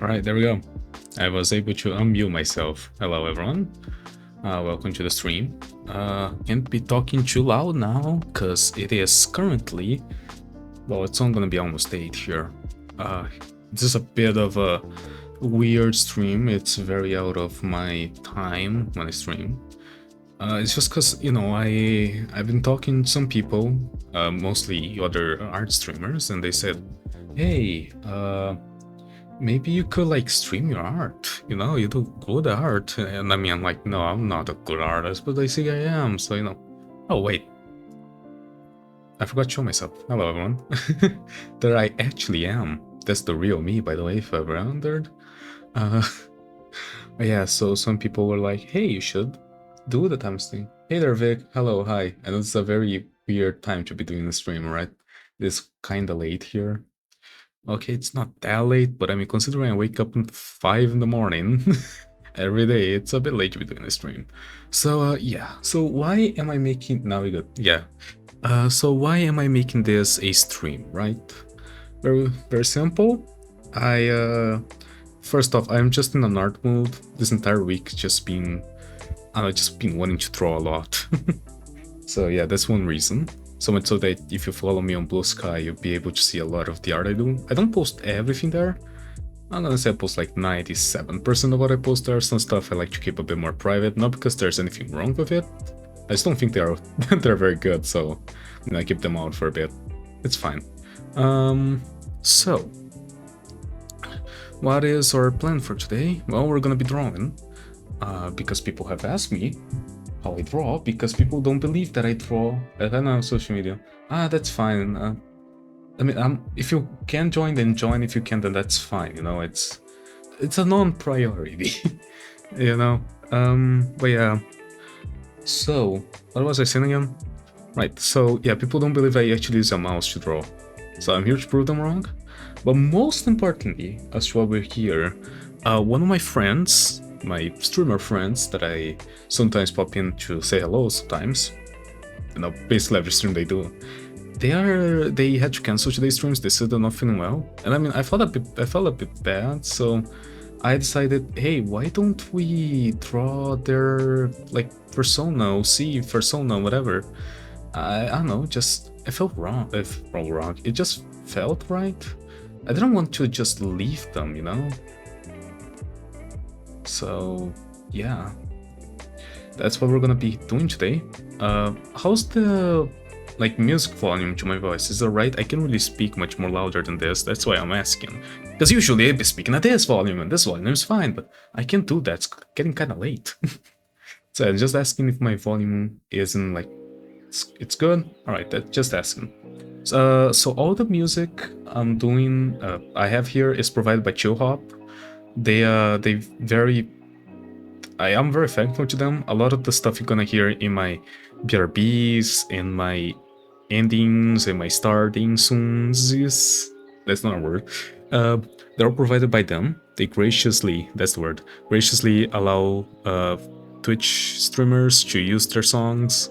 Alright, there we go. I was able to unmute myself. Hello everyone. Welcome to the stream. Can't be talking too loud now, because it is currently... Well, it's only gonna be almost 8 here. This is a bit of a weird stream. It's very out of my time when I stream. It's just because, you know, I've been talking to some people, mostly other art streamers, and they said, hey, maybe you could like stream your art, you know, you do good art. And I mean, I'm like, no, I'm not a good artist, but I see I am, so, you know. Oh, wait. I forgot to show myself. Hello, everyone. That I actually am. That's the real me, by the way, if I ever wondered. Yeah, so some people were like, hey, you should do the times thing. Hey there, Vic. Hello, hi. And it's a very weird time to be doing the stream, right? It's kinda late here. Okay, it's not that late, but I mean, considering I wake up at 5 in the morning every day, it's a bit late to be doing a stream. So, yeah. So why am I making... Now we got... Yeah. So why am I making this a stream, right? Very, very simple. First off, I'm just in an art mood. This entire week just been... I've just been wanting to draw a lot. So yeah, that's one reason. So much so that if you follow me on Blue Sky, you'll be able to see a lot of the art I do. I don't post everything there. I'm gonna say I post like 97% of what I post there. Some stuff I like to keep a bit more private, not because there's anything wrong with it. I just don't think they're very good, so you know, I keep them out for a bit. It's fine. So what is our plan for today? Well, we're gonna be drawing, because people have asked me how I draw, because people don't believe that I draw. I don't know, social media. That's fine. I mean, if you can join, then join. If you can, then that's fine. You know, it's it's a non-priority, you know. But yeah. So what was I saying again? Right. So yeah, people don't believe I actually use a mouse to draw. So I'm here to prove them wrong. But most importantly, as to why we're here, one of my friends, my streamer friends that I sometimes pop in to say hello sometimes, basically every stream they do, they had to cancel today's streams. They said they're not feeling well, and I mean I felt a bit bad, so I decided, hey, why don't we draw their like persona, OC persona, whatever. I don't know, just I felt wrong. If wrong, it just felt right. I didn't want to just leave them, you know. So yeah, that's what we're gonna be doing today. How's the like music volume to my voice? Is it right? I can really speak much more louder than this. That's why I'm asking. Because usually I'd be speaking at this volume and this volume is fine, but I can't do that. It's getting kind of late. So I'm just asking if my volume isn't like it's good. All right, that's just asking. So all the music I'm doing, I have here is provided by Chill Hop. They very I am very thankful to them. A lot of the stuff you're gonna hear in my BRBs, in my endings, in my starting soons, that's not a word. They're all provided by them. They graciously, that's the word, graciously allow Twitch streamers to use their songs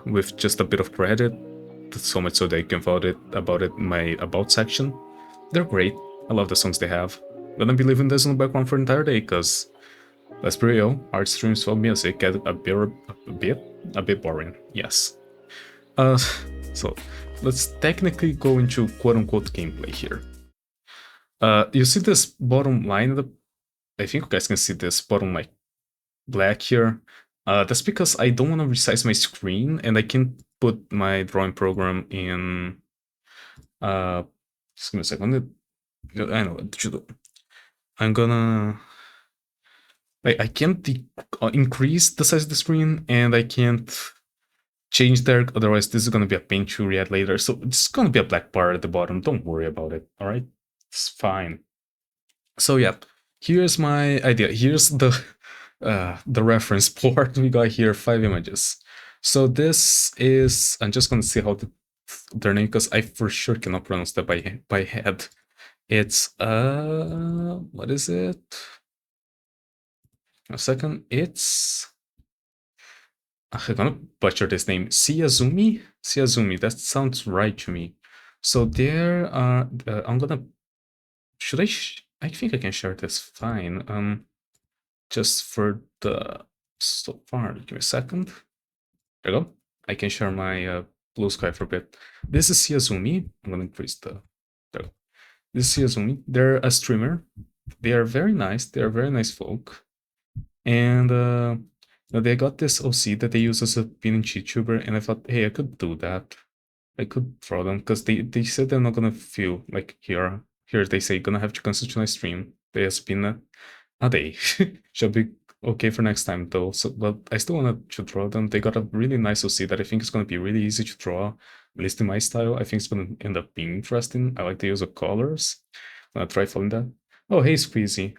with just a bit of credit, so much so they can vote about it in my about section. They're great. I love the songs they have. Gonna be leaving this in the background for the entire day, because let's be real, art streams for music get a bit boring. Yes. Uh, so let's technically go into quote-unquote gameplay here. You see this bottom line? I think you guys can see this bottom like black here. That's because I don't want to resize my screen, and I can put my drawing program in. Just give me a second. I know what to do. I'm gonna. I can't increase the size of the screen, and I can't change there. Otherwise, this is gonna be a pain to react later. So it's gonna be a black bar at the bottom. Don't worry about it. All right, it's fine. So yeah, here's my idea. Here's the reference port we got here. 5 images. So this is. I'm just gonna see how their name, because I for sure cannot pronounce that by head. It's what is it? A second. It's I'm gonna butcher this name. Siazumi? Siazumi. That sounds right to me. So there are. I'm gonna. Should I? I think I can share this fine. Just for the so far. Give me a second. There you go. I can share my blue sky for a bit. This is Siazumi. I'm gonna increase the. There you go. This is Siazumi. They're a streamer. They are very nice. They are very nice folk. And they got this OC that they use as a pinning YouTuber, and I thought, hey, I could do that. I could draw them, because they said they're not gonna feel like here they say gonna have to concentrate on stream. They has been a day. Should be okay for next time though. So, but I still wanted to draw them. They got a really nice OC that I think is gonna be really easy to draw, at least in my style. I think it's gonna end up being interesting. I like the use of colors. I'm gonna try following that. Oh, hey, Squeezy.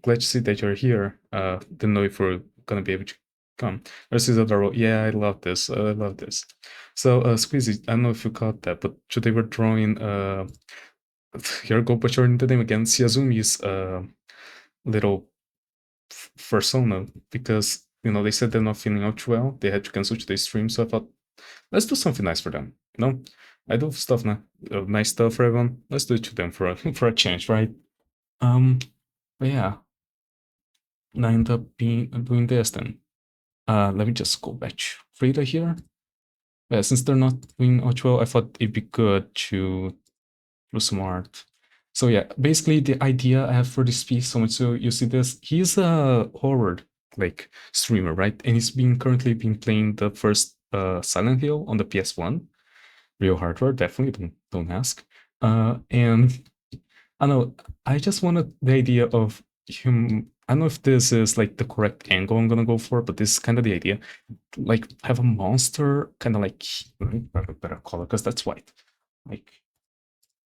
Glad to see that you're here. Didn't know if we're gonna be able to come. Versus Adoro. Yeah, I love this. I love this. So, Squeezy, I don't know if you caught that, but today we're drawing here go butchering the name again, Siazumi's little persona, because they said they're not feeling out well. They had to cancel today's stream, so I thought, let's do something nice for them. I do stuff now, nice stuff for everyone. Let's do it to them for a for a change, right? But yeah, and I end up doing this then. Let me just go back to Frida here. Yeah, since they're not doing much well, I thought it'd be good to do some art. So yeah, basically the idea I have for this piece, so you see this, he's a horror like streamer, right? And he's currently been playing the first Silent Hill on the PS1. Real hardware, definitely, don't ask. And I don't know, I just wanted the idea of him. I don't know if this is like the correct angle I'm gonna go for, but this is kind of the idea. Like have a monster, kind of like better color, because that's white. Like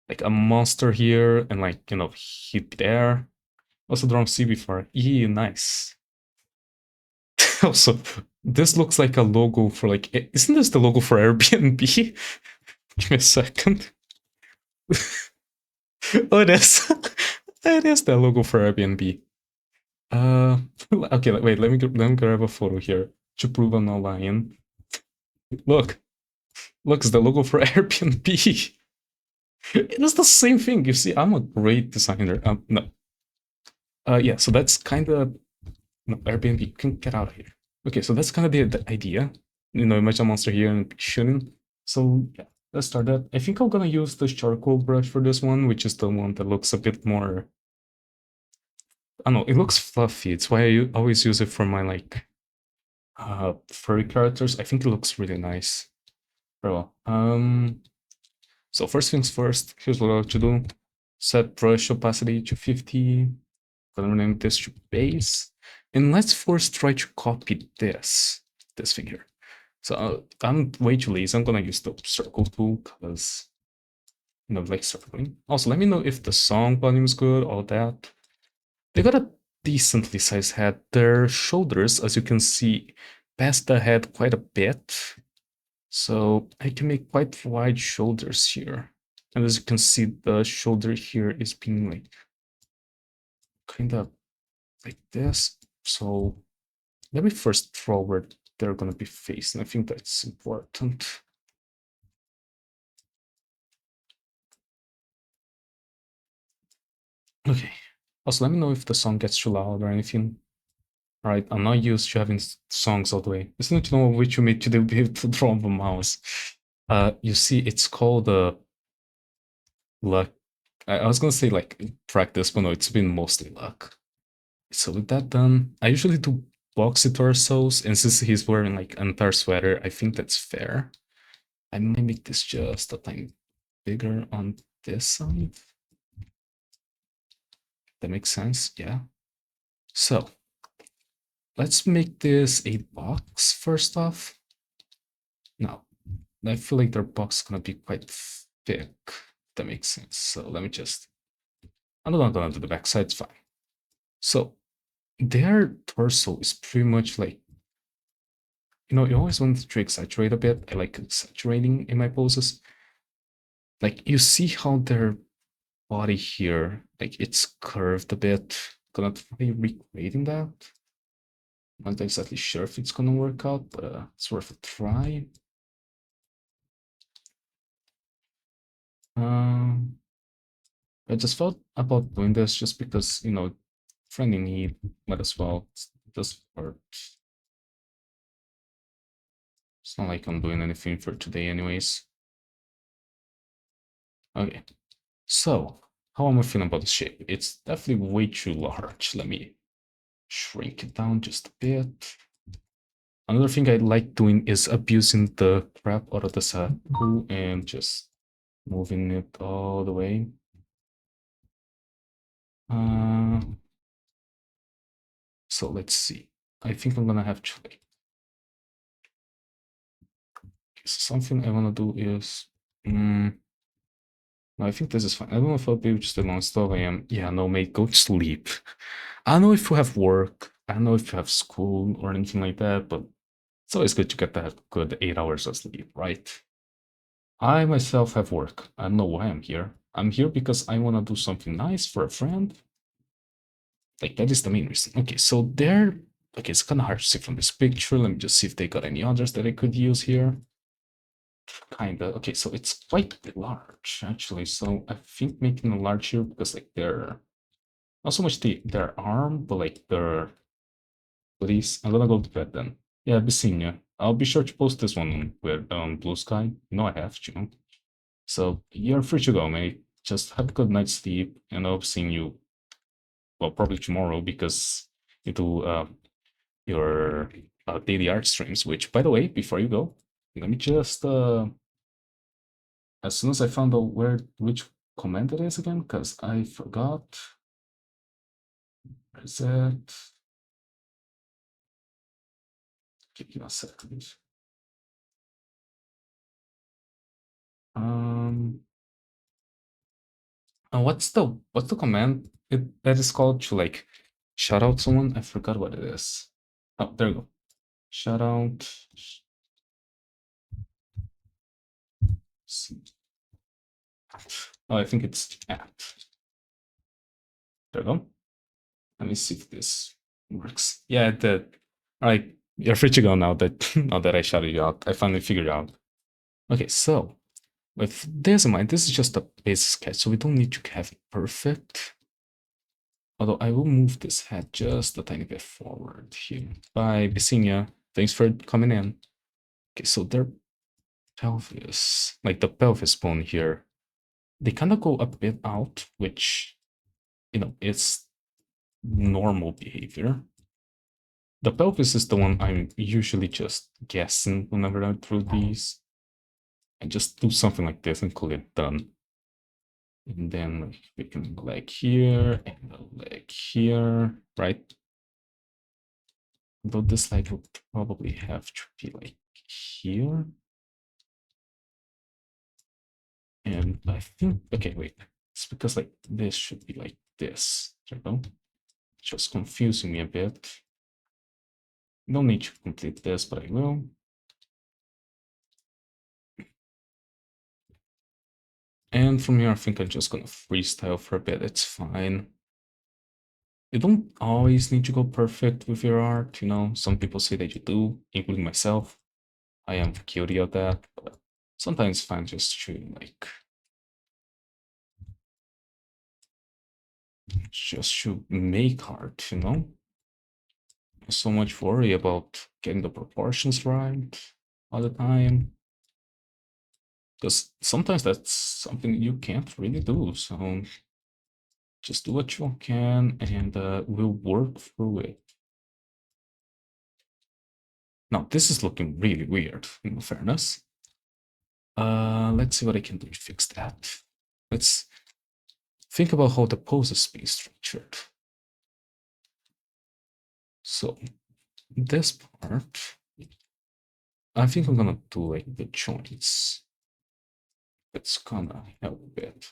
like a monster here and like, he'd be there. Also drum C before. Nice. Also, this looks like a logo for like, isn't this the logo for Airbnb? Give me a second. Oh, it is. It is the logo for Airbnb. Uh, okay, wait, let me grab a photo here to prove I'm not lying. Look, it's the logo for Airbnb. It is the same thing. You see, I'm a great designer. No, yeah. So that's kind of no Airbnb. You can get out of here. Okay, so that's kind of the idea. Imagine a monster here and shooting. So yeah, let's start that. I think I'm gonna use the charcoal brush for this one, which is the one that looks a bit more. I don't know. It looks fluffy. It's why I always use it for my like furry characters. I think it looks really nice. Very well. So first things first, here's what I have to do. Set brush opacity to 50. Gonna rename this to base. And let's first try to copy this thing here. So I'm way too lazy. I'm gonna use the circle tool because, like circling. Also, let me know if the song volume is good, all that. They got a decently sized head. Their shoulders, as you can see, past the head quite a bit. So I can make quite wide shoulders here. And as you can see, the shoulder here is being like kind of like this. So let me first draw where they're gonna be facing. I think that's important. Okay. Also, let me know if the song gets too loud or anything. All right, I'm not used to having songs all the way. Just need to know which you made to be able to draw on the mouse. You see, it's called luck. I was gonna say like practice, but no, it's been mostly luck. So with that done, I usually do boxy torsos, and since he's wearing like an entire sweater, I think that's fair. I might make this just a tiny bigger on this side. That makes sense, yeah. So let's make this a box first off. Now, I feel like their box is gonna be quite thick. That makes sense. So let me just, I'm not gonna do the backside, it's fine. So their torso is pretty much like, you always want to exaggerate a bit. I like exaggerating in my poses. Like you see how their body here, like it's curved a bit. Gonna try recreating that. Not exactly sure if it's gonna work out, but it's worth a try. Um, I just felt about doing this just because, friend in need, might as well just work. It's not like I'm doing anything for today anyways. Okay, so how am I feeling about the shape? It's definitely way too large. Let me shrink it down just a bit. Another thing I like doing is abusing the crap out of the saku and just moving it all the way. Uh, so let's see. I think I'm gonna have to like, something I wanna do is no, I think this is fine. I don't know if I'll be able to stay long still. I am. Yeah, no, mate, go to sleep. I don't know if you have work. I don't know if you have school or anything like that, but it's always good to get that good 8 hours of sleep, right? I myself have work. I don't know why I'm here. I'm here because I want to do something nice for a friend. Like, that is the main reason. Okay, so there. Okay, it's kind of hard to see from this picture. Let me just see if they got any others that I could use here. Kinda. Okay, so it's quite large, actually. So I think making a large here because, like, they're not so much their arm, but like their bodies. I'm gonna go to bed then. Yeah, be seeing you. I'll be sure to post this one with Blue Sky. You know I have to. So you're free to go, mate. Just have a good night's sleep, and I'll be seeing you. Well, probably tomorrow because you do your daily art streams. Which, by the way, before you go, let me just as soon as I found out which comment it is again, because I forgot. Where is it? Give me a second. Um, what's the command that is called to like shout out someone? I forgot what it is. Oh, there you go. Shout out. Oh, I think it's at. There you go. Let me see if this works. Yeah, it did. All right, you're free to go now that now that I shouted you out. I finally figured out. Okay, so with this in mind, this is just a basic sketch, so we don't need to have it perfect. Although I will move this head just a tiny bit forward here. Bye, Bisinia. Thanks for coming in. Okay, so their pelvis, like the pelvis bone here, they kind of go a bit out, which, is normal behavior. The pelvis is the one I'm usually just guessing whenever I do these. I just do something like this and call it done. And then we can leg here and a leg here, right? Though this leg would probably have to be like here. And I think, okay, wait, it's because like this should be like this, you know? Just confusing me a bit. No need to complete this, but I will. And from here, I think I'm just gonna freestyle for a bit. It's fine. You don't always need to go perfect with your art, Some people say that you do, including myself. I am guilty of that, but sometimes it's fine just to make art. So much worry about getting the proportions right all the time. Because sometimes that's something you can't really do. So just do what you can and we'll work through it. Now, this is looking really weird, in all fairness. Let's see what I can do to fix that. Let's think about how the pose is being structured. So this part, I think I'm gonna do like the joints. It's gonna help a bit.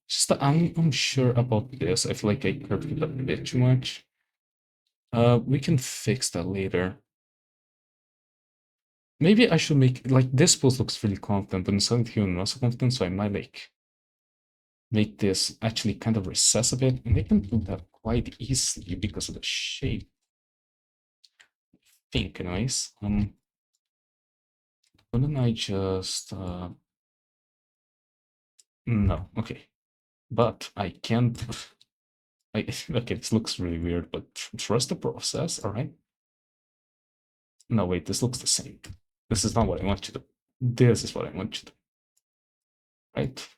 Just I'm sure about this. I feel like I curved it a bit too much. We can fix that later. Maybe I should make like this pose looks really confident, but instead of here not so confident, so I might make this actually kind of recess a bit, and I can do that quite easily because of the shape. I think, anyways. Why don't I just no, okay. But I can't okay, this looks really weird, but trust the process, all right? No, wait, this looks the same. This is not what I want you to. This is what I want you to. Right?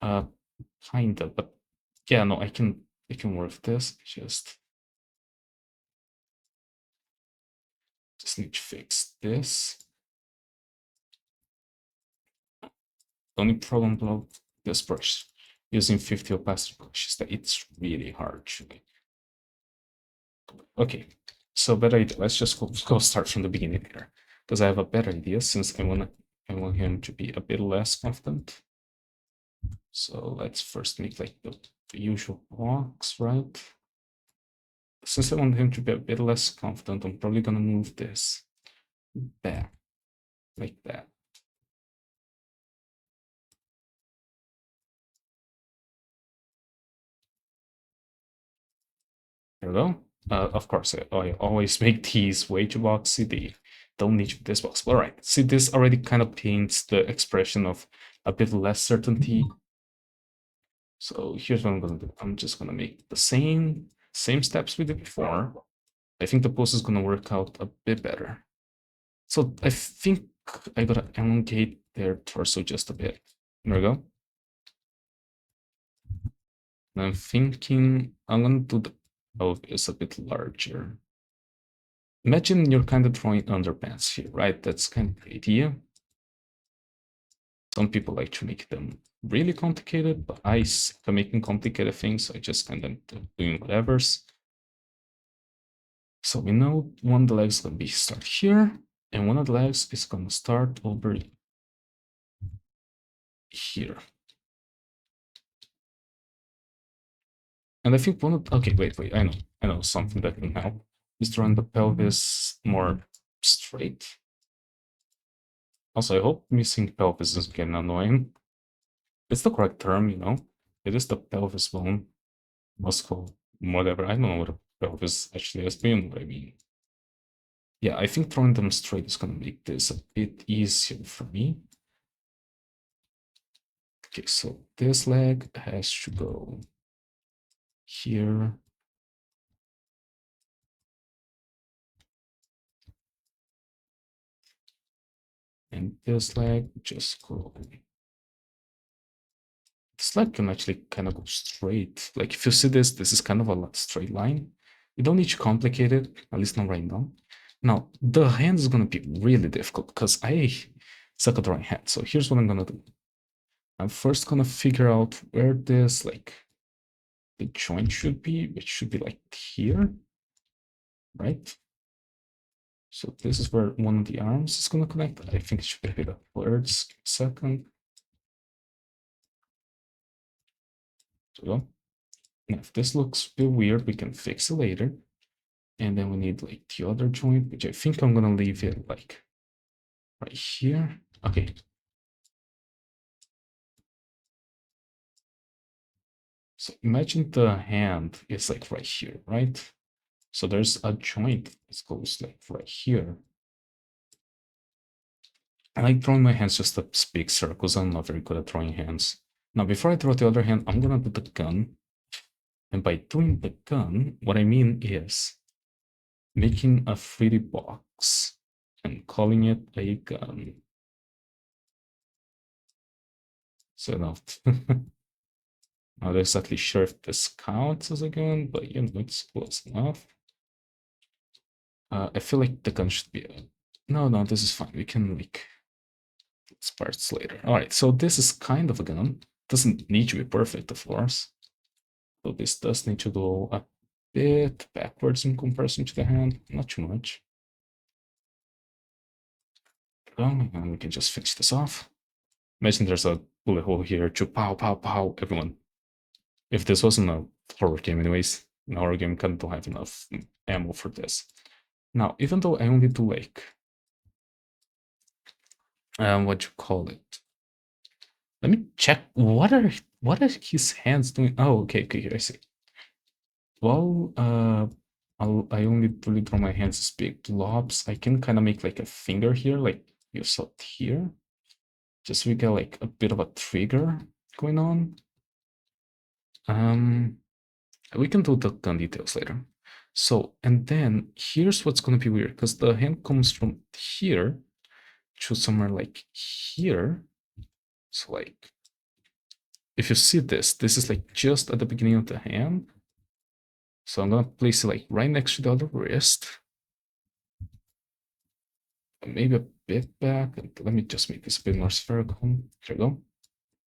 Uh, kinda, but yeah, no, I can work this. Just need to fix this. The only problem about this brush using 50 opacity brush is that it's really hard to. Okay, so better idea. Let's just go start from the beginning here, because I have a better idea since I want him to be a bit less confident. So let's first make like the usual blocks, right? Since I want him to be a bit less confident, I'm probably gonna move this back like that. There we go. Of course, I always make these way too boxy. They don't need to be this box. All right. See, this already kind of paints the expression of a bit less certainty. So here's what I'm gonna do. I'm just gonna make the same steps we did before. I think the pose is gonna work out a bit better. So I think I gotta elongate their torso just a bit. There we go. And I'm thinking I'm gonna do the pelvis a bit larger. Imagine you're kind of drawing underpants here, right? That's kind of the idea. Some people like to make them really complicated, but I suck at making complicated things, so I just kind of doing whatever's. So we know one of the legs is gonna be start here, and one of the legs is gonna start over here. And I think one of, okay, wait, I know something that can help is to run the pelvis more straight. Also, I hope missing pelvis is getting annoying. It's the correct term, you know. It is the pelvis bone, muscle, whatever. I don't know what a pelvis actually is, but you know what I mean. Yeah, I think throwing them straight is gonna make this a bit easier for me. Okay, so this leg has to go here. And this leg just go. This leg can actually kind of go straight. Like if you see this, this is kind of a straight line. You don't need to complicate it, at least not right now. Now, the hand is gonna be really difficult because I suck at drawing hand. So here's what I'm gonna do. I'm first gonna figure out where this like the joint should be, which should be like here, right? So this is where one of the arms is gonna connect. I think it should be a bit upwards. Second. So now if this looks a bit weird, we can fix it later. And then we need like the other joint, which I think I'm gonna leave it like right here. Okay. So imagine the hand is like right here, right? So there's a joint that goes like right here. I like drawing my hands just as big circles. I'm not very good at drawing hands. Now, before I draw the other hand, I'm gonna do the gun. And by doing the gun, what I mean is making a 3D box and calling it a gun. So now, I'm not exactly sure if this counts as a gun, but you know, it's close enough. I feel like the gun should be a... No, this is fine. We can like parts later. All right, so this is kind of a gun. Doesn't need to be perfect, of course. So this does need to go a bit backwards in comparison to the hand, not too much. And we can just finish this off. Imagine there's a bullet hole here to pow, pow, pow, everyone. If this wasn't a horror game anyways, an horror game kind of don't have enough ammo for this. Now, even though I only do like, what you call it? Let me check, what are his hands doing? Oh, okay, here I see. Well, I only really draw my hands as big blobs. I can kind of make like a finger here, like you saw it here. Just so we get like a bit of a trigger going on. We can do the gun details later. So, and then here's what's gonna be weird, because the hand comes from here to somewhere like here. So like, if you see this, this is like just at the beginning of the hand. So I'm gonna place it like right next to the other wrist. Maybe a bit back. Let me just make this a bit more spherical. There we go.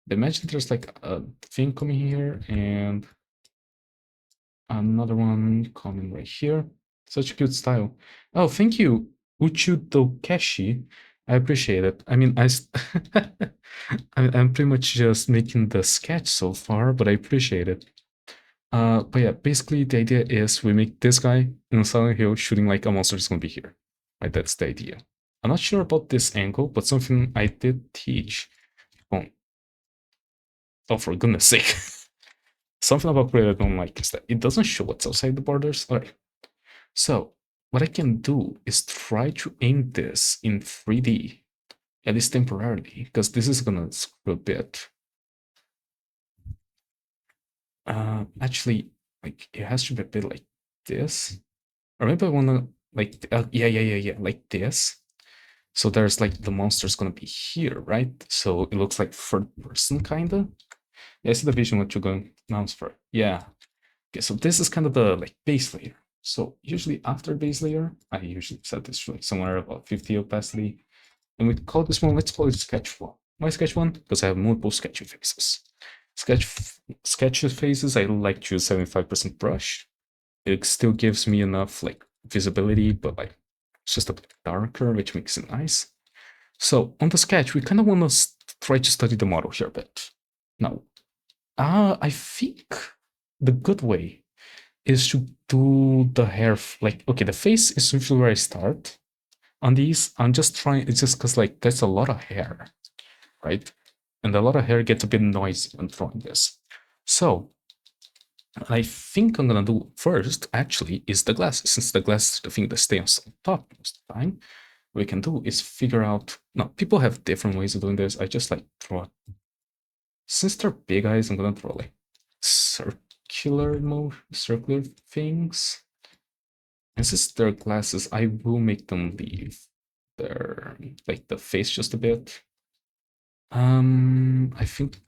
Imagine there's like a thing coming here and another one coming right here. Such a cute style. Oh, thank you, Uchu Dokeshi. I appreciate it. I mean, I'm pretty much just making the sketch so far, but I appreciate it. But yeah, basically the idea is we make this guy in Silent Hill shooting like a monster is gonna be here. Right, that's the idea. I'm not sure about this angle, but something I did teach. Oh, for goodness sake. Something about Grid I don't like is that it doesn't show what's outside the borders. All right. So what I can do is try to aim this in 3D, at least temporarily, because this is gonna screw a bit. Actually, like it has to be a bit like this, or maybe I wanna like yeah, like this. So there's like the monster's gonna be here, right? So it looks like third person kinda. Yeah, I see the vision what you're going now for. Yeah. Okay, so this is kind of the like base layer. So usually after base layer, I usually set this to like somewhere about 50 opacity. And we call this one, let's call it sketch one. Why sketch one? Because I have multiple sketching faces. Sketch faces, I like to use 75% brush. It still gives me enough like visibility, but like it's just a bit darker, which makes it nice. So on the sketch, we kind of want to try to study the model here a bit. Now, I think the good way is to do the hair like, okay, the face is usually where I start. On these, I'm just trying, it's just because like there's a lot of hair, right? And a lot of hair gets a bit noisy when drawing this. So I think I'm gonna do first actually is the glasses, since the glasses are the thing that stays on top most of the time. What we can do is figure out, no, people have different ways of doing this. I just like draw, since they're big eyes, I'm gonna draw like circular things. And since they're glasses, I will make them leave their, like the face just a bit. I think,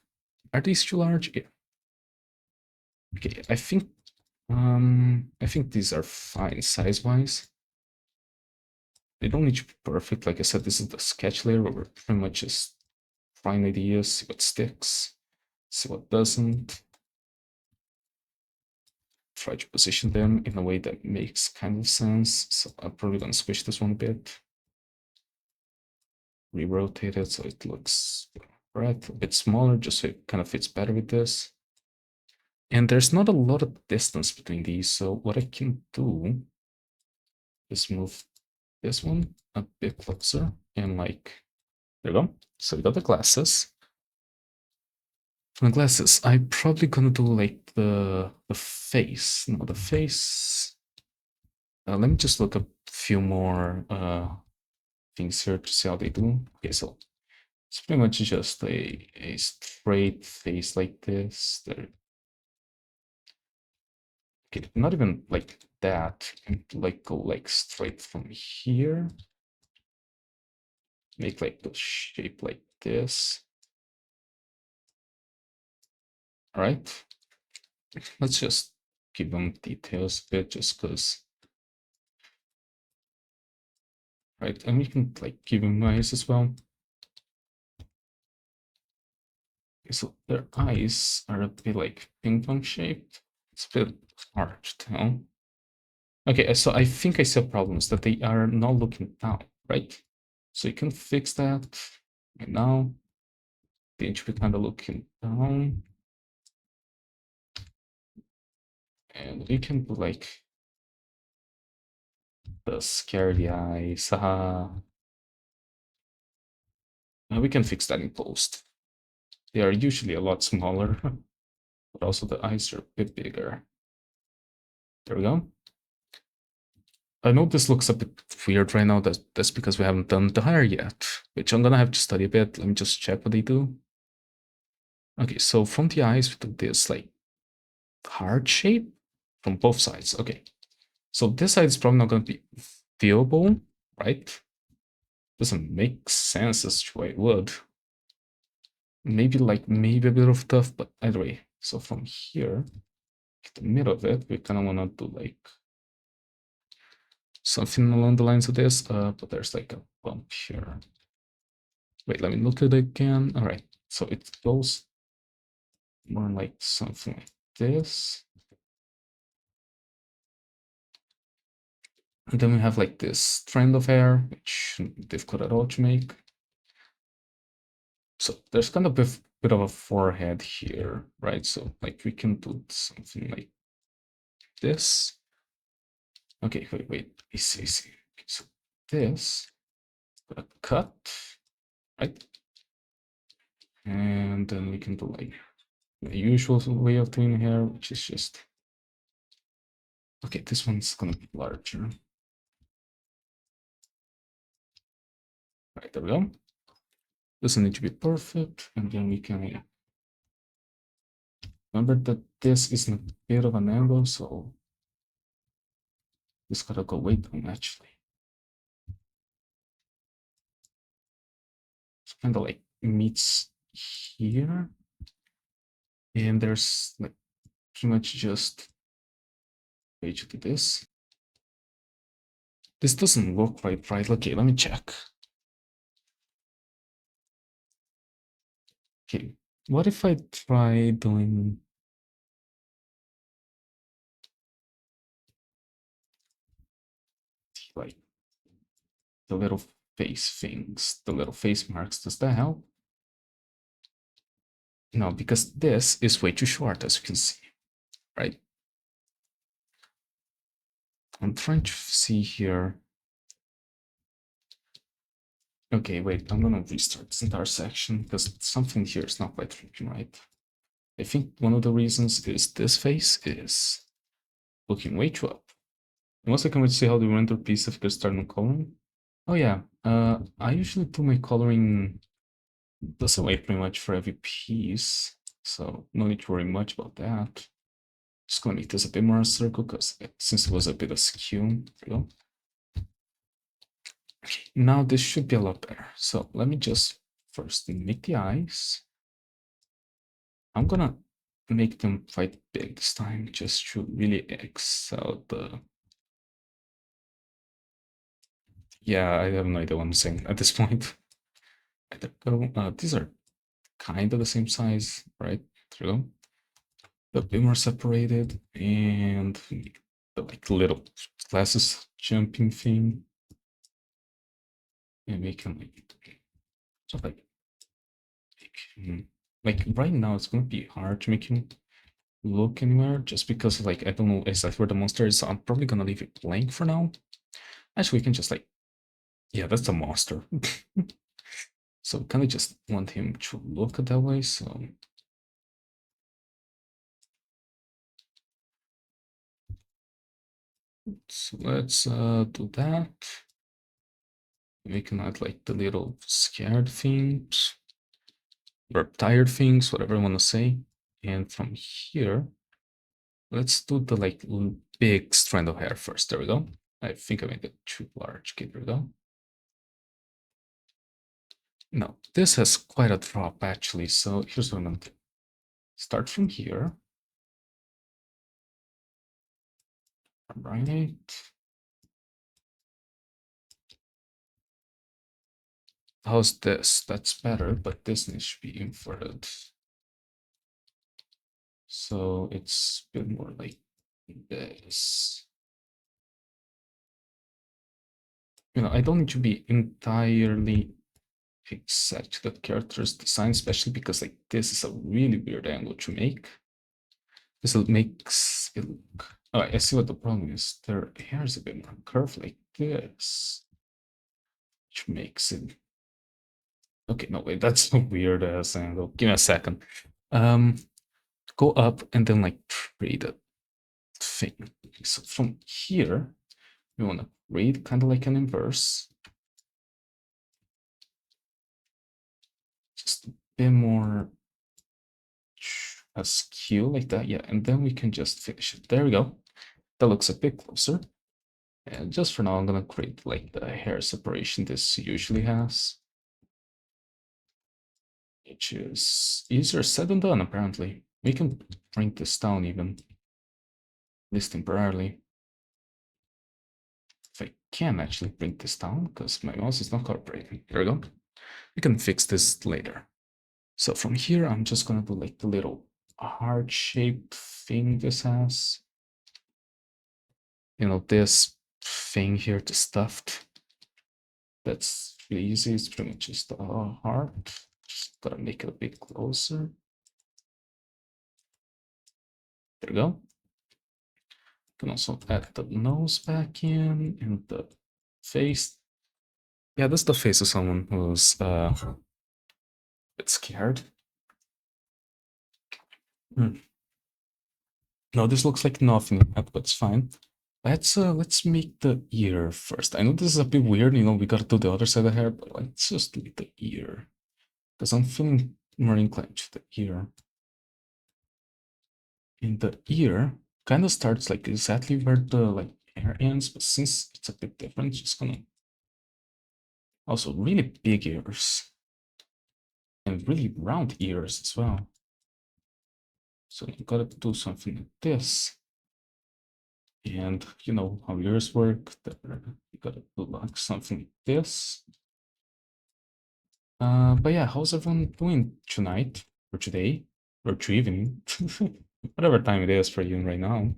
are these too large? Yeah. Okay, I think these are fine size-wise. They don't need to be perfect. Like I said, this is the sketch layer where we're pretty much just trying ideas, see what sticks, see what doesn't. Try to position them in a way that makes kind of sense. So I'm probably gonna switch this one a bit. Re-rotate it so it looks right, a bit smaller, just so it kind of fits better with this. And there's not a lot of distance between these, so what I can do is move this one a bit closer and like, there we go. So we got the glasses. For the glasses, I'm probably gonna do like the face. No, the face. Let me just look up a few more things here to see how they do. Okay, so it's pretty much just a straight face like this. Okay, not even like that. And like go like straight from here. Make like the shape like this. All right. Let's just give them details a bit just because. Right, and we can like give them eyes as well. Okay, so their eyes are a bit like ping pong shaped. It's a bit hard to tell. Okay, so I think I see a problem is that they are not looking down, right? So you can fix that right now. They should be kind of looking down. And we can put like the scaredy eyes. We can fix that in post. They are usually a lot smaller, but also the eyes are a bit bigger. There we go. I know this looks a bit weird right now. That's because we haven't done the hair yet, which I'm gonna have to study a bit. Let me just check what they do. Okay, so from the eyes, we do this like heart shape from both sides. Okay, so this side is probably not gonna be viewable, right? Doesn't make sense as to why it would. Maybe a bit of tough, but either way. So from here, the middle of it, we kind of wanna do like something along the lines of this, but there's like a bump here. Wait, let me look at it again. All right, so it goes more like something like this. And then we have like this strand of hair, which shouldn't be difficult at all to make. So there's kind of a bit of a forehead here, right? So like we can do something like this. Okay, wait, easy. Okay, so this, a cut, right? And then we can do like the usual way of doing hair, which is just, okay, this one's gonna be larger. Right, there we go. Doesn't need to be perfect, and then we can remember that this is a bit of an angle, so this gotta go way down actually. It's kind of like meets here, and there's like pretty much just way to do this. This doesn't look quite right. Okay, let me check. Okay, what if I try doing like the little face things, the little face marks? Does that help? No, because this is way too short, as you can see. right? I'm trying to see here. Okay, wait, I'm gonna restart this entire section because something here is not quite working right. I think one of the reasons is this face is looking way too up. And once I can see how the render piece of gets started coloring. Oh yeah, I usually do my coloring the same way pretty much for every piece, so no need to worry much about that. Just gonna make this a bit more a circle because since it was a bit askew, there we go. Okay, now this should be a lot better. So let me just first make the eyes. I'm gonna make them quite big this time just to really excel the. Yeah, I have no idea what I'm saying at this point. There we go. These are kind of the same size, right? There we go. A bit more separated and the like little glasses jumping thing. And we can like so like right now it's gonna be hard to make him look anywhere just because like I don't know exactly where the monster is, so I'm probably gonna leave it blank for now. Actually, we can just like, yeah, that's the monster. So kind of just want him to look that way. So let's do that. We can add like the little scared things or tired things, whatever you want to say. And from here, let's do the like big strand of hair first. There we go. I think I made it too large. Okay, there we go. No, this has quite a drop actually. So here's what I'm gonna do. Start from here. Right. How's this? That's better, but this needs to be inverted. So it's a bit more like this. I don't need to be entirely exact to that character's design, especially because like this is a really weird angle to make. This makes it look. Oh, I see what the problem is. Their hair is a bit more curved like this, which makes it. Okay, no wait, that's a weird ass angle. Give me a second. Um, go up and then like trade a thing. So from here, we want to read kind of like an inverse. Just a bit more askew like that. Yeah, and then we can just finish it. There we go. That looks a bit closer. And just for now, I'm gonna create like the hair separation this usually has. Which is easier said than done, apparently. We can bring this down even, at least temporarily. If I can actually bring this down, because my mouse is not cooperating. There we go. We can fix this later. So from here, I'm just gonna do like the little heart-shaped thing this has. This thing here, the stuffed. That's really easy. It's pretty much just a heart. Just gotta make it a bit closer. There we go. Can also add the nose back in and the face. Yeah, that's the face of someone who's a bit scared. No, this looks like nothing, but it's fine. Let's make the ear first. I know this is a bit weird, we gotta do the other side of the hair, but let's just make the ear. Because I'm feeling more inclined to the ear. In the ear, kind of starts like exactly where the like hair ends, but since it's a bit different, just gonna also really big ears and really round ears as well. So you gotta do something like this. And you know how ears work. You gotta do like something like this. But yeah, how's everyone doing tonight or today or to evening? Whatever time it is for you right now.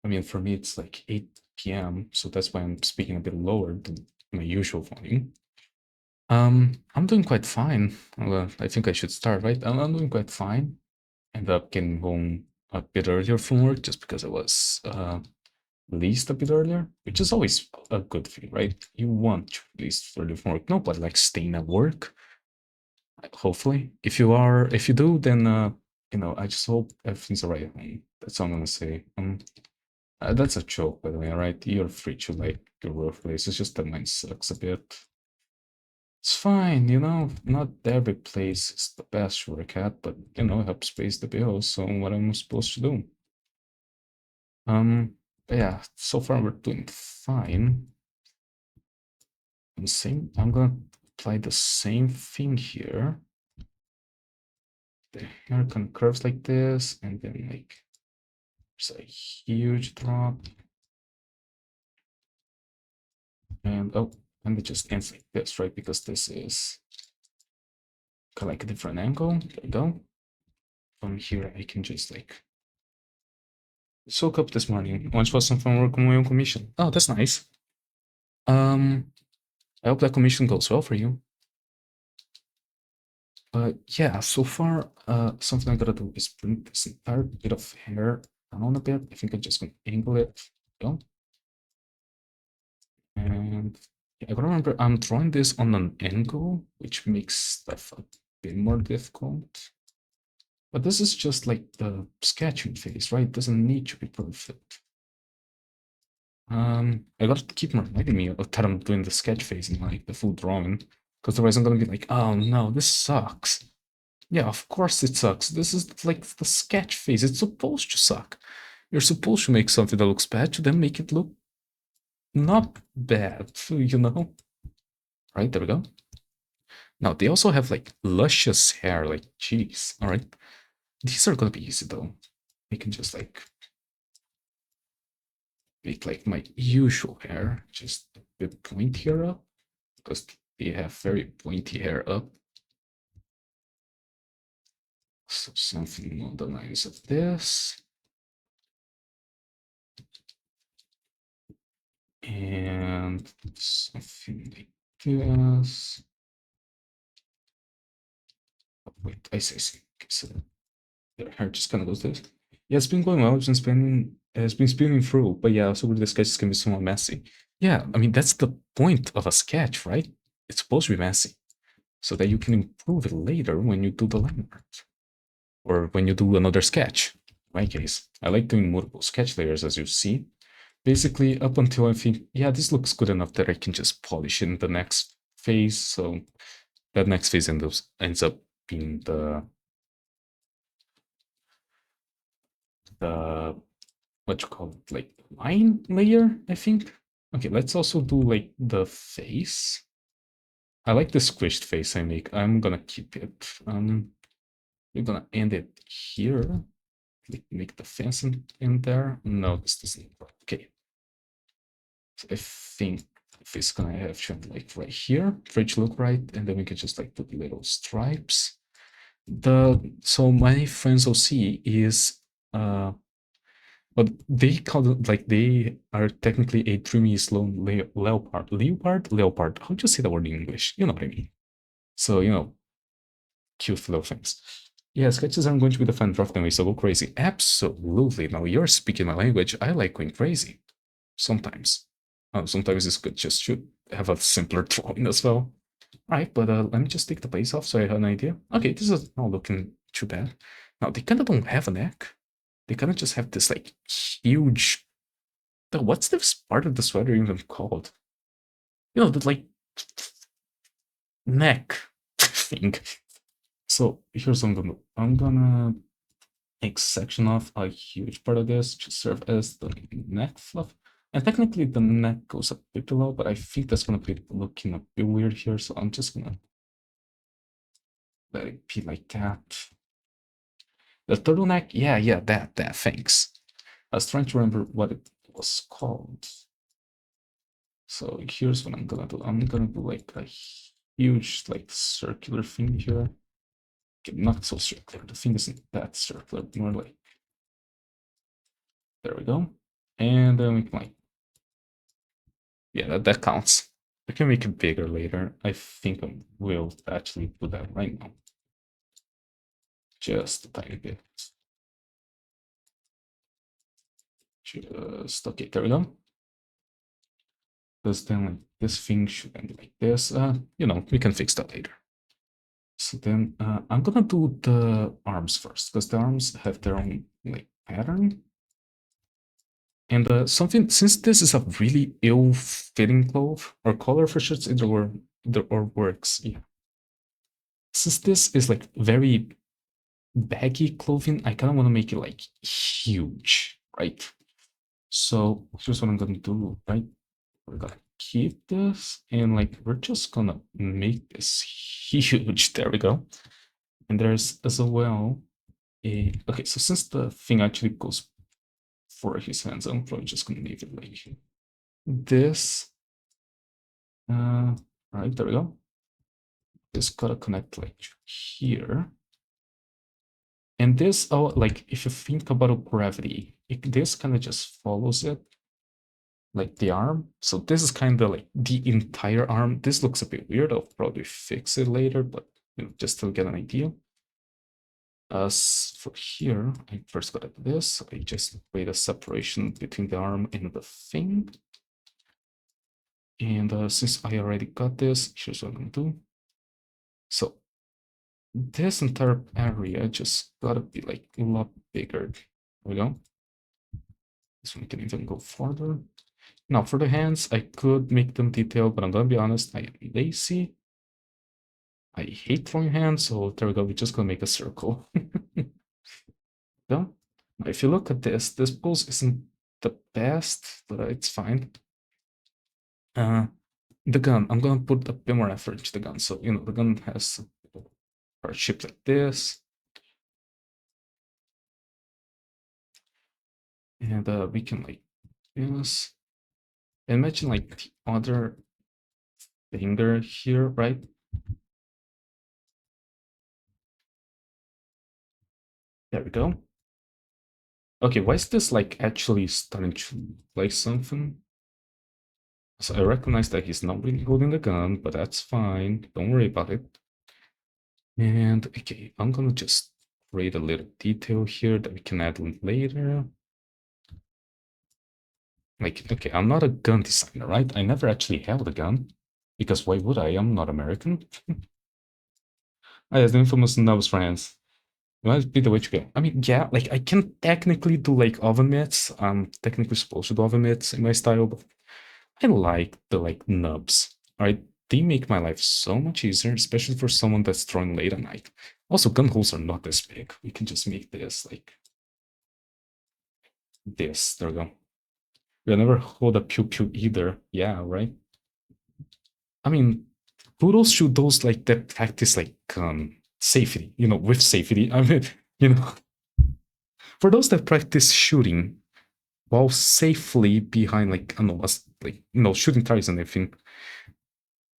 I mean, for me, it's like 8 p.m., so that's why I'm speaking a bit lower than my usual volume. I'm doing quite fine. Well, I think I should start, right? I'm doing quite fine. Ended up getting home a bit earlier from work just because I was released a bit earlier, which is always a good thing, right? You want to release early from work, nobody like staying at work. Hopefully, if you do, then I just hope everything's alright at home. That's all I'm gonna say. That's a joke, by the way, alright? You're free to like your workplace. It's just that mine sucks a bit. It's fine, not every place is the best to work at, but it helps pays the bills, so what am I supposed to do? But yeah, so far we're doing fine. I'm gonna apply the same thing here. The hair kind of curves like this, and then like there's a huge drop. And and it just ends like this, right? Because this is kind of like a different angle. There we go. From here, I can just like soak up this morning. Once was some fun work on my own commission. Oh, that's nice. I hope that commission goes well for you. Yeah, so far, something I gotta do is bring this entire bit of hair down a bit. I think I'm just gonna angle it. Go. And yeah, I gotta remember I'm drawing this on an angle, which makes stuff a bit more difficult. But this is just like the sketching phase, right? It doesn't need to be perfect. I gotta keep reminding me that I'm doing the sketch phase in like the full drawing, because otherwise I'm gonna be like, oh no, this sucks. Yeah, of course it sucks. This is like the sketch phase. It's supposed to suck. You're supposed to make something that looks bad to then make it look not bad, Right, there we go. Now they also have like luscious hair, like jeez. All right. These are gonna be easy though. I can just like make like my usual hair, just a bit pointier up, because they have very pointy hair up. So something on the lines of this. And something like this. Oh, wait, I see. Okay, so their hair just kind of goes this. Yeah, it's been going well. It's been spinning through, but yeah, also the sketches can be somewhat messy. Yeah, I mean that's the point of a sketch, right? It's supposed to be messy, so that you can improve it later when you do the line art or when you do another sketch. In my case, I like doing multiple sketch layers, as you see. Basically, up until I think, yeah, this looks good enough that I can just polish in the next phase. So that next phase ends up being the what you call it, like line layer, I think. Okay, let's also do like the face. I like the squished face I make. I'm gonna keep it. We're gonna end it here. Make the fence in there. No, this doesn't work. Okay. So I think if it's gonna have to end like right here for it to look right, and then we can just like put little stripes. So my friends OC is but they call it like they are technically a dreamy slow leopard. How do you say that word in English? You know what I mean. So cute little things. Yeah, sketches aren't going to be the fun draft anyway, so go crazy. Absolutely. Now you're speaking my language. I like going crazy. Sometimes. Sometimes it's good just to have a simpler drawing as well. All right, but let me just take the base off so I have an idea. Okay, this is not looking too bad. Now they kind of don't have a neck. They kind of just have this like huge. What's this part of the sweater even called? The like neck thing. So here's what I'm gonna do. I'm gonna take section off a huge part of this to serve as the neck fluff. And technically the neck goes a bit below, but I think that's gonna be looking a bit weird here. So I'm just gonna let it be like that. The turtleneck, yeah, that, thanks. I was trying to remember what it was called. So here's what I'm gonna do. I'm gonna do like a huge like circular thing here. Okay, not so circular. The thing isn't that circular, more like there we go. And then we can like yeah, that counts. I can make it bigger later. I think I will actually do that right now. Just a tiny bit. Just okay, there we go. Because then like this thing should end like this. We can fix that later. So then I'm gonna do the arms first, because the arms have their own like pattern. And something, since this is a really ill-fitting cloth or color for shirts, either or works. Yeah. Since this is like very baggy clothing, I kind of want to make it like huge, right? So here's what I'm gonna do, right? We're gonna keep this and like we're just gonna make this huge. There we go. And there's as well a okay, so since the thing actually goes for his hands, I'm probably just gonna leave it like this. Right, there we go. This gotta connect like here. And this, oh, like if you think about gravity, this kind of just follows it, like the arm. So this is kind of like the entire arm. This looks a bit weird. I'll probably fix it later, but just to get an idea. As for here, I first got at this. I just made a separation between the arm and the thing. And since I already got this, here's what I'm gonna do. So this entire area just gotta be like a lot bigger. There we go. This one can even go farther. Now for the hands, I could make them detailed, but I'm gonna be honest, I am lazy. I hate drawing hands, so there we go. We're just gonna make a circle. No? Now, if you look at this pose isn't the best, but it's fine. The gun, I'm gonna put a bit more effort into the gun. So, the gun has part shaped like this. And we can like this. Imagine like the other finger here, right? There we go. Okay, why is this like actually starting to look like something? So I recognize that he's not really holding the gun, but that's fine. Don't worry about it. And okay, I'm gonna just create a little detail here that we can add later. Like, okay, I'm not a gun designer, right? I never actually held a gun. Because why would I? I'm not American. I have the infamous nubs friends. Might be the way to go. I mean, yeah, like I can technically do like oven mitts. I'm technically supposed to do oven mitts in my style, but I like the like nubs. Right? They make my life so much easier, especially for someone that's drawing late at night. Also, gun holes are not this big. We can just make this like this. There we go. We'll never hold a pew pew either. Yeah, right? I mean, kudos to those like that practice like safety, with safety. I mean, you know, for those that practice shooting while safely behind like I don't know, like shooting targets and everything.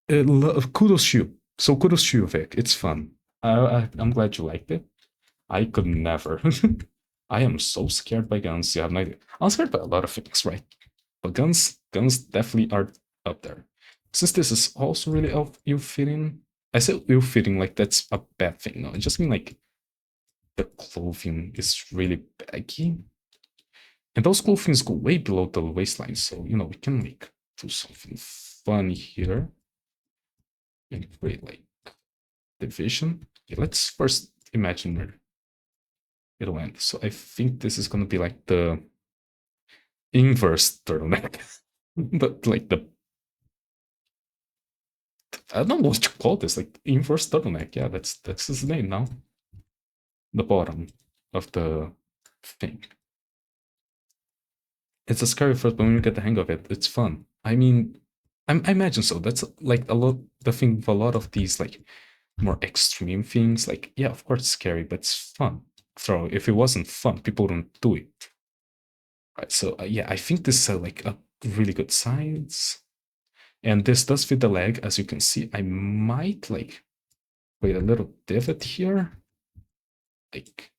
Kudos to you. So kudos to you, Vic. It's fun. I'm glad you liked it. I could never. I am so scared by guns. You have no idea. I'm scared by a lot of things, right? But guns definitely are up there. Since this is also really ill-fitting, I say ill-fitting like that's a bad thing. No, I just mean like the clothing is really baggy. And those clothings go way below the waistline. So, we can like do something fun here and create like division. Okay, let's first imagine where it'll end. So I think this is going to be like the inverse turtleneck. But like I don't know what you call this, like inverse turtleneck. Yeah, that's his name now. The bottom of the thing. It's a scary first, but when you get the hang of it, it's fun. I mean, I imagine so. That's like a lot the thing with a lot of these like more extreme things. Like, yeah, of course it's scary, but it's fun. So if it wasn't fun, people wouldn't do it. Right. So yeah, I think this is like a really good size. And this does fit the leg, as you can see. I might like create a little divot here, like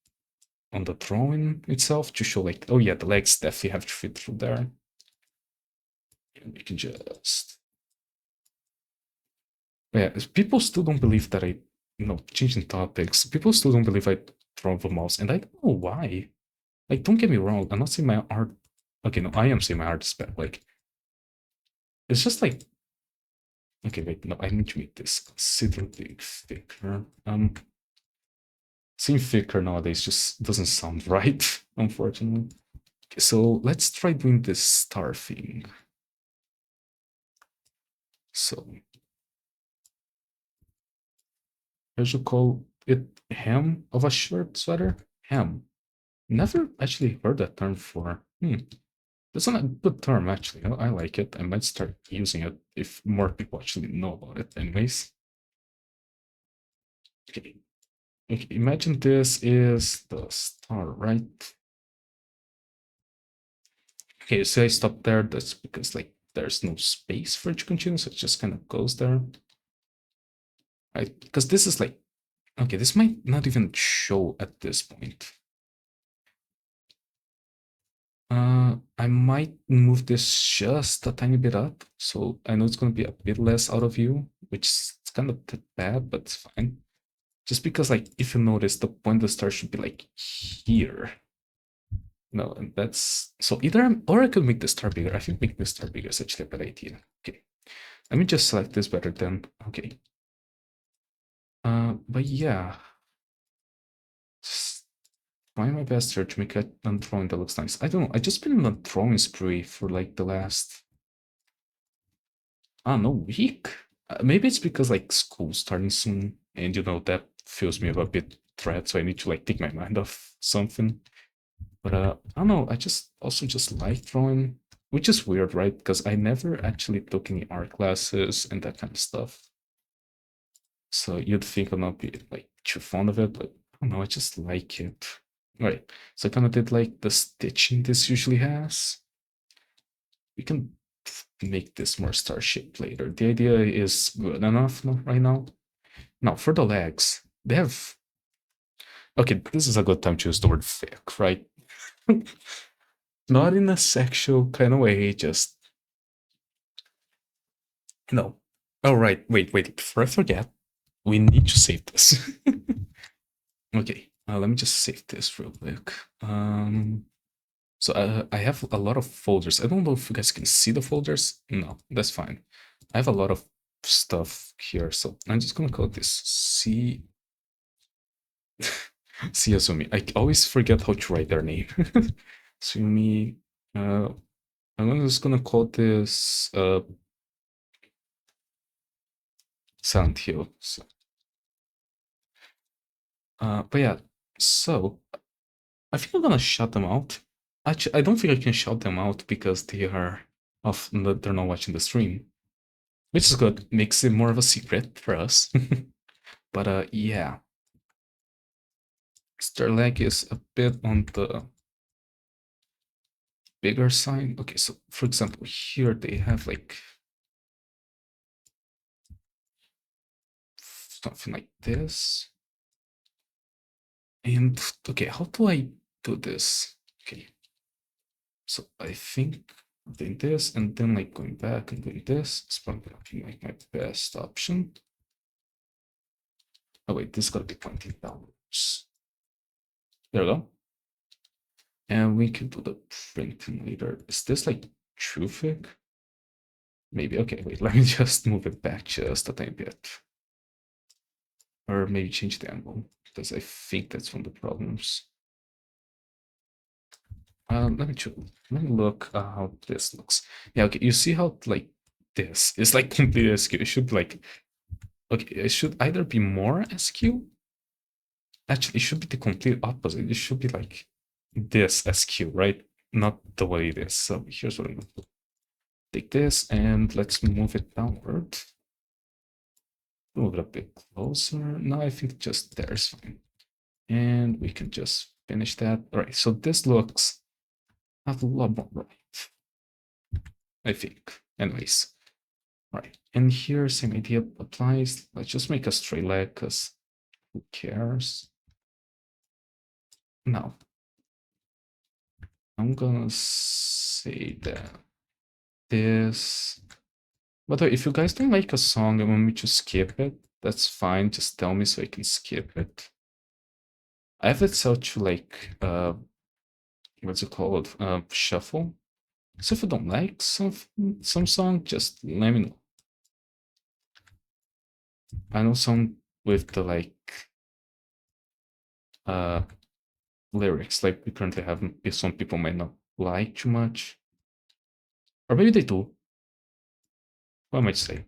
on the drawing itself to show like, oh yeah, the legs definitely have to fit through there. And we can just, yeah, people still don't believe that changing topics, people still don't believe I draw the mouse, and I don't know why. Like, don't get me wrong, I'm not saying my art Okay, no, I am saying my art is bad. Like, it's just like, okay, wait, no, I need to make this considerably thicker. Seeing thicker nowadays just doesn't sound right, unfortunately. Okay, so let's try doing this star thing. So, how should you call it hem of a shirt sweater? Hem. Never actually heard that term before. That's not a good term, actually. I like it. I might start using it if more people actually know about it, anyways. Okay. Okay, imagine this is the star, right? Okay, so I stopped there. That's because like there's no space for it to continue, so it just kind of goes there. Right? Because this is like, okay, this might not even show at this point. I might move this just a tiny bit up, so I know it's gonna be a bit less out of view, which is kind of bad, but it's fine. Just because, like, if you notice, the point of the star should be like here. No, and that's so either or I could make the star bigger. I think making the star bigger is actually a bad idea. Okay, let me just select this better then. Okay. But yeah, just trying my best here to make a drawing that looks nice. I don't know. I just been on a drawing spree for like the last, I don't know, week. Maybe it's because like school's starting soon, and that fills me with a bit dread, so I need to like take my mind off something. But I don't know. I just also just like drawing, which is weird, right? Because I never actually took any art classes and that kind of stuff. So you'd think I'd not be like too fond of it, but I don't know. I just like it. Right. So I kind of did like the stitching this usually has. We can make this more star shaped later. The idea is good enough right now. Now for the legs, they have. Okay, this is a good time to use the word thick, right? Not in a sexual kind of way, just no. Oh, right. Wait. Before I forget, we need to save this. Okay. Let me just save this real quick. So I have a lot of folders. I don't know if you guys can see the folders. No, that's fine. I have a lot of stuff here. So I'm just gonna call this C. See Asumi. I always forget how to write their name. Sumi. I'm just gonna call this Silent Hill. So, but yeah, so I think I'm gonna shut them out. Actually, I don't think I can shut them out because they are off. They're not watching the stream, which is good. Makes it more of a secret for us. But yeah, Sterlag is a bit on the bigger side. Okay, so for example, here they have like something like this. And okay, how do I do this? Okay, so I think doing this and then like going back and doing this is probably looking like my best option. Oh wait, this gotta be pointing downwards. There we go. And we can do the printing later. Is this like true thick? Maybe. Okay, wait, let me just move it back just a tiny bit. Or maybe change the angle, because I think that's one of the problems. Let me look how this looks. Yeah, okay, you see how like this is like completely askew. It should like, okay, it should either be more askew. Actually, it should be the complete opposite. It should be like this askew, right? Not the way it is. So here's what I'm gonna do. Take this and let's move it downward. Move it a bit closer. No, I think just there's fine. And we can just finish that. All right, so this looks a lot more right, I think. Anyways, all right. And here, same idea applies. Let's just make a straight leg because who cares? Now, I'm gonna say that this. By the way, if you guys don't like a song and want me to skip it, that's fine. Just tell me so I can skip it. I have it set to like what's it called? Shuffle. So if you don't like some song, just let me know. I know some with the like uh lyrics like we currently have, if some people might not like too much. Or maybe they do. What might say?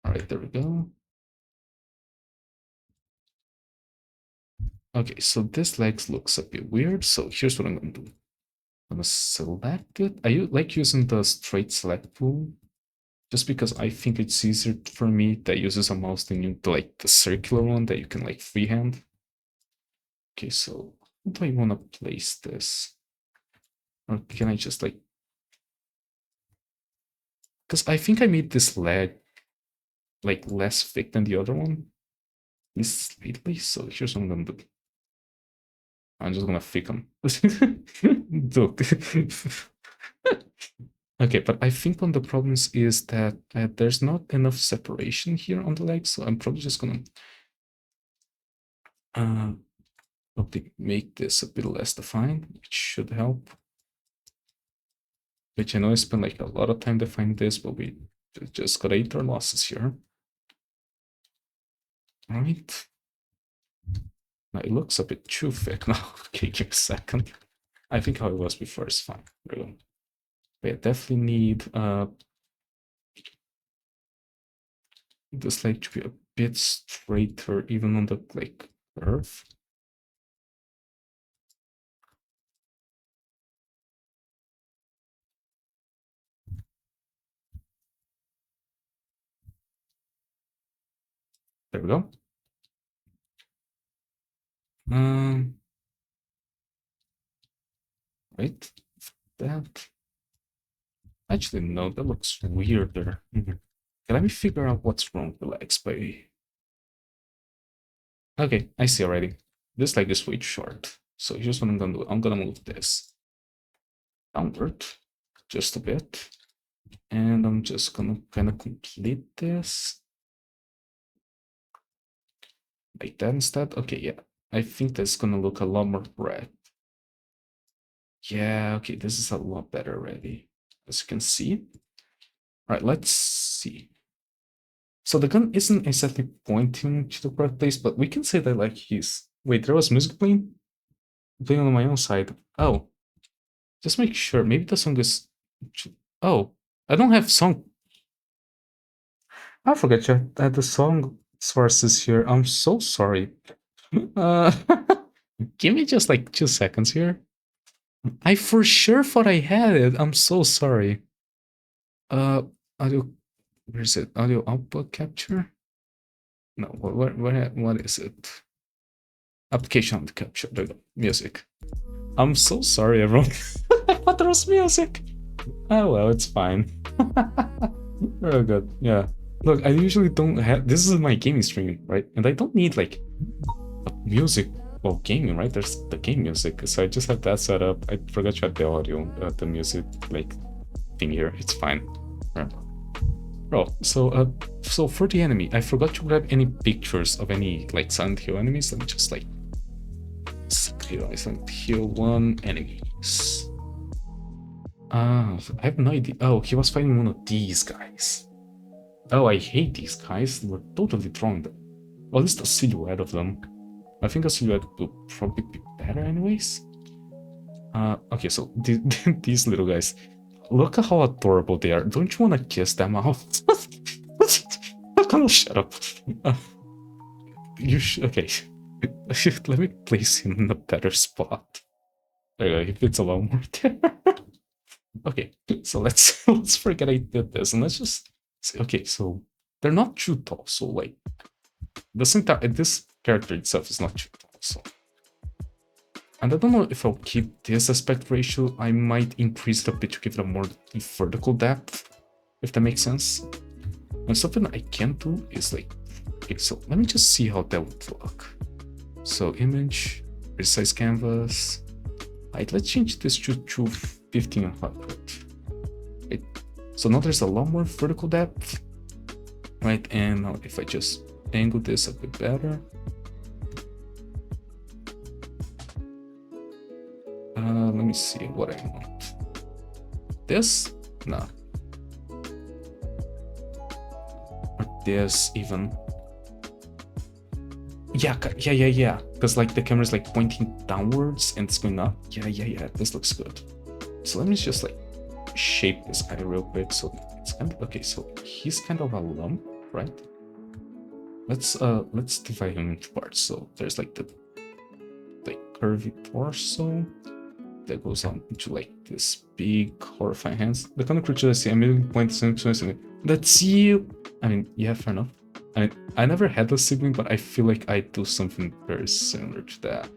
Alright, there we go. Okay, so this legs looks a bit weird, so here's what I'm gonna do. I'm gonna select it. I like using the straight select tool just because I think it's easier for me that uses a mouse than you like the circular one that you can like freehand. Okay, so how do I want to place this? Or can I just like, because I think I made this leg like less thick than the other one, slightly. So here's what I'm gonna do. I'm just gonna thick them. Look. Okay, but I think one of the problems is that there's not enough separation here on the legs, so I'm probably just gonna probably make this a bit less defined, which should help. Which I know I spent like a lot of time defining this, but we just gotta eat our losses here. All right. Now it looks a bit too thick now. Okay, give me a second. I think how it was before is fine. There we go. But I definitely need this leg to be a bit straighter, even on the like curve. There we go. Right, that. Actually, no, that looks weirder. Okay, let me figure out what's wrong with the legs by. Okay, I see already. This leg is way too short. So here's what I'm gonna do. I'm gonna move this downward just a bit. And I'm just gonna kind of complete this like that instead. Okay, yeah. I think that's gonna look a lot more red. Yeah, okay, this is a lot better already, as you can see. All right, let's see. So the gun isn't exactly pointing to the correct place, but we can say that like he's. Wait, there was music playing on my own side. Oh, just make sure. Maybe the song is. Oh, I don't have song. I forgot you had the song sources here. I'm so sorry. Uh, give me just like 2 seconds here. I for sure thought I had it. I'm so sorry. Uh, audio. Where is it? Audio output capture? No. What is it? Application capture. There you go. Music. I'm so sorry, everyone. I thought there was music. Oh well, it's fine. Very good. Yeah. Look, I usually don't have. This is my gaming stream, right? And I don't need like music while gaming, right? There's the game music, so I just have that set up. I forgot to add the audio, the music like thing here. It's fine. Right. Oh, so for the enemy, I forgot to grab any pictures of any like Silent Hill enemies. Let me just like Silent Hill 1 enemies. I have no idea. Oh, he was fighting one of these guys. Oh, I hate these guys. We're totally drawing them. Well, at least a silhouette of them. I think a silhouette will probably be better anyways. Okay, so these little guys. Look at how adorable they are. Don't you want to kiss them out? Come on, shut up. You should. Okay. Let me place him in a better spot. There you go. He fits a lot more there. Okay, so let's forget I did this and let's just say, okay, so they're not too tall, so like this character itself is not too tall, so. And I don't know if I'll keep this aspect ratio. I might increase it a bit to give it a more vertical depth, if that makes sense. And something I can do is like, okay, so let me just see how that would look. So image, resize canvas. Right, let's change this to 1500. Right. So now there's a lot more vertical depth. Right, and now if I just angle this a bit better. Let me see what I want. This? No. Or this even. Yeah, yeah. Because like the camera's like pointing downwards and it's going up. Yeah. This looks good. So let me just like shape this guy real quick. So it's kind of okay. So he's kind of a lump, right? Let's divide him into parts. So there's like the curvy torso that goes on into like this big horrifying hands. The kind of creature I see, I'm immediately pointing to that's you. I mean, yeah, fair enough. I mean, I never had a sibling, but I feel like I do something very similar to that.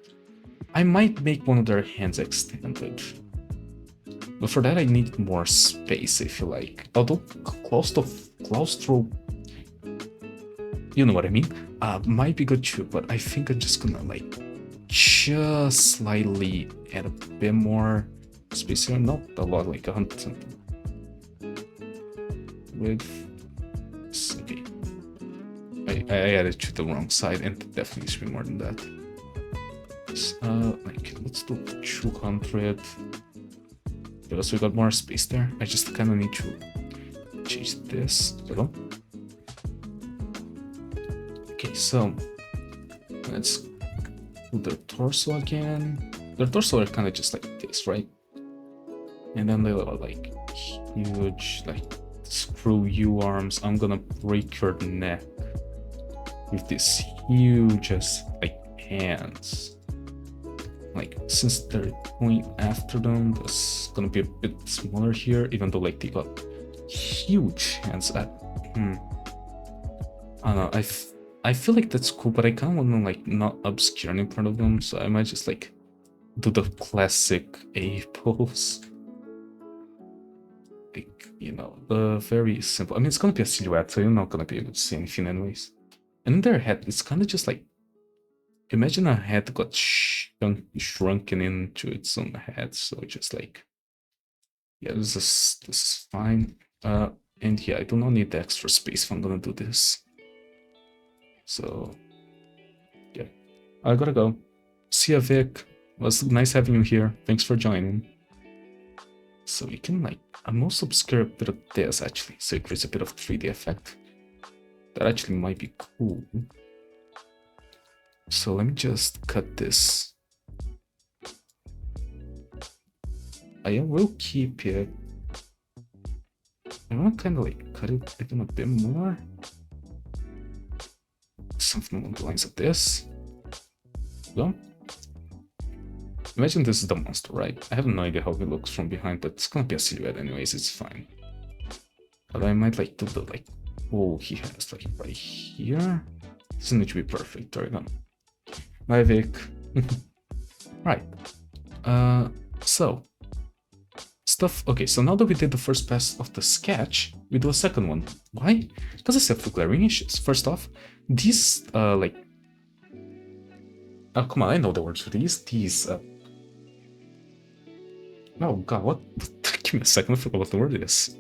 I might make one of their hands extended. But for that, I need more space, I feel like. Although claustro, you know what I mean? Might be good too, but I think I'm just gonna like just slightly add a bit more space here. Not a lot, like 100%. With okay. I added to the wrong side, and definitely should be more than that. Like let's do 200. Because we got more space there. I just kind of need to change this. Okay, so let's do the torso again. Their torso are kind of just like this, right? And then they are like huge, like screw you arms. I'm gonna break your neck with these huge like hands. Like since they're going after them, that's gonna be a bit smaller here, even though like they got huge hands. I don't know. I feel like that's cool, but I kind of want to like not obscure any part of them, so I might just like do the classic A pose. Like, you know, the very simple. I mean, it's gonna be a silhouette, so you're not gonna be able to see anything anyways. And in their head, it's kind of just like, imagine a head got shrunken into its own head, so just like, yeah, this is fine. And yeah, I do not need the extra space if I'm gonna do this. So yeah, I gotta go. See ya, Vic. It was nice having you here. Thanks for joining. So we can like almost obscure a bit of this actually, so it creates a bit of 3D effect. That actually might be cool. So let me just cut this. I will keep it. I want to kind of like cut it even a bit more. Something along the lines of this. Go. Imagine this is the monster, right? I have no idea how it looks from behind, but it's gonna be a silhouette anyways, it's fine. But I might like do the like, oh, he has like right here. Doesn't need to be perfect, there we go. Bye, Vic. Right. So stuff. Okay, so now that we did the first pass of the sketch, we do a second one. Why? Because I have two glaring issues. First off, these like, oh come on, I know the words for these. Oh god, what? Give me a second, I forgot what the word is.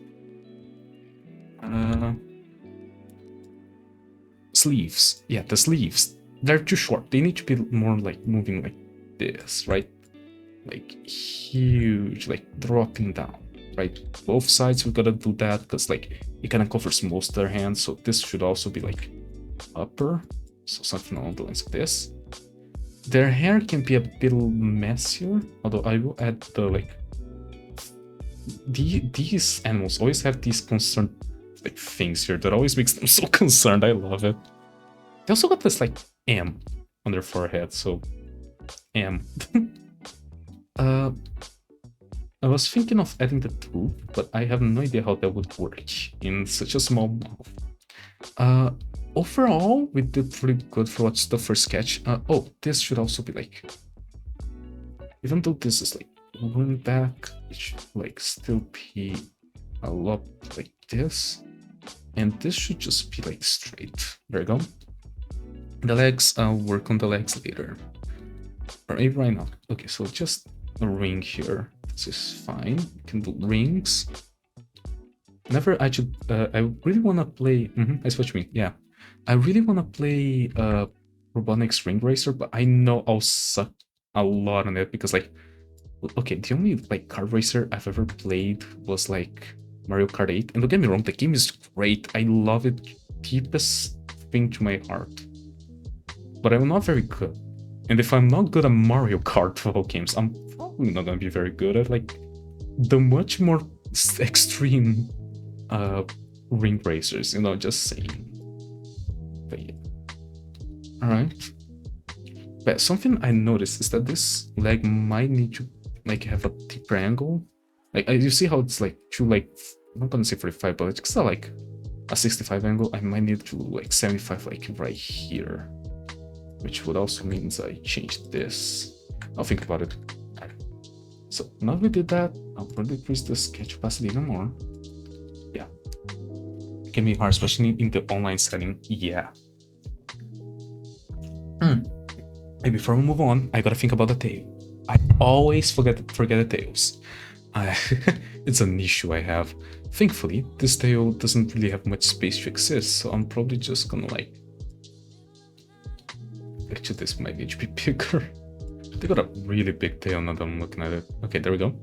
Sleeves. Yeah, the sleeves. They're too short. They need to be more like moving like this, right? Like huge, like dropping down, right? Both sides we gotta do that because like it kind of covers most of their hands. So this should also be like upper. So something along the lines of this. Their hair can be a bit messier, although I will add the like. These animals always have these concerned like things here that always makes them so concerned. I love it. They also got this like M on their forehead, so M. I was thinking of adding the tooth, but I have no idea how that would work in such a small mouth. Overall, we did pretty good for what's the first sketch. Oh, this should also be like, even though this is like going back, it should like still be a lot like this, and this should just be like straight. There you go. The legs, I'll work on the legs later, or maybe right now. Okay, so just a ring here. This is fine. You can do rings. Never, I should. I really want to play. I see what you mean. Yeah, I really want to play Robotnik's Ring Racer, but I know I'll suck a lot on it because like Okay, the only like kart racer I've ever played was like Mario Kart 8. And don't get me wrong, the game is great. I love it deepest thing to my heart. But I'm not very good. And if I'm not good at Mario Kart level games, I'm probably not gonna be very good at like the much more extreme ring racers, you know, just saying. But yeah. Alright. But something I noticed is that this leg might need to like have a deeper angle. Like you see how it's like to like I'm not gonna say 45, but it's still like a 65 angle. I might need to like 75 like right here. Which would also means I change this. I'll think about it. So now we did that, I'll probably increase the sketch opacity even more. Yeah. It can be hard, especially in the online setting. Yeah. Hey, before we move on, I gotta think about the tail. I always forget the tails. It's an issue I have. Thankfully, this tail doesn't really have much space to exist, so I'm probably just gonna like... Actually, this might need to be bigger. They got a really big tail now that I'm looking at it. Okay, there we go.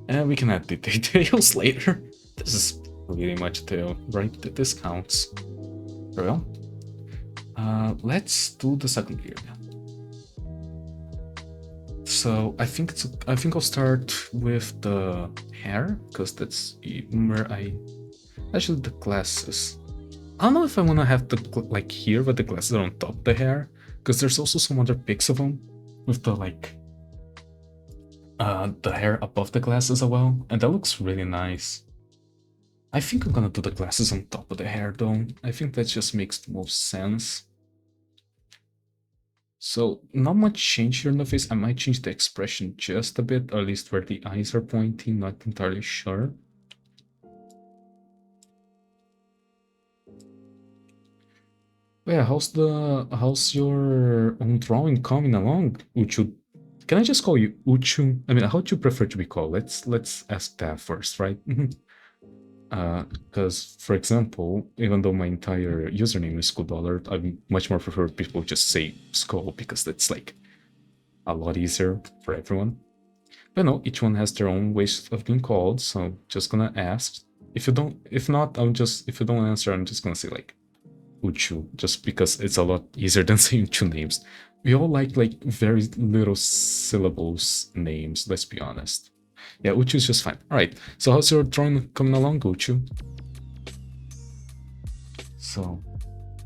And we can add the tails later. This is really much a tail, right? This counts. There we go. Let's do the second gear. So I think I'll start with the hair because that's where actually the glasses. I don't know if I want to have the like here, but the glasses are on top of the hair because there's also some other pics of them with the like the hair above the glasses as well, and that looks really nice. I think I'm gonna do the glasses on top of the hair though. I think that just makes the most sense. So not much change here in the face. I might change the expression just a bit, or at least where the eyes are pointing, not entirely sure. But yeah, how's your own drawing coming along, Uchu? Can I just call you Uchu? I mean, how do you prefer to be called? Let's ask that first, right? Because for example, even though my entire username is Skull, I much more prefer people just say Skull because that's like a lot easier for everyone. But no, each one has their own ways of being called, so just gonna ask. If you don't, if not, if you don't answer, I'm just gonna say like Uchu, just because it's a lot easier than saying two names. We all like very little syllables names, let's be honest. Yeah, Uchu is just fine. Alright, so how's your drawing coming along, Uchu? So,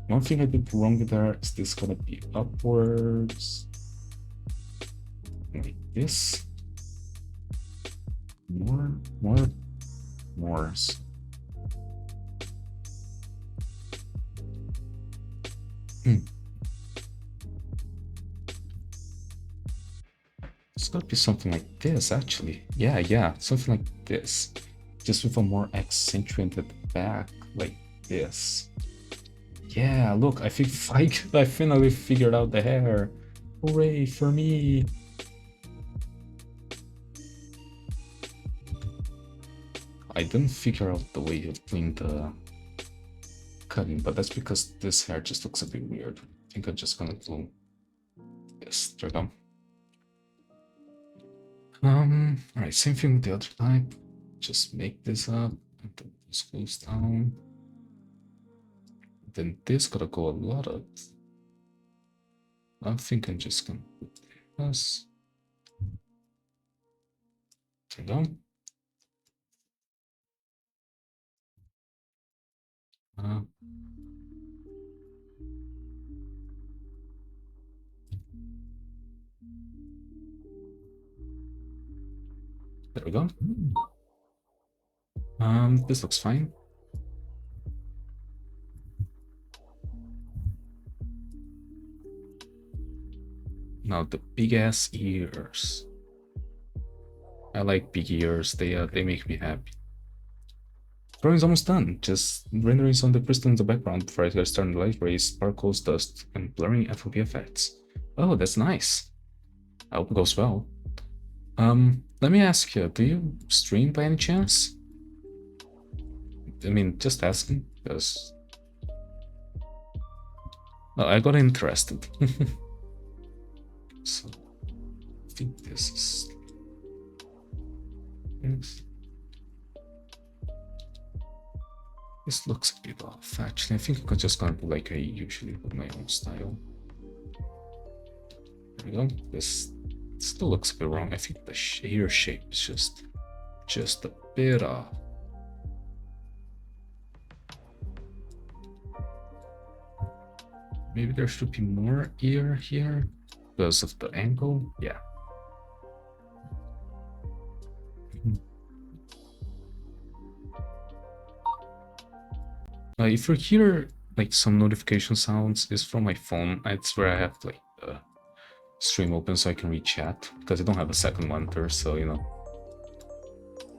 one thing I did wrong there is this gonna be upwards. Like this. More. It's gotta be something like this, actually. Yeah, something like this. Just with a more accentuated back, like this. Yeah, look, I think I finally figured out the hair. Hooray for me! I didn't figure out the way of doing the cutting, but that's because this hair just looks a bit weird. I think I'm just gonna do this. There we go. Alright, same thing with the other type. Just make this up, and then this goes down. Then this gotta go a lot up. I think I'm just gonna put this. There we go. There we go. This looks fine. Now the big ass ears. I like big ears. They make me happy. Drawing's almost done. Just rendering some of the crystal in the background before I get started. Light rays, sparkles, dust, and blurring FOV effects. Oh, that's nice. I hope it goes well. Let me ask you, do you stream by any chance? I mean, just asking, because... Oh, I got interested. So, I think this is things. This looks a bit off, actually. I think I'm just gonna do like I usually with my own style. There we go. This still looks a bit wrong. I think the hair shape is just a bit off. Maybe there should be more ear here because of the angle. Yeah. If you hear like some notification sounds, it's from my phone. It's where I have like the stream open so I can read chat because I don't have a second monitor. So you know,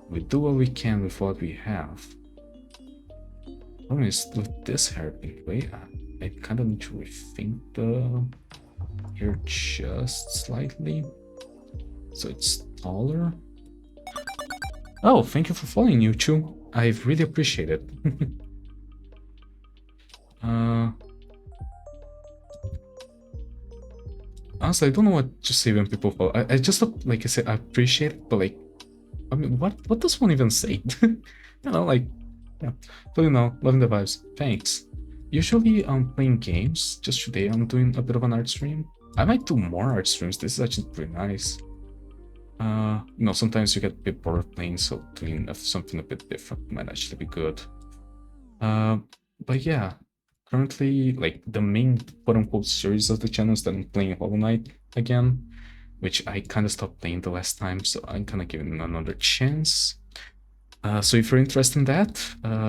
we do what we can with what we have. Problem is with this hair anyway. I kind of need to rethink the hair just slightly so it's taller. Oh, thank you for following, you two. I really appreciate it. Honestly, I don't know what to say when people follow. I just like I said, I appreciate it, but like, I mean, what does one even say? You know, like, yeah. But you know, loving the vibes. Thanks. Usually I'm playing games. Just today I'm doing a bit of an art stream. I might do more art streams. This is actually pretty nice. You know, sometimes you get a bit bored of playing, so doing something a bit different might actually be good. But yeah, currently, like, the main quote-unquote series of the channel is that I'm playing Hollow Knight again, which I kind of stopped playing the last time, so I'm kind of giving it another chance. So if you're interested in that,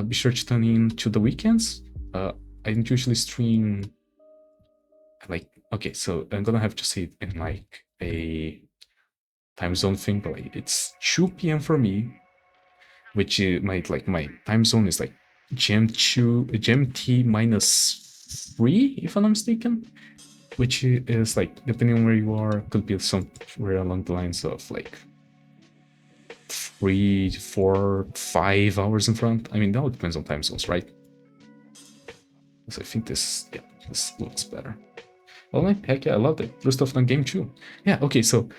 be sure to tune in to the weekends. I usually stream, like, okay, so I'm gonna have to say it in, like, a time zone thing, but like, it's 2 p.m. for me, which is my time zone is like GMT -3, if I'm not mistaken, which is like, depending on where you are, could be somewhere along the lines of like 3, 4, 5 hours in front. I mean, that all depends on time zones, right? So I think this looks better. Well, heck yeah, I loved it. First off, on game too. Yeah, okay, so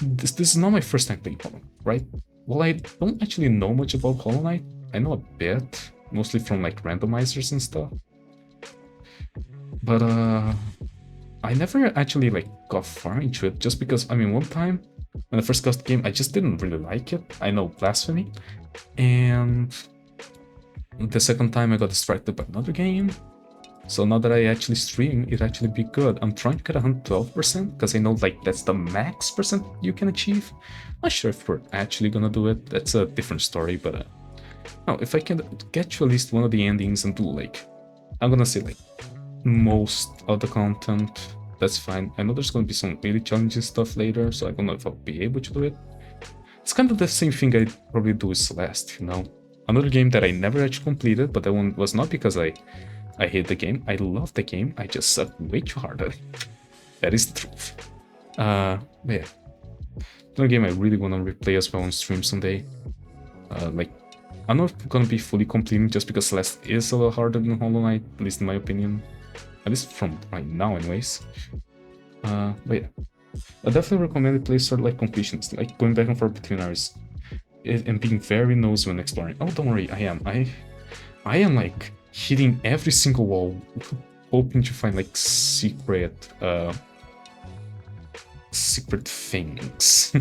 this is not my first time playing Hollow Knight, right? Well, I don't actually know much about Hollow Knight. I know a bit, mostly from like randomizers and stuff. But I never actually like got far into it, just because, I mean, one time when I first got the game, I just didn't really like it. I know, blasphemy. And the second time I got distracted by another game. So now that I actually stream, it actually be good. I'm trying to get 112% because I know like that's the max percent you can achieve. Not sure if we're actually gonna do it. That's a different story, but no, if I can get to at least one of the endings and do like, I'm gonna say like most of the content, that's fine. I know there's gonna be some really challenging stuff later, so I don't know if I'll be able to do it. It's kind of the same thing I probably do with Celeste, you know? Another game that I never actually completed, but that one was not because I hate the game. I love the game. I just suck way too hard at it. That is the truth. But yeah. Another game I really want to replay as well on stream someday. Like, I'm not gonna be fully completing just because Celeste is a little harder than Hollow Knight, at least in my opinion. At least from right now, anyways. But yeah. I definitely recommend it plays sort of like completions, like going back and forth between areas. And being very nosy when exploring. Oh, don't worry, I am. I am like hitting every single wall, hoping to find like secret things.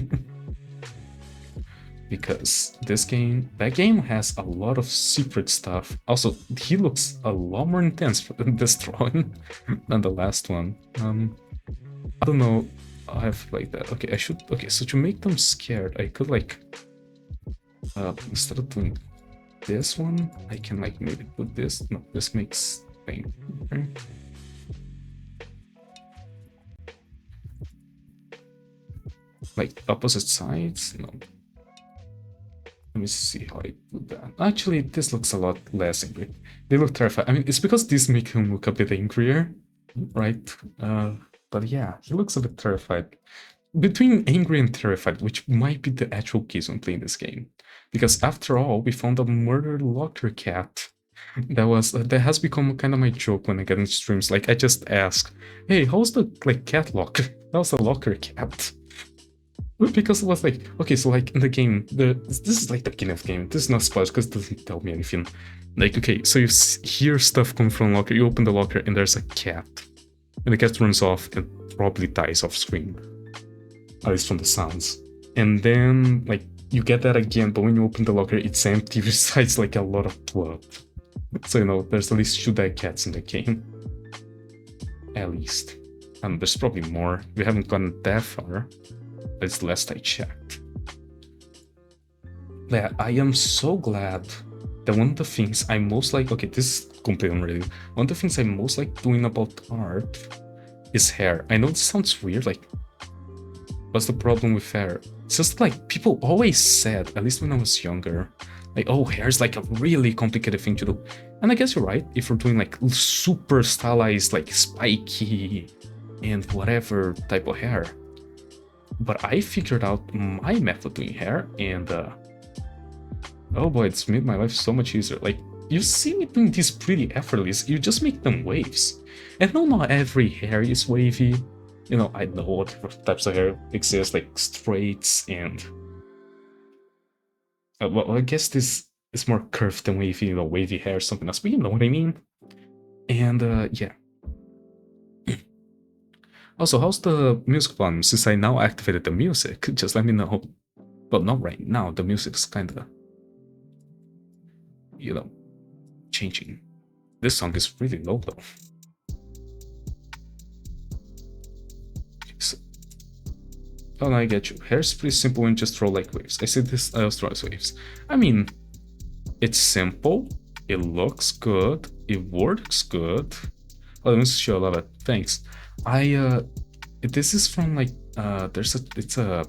Because that game has a lot of secret stuff. Also, he looks a lot more intense than this drawing than the last one. I don't know. I have like that. Okay, okay, so to make them scared, I could like instead of doing this one, I can like maybe put this. No, this makes thing. Okay. Like opposite sides. No. Let me see how I put that. Actually, this looks a lot less angry. They look terrified. I mean, it's because these make him look a bit angrier, right? But yeah, he looks a bit terrified. Between angry and terrified, which might be the actual case when playing this game. Because after all, we found a murdered locker cat. That has become kind of my joke when I get in streams. Like, I just ask, hey, how's the like cat locker? How's the locker cat? Because it was like, okay, so like in the game, this is like the beginning of the game. This is not spoilers because it doesn't tell me anything. Like, okay, so you hear stuff come from the locker, you open the locker and there's a cat. And the cat runs off and probably dies off screen. At least from the sounds. And then, like, you get that again, but when you open the locker, it's empty besides like a lot of blood. So, you know, there's at least 2 dead cats in the game. At least. And there's probably more. We haven't gone that far. That's the last I checked. Yeah, I am so glad that one of the things I most like, okay, this is completely unrelated. One of the things I most like doing about art is hair. I know this sounds weird, like, what's the problem with hair? It's just like people always said, at least when I was younger, like, oh, hair is like a really complicated thing to do. And I guess you're right, if you're doing like super stylized, like spiky and whatever type of hair. But I figured out my method doing hair, and oh boy, it's made my life so much easier. Like, you see me doing this pretty effortless, you just make them waves. And no, not every hair is wavy. You know, I know what types of hair exist, like straights and... well, I guess this is more curved than wavy, you know, wavy hair, something else, but you know what I mean. And yeah. Also, how's the music volume? Since I now activated the music, just let me know. Well, not right now, the music's kinda, you know, changing. This song is really low though. Okay, so, oh, no, I get you. Hair's pretty simple when you just throw like waves. I said this, I also throw waves. I mean, it's simple, it looks good, it works good. Oh, let me show a lot of it. Thanks. This is from like, it's a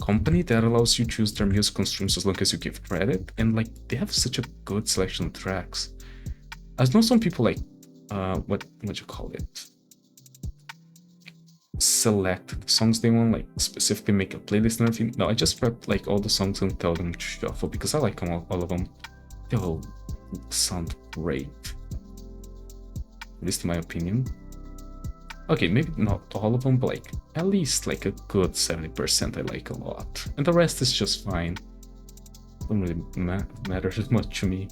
company that allows you to choose their musical streams as long as you give credit, and like they have such a good selection of tracks. I know some people like, what you call it? Select the songs they want, like specifically make a playlist and everything. No, I just prep like all the songs and tell them to shuffle because I like them all of them. They all sound great, at least in my opinion. Okay, maybe not all of them, but like at least like a good 70% I like a lot, and the rest is just fine. Don't really matter as much to me.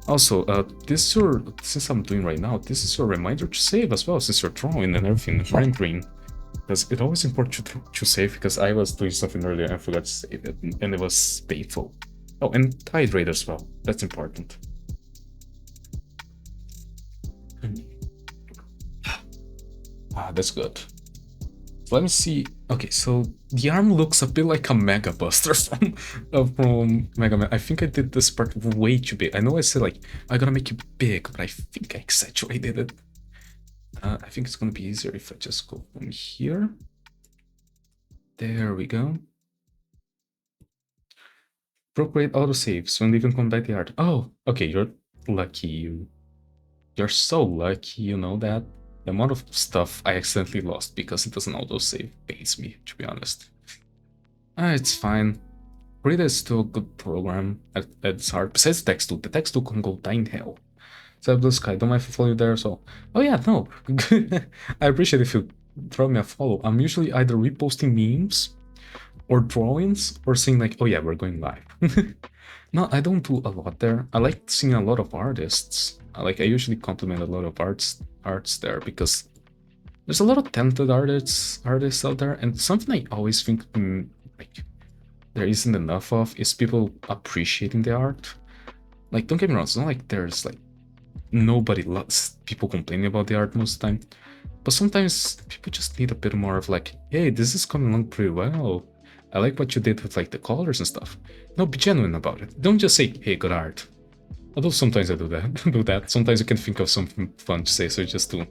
Also, since I'm doing right now, this is your reminder to save as well, since you're drawing and everything, rendering. Because it's always important to save, because I was doing something earlier and I forgot to save it, and it was painful. Oh, and hydrate as well, that's important. Ah, that's good. Let me see. Okay, so the arm looks a bit like a Mega Buster from Mega Man. I think I did this part way too big. I know I said like I gotta make it big, but I think I exaggerated it. I think it's gonna be easier if I just go from here. There we go. Procreate autosaves when leaving combat the art. Oh, okay, you're lucky. You're so lucky, you know that. The amount of stuff I accidentally lost because it doesn't autosave pains me, to be honest. It's fine. Krita is still a good program at its heart. Besides the text tool can go die in hell. So Blue Sky, don't mind if I follow you there as well. Oh yeah, no. I appreciate if you throw me a follow. I'm usually either reposting memes or drawings or saying like, oh yeah, we're going live. No, I don't do a lot there. I like seeing a lot of artists. I usually compliment a lot of arts there because there's a lot of talented artists out there, and something I always think like there isn't enough of is people appreciating the art. Like, don't get me wrong, it's not like there's like nobody loves people complaining about the art most of the time, but sometimes people just need a bit more of like, hey, this is coming along pretty well. I like what you did with like the colors and stuff. No, be genuine about it. Don't just say, hey, good art. Although sometimes I do that. Sometimes you can think of something fun to say, so you just do,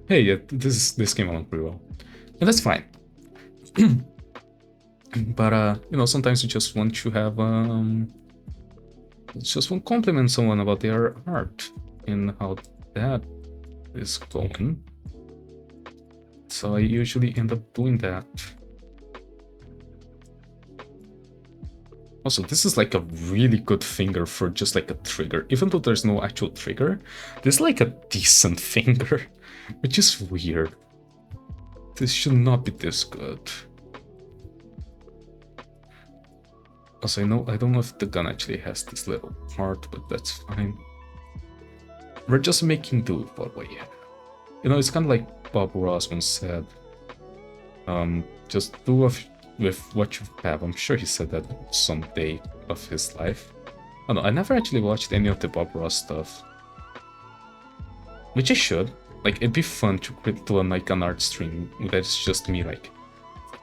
hey, yeah, this came along pretty well. And that's fine. But you know, sometimes you just want to have just want to compliment someone about their art and how that is going. So I usually end up doing that. Also, this is like a really good finger for just like a trigger. Even though there's no actual trigger, this is like a decent finger, which is weird. This should not be this good. Also, I don't know if the gun actually has this little part, but that's fine. We're just making do with what we have. It's kind of like Bob Ross once said, just do with what you have. I'm sure he said that some day of his life. Oh no, I never actually watched any of the Bob Ross stuff. Which I should. Like, it'd be fun to do like an art stream that's just me like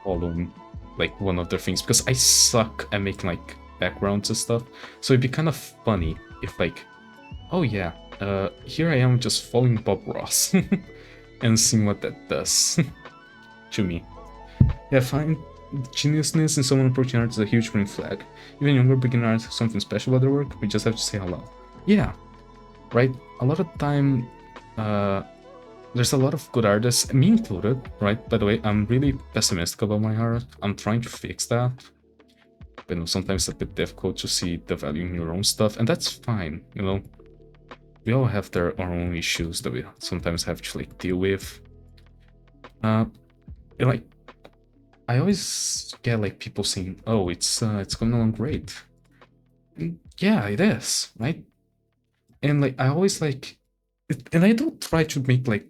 following like one of their things, because I suck at making like backgrounds and stuff. So it'd be kind of funny if like, oh yeah, here I am just following Bob Ross and seeing what that does to me. Yeah, fine. Geniusness in someone approaching art is a huge green flag. Even younger beginner artists have something special about their work, we just have to say hello. Yeah, right? A lot of time, there's a lot of good artists, me included, right? By the way, I'm really pessimistic about my art. I'm trying to fix that. But sometimes it's a bit difficult to see the value in your own stuff, and that's fine, We all have our own issues that we sometimes have to like deal with. Like, I always get like people saying, "Oh, it's going along great." And yeah, it is, right? And like I always like, and I don't try to make like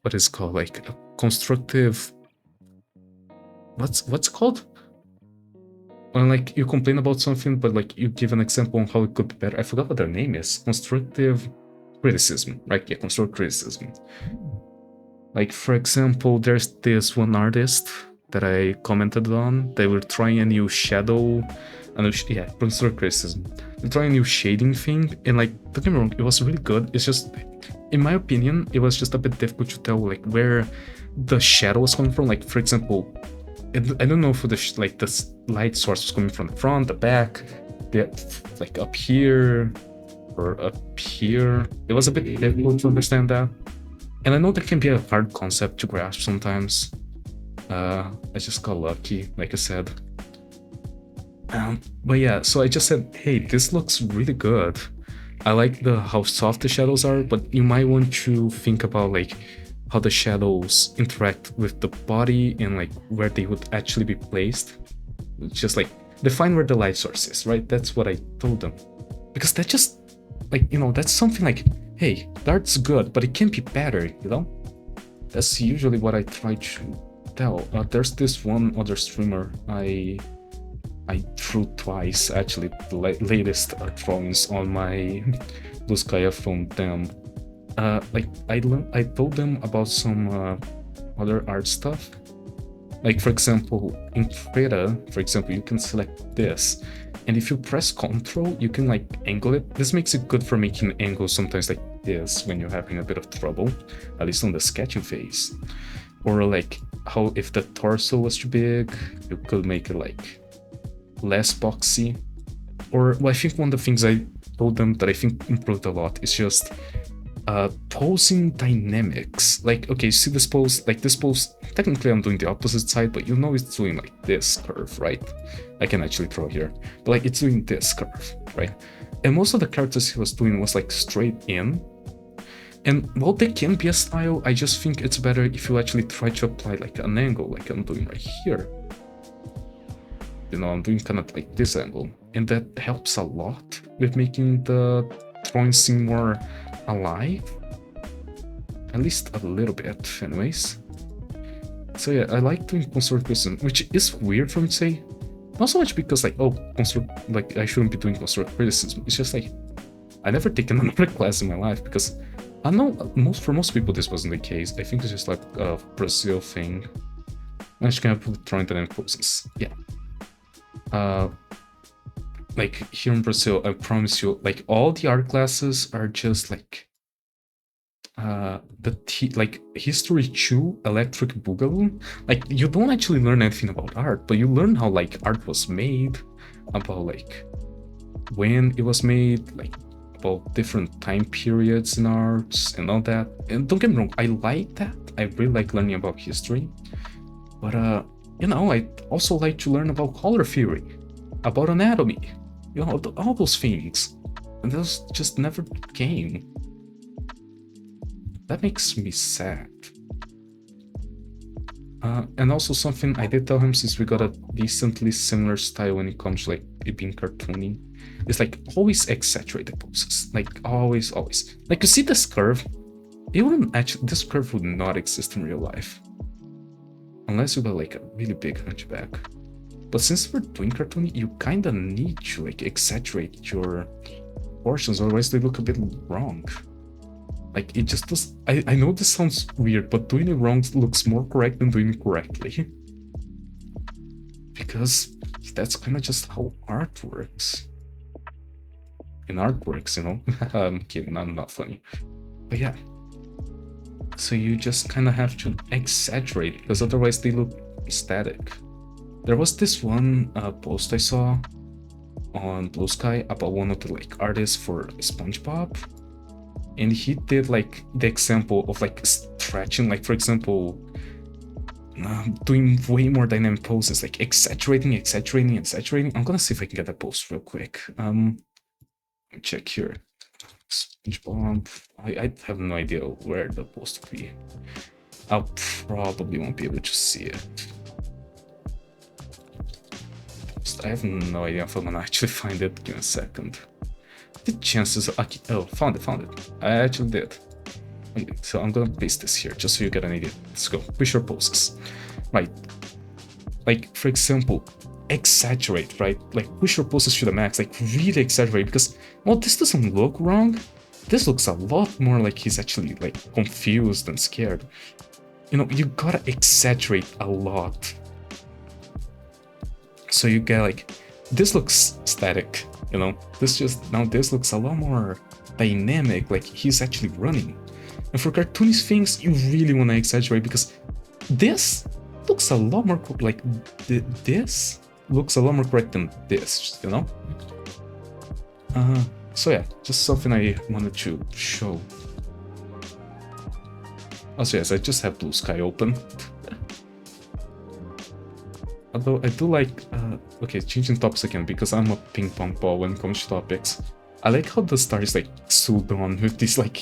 what is called like a constructive. What's called? When like you complain about something, but like you give an example on how it could be better. I forgot what their name is. Constructive criticism, right? Yeah, constructive criticism. Like, for example, there's this one artist that I commented on. They were trying a new shadow, yeah, constructive criticism. They're trying a new shading thing, and like, don't get me wrong, it was really good. It's just, in my opinion, it was just a bit difficult to tell like where the shadow was coming from. Like, for example, I don't know if the light source was coming from the front, the back, like up here or up here. It was a bit difficult to understand that. And I know that can be a hard concept to grasp sometimes. I just got lucky, like I said. But yeah, so I just said, hey, this looks really good. I like how soft the shadows are, but you might want to think about like how the shadows interact with the body and like where they would actually be placed. Just like define where the light source is, right? That's what I told them. Because that just like, that's something like, hey, the art's good, but it can be better, That's usually what I try to tell. There's this one other streamer I drew twice, actually, the latest drawings on my Blue Sky from them. Like I told them about some other art stuff. Like, for example, in Krita, you can select this, and if you press Ctrl, you can like angle it. This makes it good for making angles sometimes like this when you're having a bit of trouble, at least on the sketching phase. Or like how if the torso was too big, you could make it like less boxy. Or well, I think one of the things I told them that I think improved a lot is just posing dynamics. Like, okay, see this pose, like this pose, technically I'm doing the opposite side, but it's doing like this curve, right? I can actually draw here, but like it's doing this curve, right? And most of the characters he was doing was like straight in. And while they can be a style, I just think it's better if you actually try to apply like an angle, like I'm doing right here. I'm doing kind of like this angle, and that helps a lot with making the drawing seem more alive, at least a little bit anyways. So yeah, I like doing constructive criticism, which is weird for me to say, not so much because like, oh, I shouldn't be doing constructive criticism. It's just like I never taken another class in my life, because I know for most people this wasn't the case. I think it's just like a Brazil thing. I'm just gonna put drawing dynamic poses. Yeah. Like here in Brazil, I promise you, like all the art classes are just like like History 2 Electric Boogaloo. Like you don't actually learn anything about art, but you learn how like art was made, about like when it was made, like about different time periods in arts and all that. And don't get me wrong, I like that. I really like learning about history, but I also like to learn about color theory, about anatomy, all those things, and those just never came. That makes me sad. And also something I did tell him, since we got a decently similar style when it comes to like it being cartoony, is like always exaggerate the poses. Like always. Like you see this curve, it wouldn't actually, this curve would not exist in real life. Unless you got like a really big hunchback. But since we're doing cartoony, you kinda need to like exaggerate your portions, otherwise they look a bit wrong. Like it just does. I know this sounds weird, but doing it wrong looks more correct than doing it correctly. Because that's kind of just how art works. In art works, you know? I'm kidding, I'm not funny. But yeah. So you just kind of have to exaggerate, because otherwise they look static. There was this one post I saw on Blue Sky about one of the like artists for SpongeBob, and he did like the example of like stretching, like for example, doing way more dynamic poses, like exaggerating. I'm gonna see if I can get that post real quick. Let me check here. SpongeBob. I have no idea where the post will be. I probably won't be able to see it. I have no idea if I'm gonna actually find it. Give me a second. The chances are... Oh, found it. I actually did. Okay, so I'm gonna paste this here just so you get an idea. Let's go. Push your poses. Right. Like, for example, exaggerate, right? Like, push your poses to the max. Like, really exaggerate, because, well, this doesn't look wrong. This looks a lot more like he's actually, like, confused and scared. You know, you gotta exaggerate a lot. So you get, like, this looks static, you know? This looks a lot more dynamic, like he's actually running. And for cartoonish things, you really want to exaggerate, because this looks a lot more like this looks a lot more correct than this, you know? So yeah, just something I wanted to show. Also, yes, I just have Blue Sky open. Although I do like, okay, changing topics again, because I'm a ping pong ball when it comes to topics. I like how the star is like sewed on with these like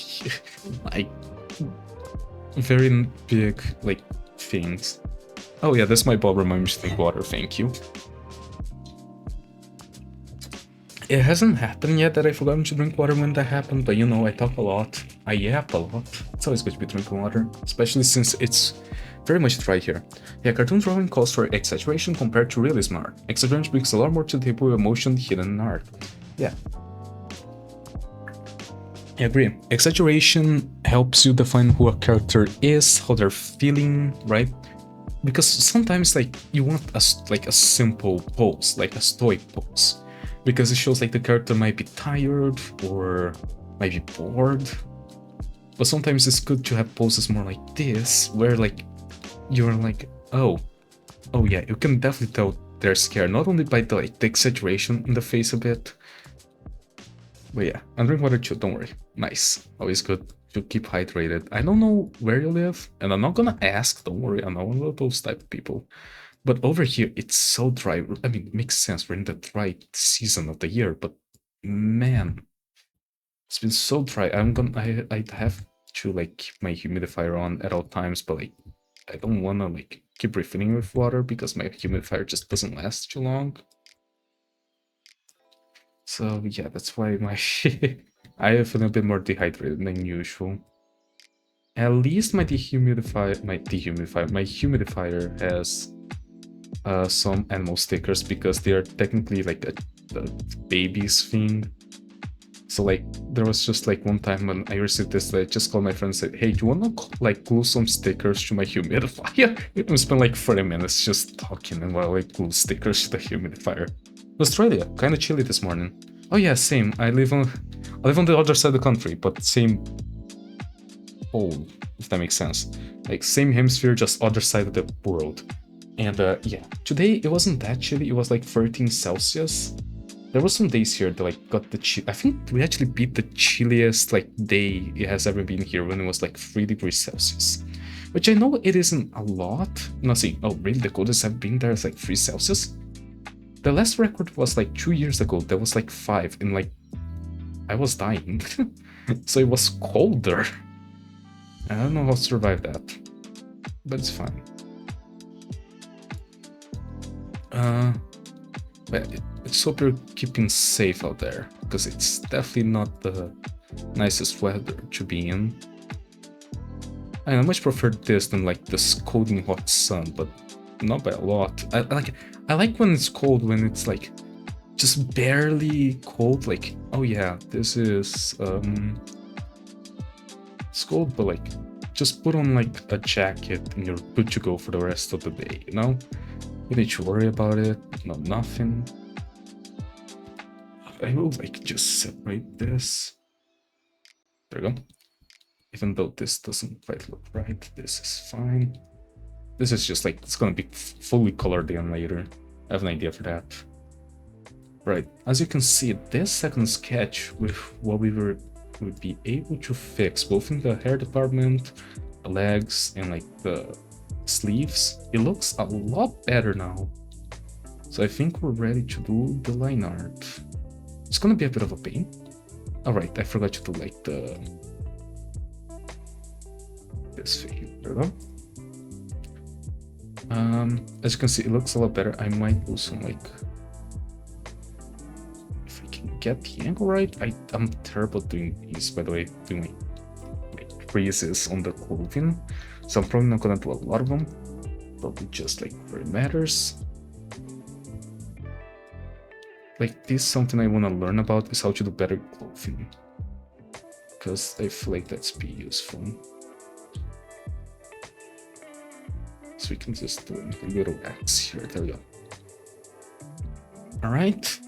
very big like things. Oh yeah, this my ball reminds me to drink water, thank you. It hasn't happened yet that I forgot to drink water when that happened, but you know, I talk a lot, I yap a lot. It's always good to be drinking water, especially since it's very much dry here. Yeah, cartoon drawing calls for exaggeration compared to realism art. Exaggeration brings a lot more to the table with emotion hidden in art. Yeah. I agree. Exaggeration helps you define who a character is, how they're feeling, right? Because sometimes like you want a simple pose, like a stoic pose, because it shows like the character might be tired or might be bored. But sometimes it's good to have poses more like this, where like you're like, oh yeah, you can definitely tell they're scared, not only by the like the exaggeration in the face a bit. But yeah, I'm drinking water too, don't worry. Nice. Always good to keep hydrated. I don't know where you live, and I'm not gonna ask, don't worry, I'm not one of those type of people. But over here, it's so dry. I mean, it makes sense, we're in the dry season of the year, but man, it's been so dry. I have to like keep my humidifier on at all times, but like, I don't wanna like keep refilling with water because my humidifier just doesn't last too long. So yeah, that's why my I have been a bit more dehydrated than usual. At least my humidifier has some animal stickers, because they are technically like a baby's thing. So like there was just like one time when I received this, I just called my friend and said, hey, do you want to like glue some stickers to my humidifier? We spent like 30 minutes just talking and while I glue stickers to the humidifier. Australia, kind of chilly this morning. Oh yeah, same. I live on the other side of the country, but same pole, if that makes sense. Like same hemisphere, just other side of the world. And yeah, today it wasn't that chilly. It was like 13 Celsius. There was some days here that like got the chill. I think we actually beat the chilliest like day it has ever been here, when it was like 3 degrees Celsius. Which I know it isn't a lot. No, see, oh really, the coldest I've been there is like 3 Celsius? The last record was like 2 years ago, that was like 5, and like, I was dying. So it was colder. I don't know how to survive that, but it's fine. But let's hope you're keeping safe out there, because it's definitely not the nicest weather to be in. I much prefer this than like the scalding hot sun, but not by a lot. I like when it's cold, when it's like just barely cold. Like, oh yeah, this is it's cold, but like just put on like a jacket and you're good to go for the rest of the day, you know? You need to worry about it, not nothing. I will like just separate this. There we go. Even though this doesn't quite look right, this is fine. This is just like, it's gonna be fully colored in later. I have an idea for that. Right, as you can see, this second sketch with what we would be able to fix both in the hair department, the legs, and like the sleeves, it looks a lot better now. So I think we're ready to do the line art. It's gonna be a bit of a pain. Alright, I forgot to do like this thing. There we go. As you can see, it looks a lot better. I might do some like, if I can get the angle right. I'm terrible at doing these, by the way, doing like creases on the clothing. So I'm probably not gonna do a lot of them, probably just like where it matters. Like this, something I want to learn about is how to do better clothing, because I feel like that's be useful. So we can just do a little X here. There we go. All right,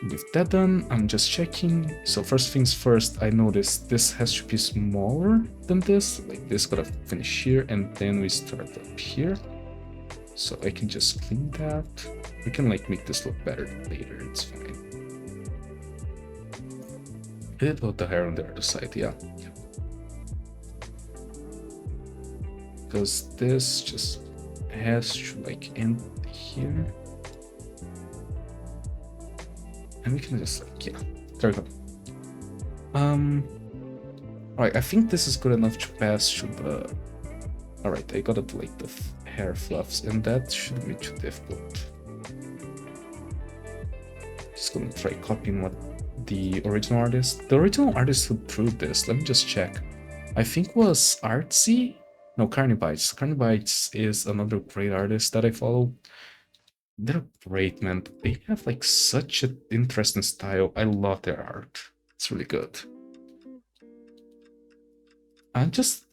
with that done, I'm just checking. So first things first, I noticed this has to be smaller than this. Like this gotta finish here, and then we start up here. So I can just clean that. We can like make this look better later. It's fine. I did put the hair on the other side, yeah. Because this just has to like end here. And we can just like, yeah, there we go. Alright, I think this is good enough to pass to the... Alright, I gotta do like the hair fluffs, and that shouldn't be too difficult. Just gonna try copying what the original artist who drew this, let me just check. I think was Artsy? No, Carnibites. Carnibites is another great artist that I follow. They're great, man. They have like such an interesting style. I love their art. It's really good. I'm just,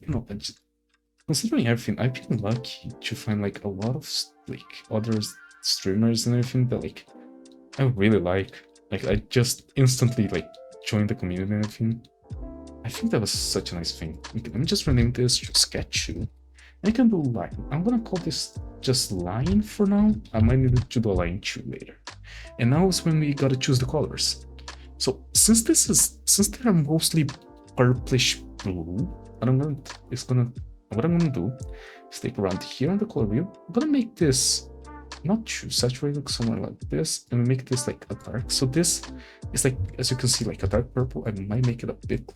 considering everything, I've been lucky to find like a lot of like other streamers and everything that like I really like. Like I just instantly like joined the community and everything. I think that was such a nice thing. Okay, let me just rename this to Sketch 2. And I can do line. I'm gonna call this just line for now. I might need to do a line 2 later. And now is when we gotta choose the colors. So since they are mostly purplish blue, what I'm gonna do is take around here on the color wheel. I'm gonna make this not too saturated, somewhere like this, and make this like a dark. So this is like, as you can see, like a dark purple. I might make it a bit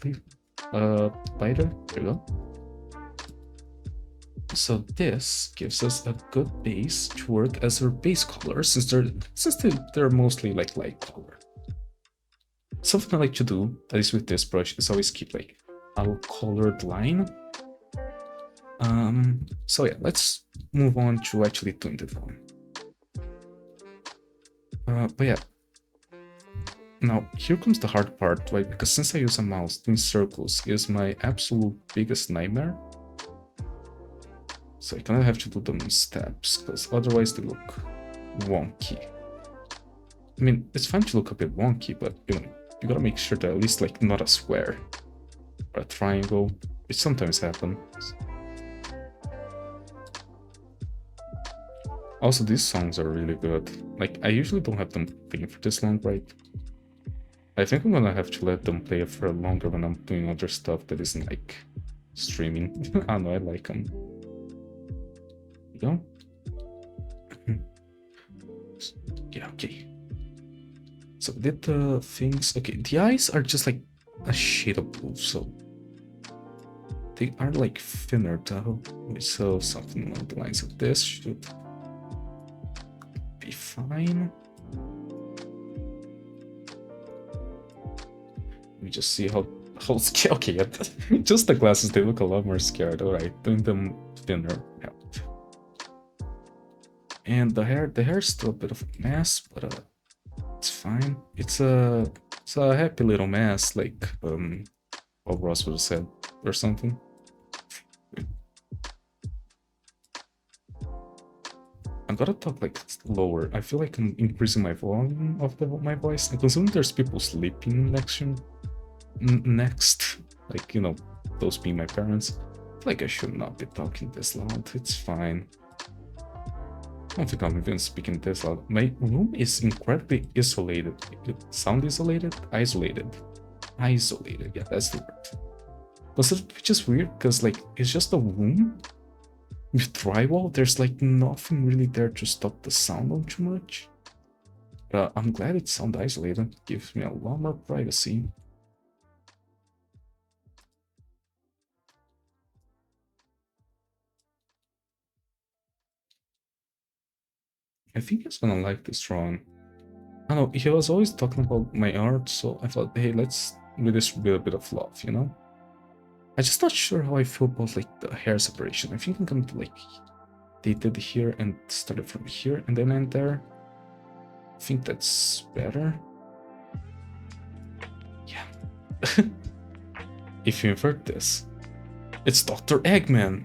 lighter. There we go. So this gives us a good base to work as our base color, since they're mostly like light color. Something I like to do, at least with this brush, is always keep like a colored line. So yeah, let's move on to actually doing the drawing. But yeah, now here comes the hard part, right? Because since I use a mouse, doing circles is my absolute biggest nightmare. So I kind of have to do them in steps, because otherwise they look wonky. I mean, it's fine to look a bit wonky, but you gotta make sure they're at least like not a square or a triangle, which sometimes happens. Also, these songs are really good. Like, I usually don't have them playing for this long, right? I think I'm gonna have to let them play for longer when I'm doing other stuff that isn't like streaming. I don't know, I like them. You know? Yeah, okay. So we did the things. Okay, the eyes are just like a shade of blue, so they are like thinner though. So something along the lines of this should be fine. Let me just see how scared. Okay, yeah. Just the glasses, they look a lot more scared. Alright, doing them thinner helped. And the hair's still a bit of a mess, but it's fine. It's a happy little mess, like what Ross would have said or something. I gotta talk like lower. I feel like I'm increasing my volume of my voice. And considering there's people sleeping next, like, you know, those being my parents, I feel like I should not be talking this loud. It's fine. I don't think I'm even speaking this loud. My room is incredibly isolated. Sound isolated? Isolated. Isolated. Yeah, that's the word. Which is weird because, like, it's just a room with drywall. There's like nothing really there to stop the sound on too much. I'm glad it's sound isolated. Gives me a lot more privacy. I think he's gonna like this drawing. I don't know, he was always talking about my art, so I thought, hey, let's redistribute a bit of love, you know? I'm just not sure how I feel about like the hair separation. I think I'm gonna do like they did here and started from here and then end there. I think that's better. Yeah. If you invert this, it's Dr. Eggman.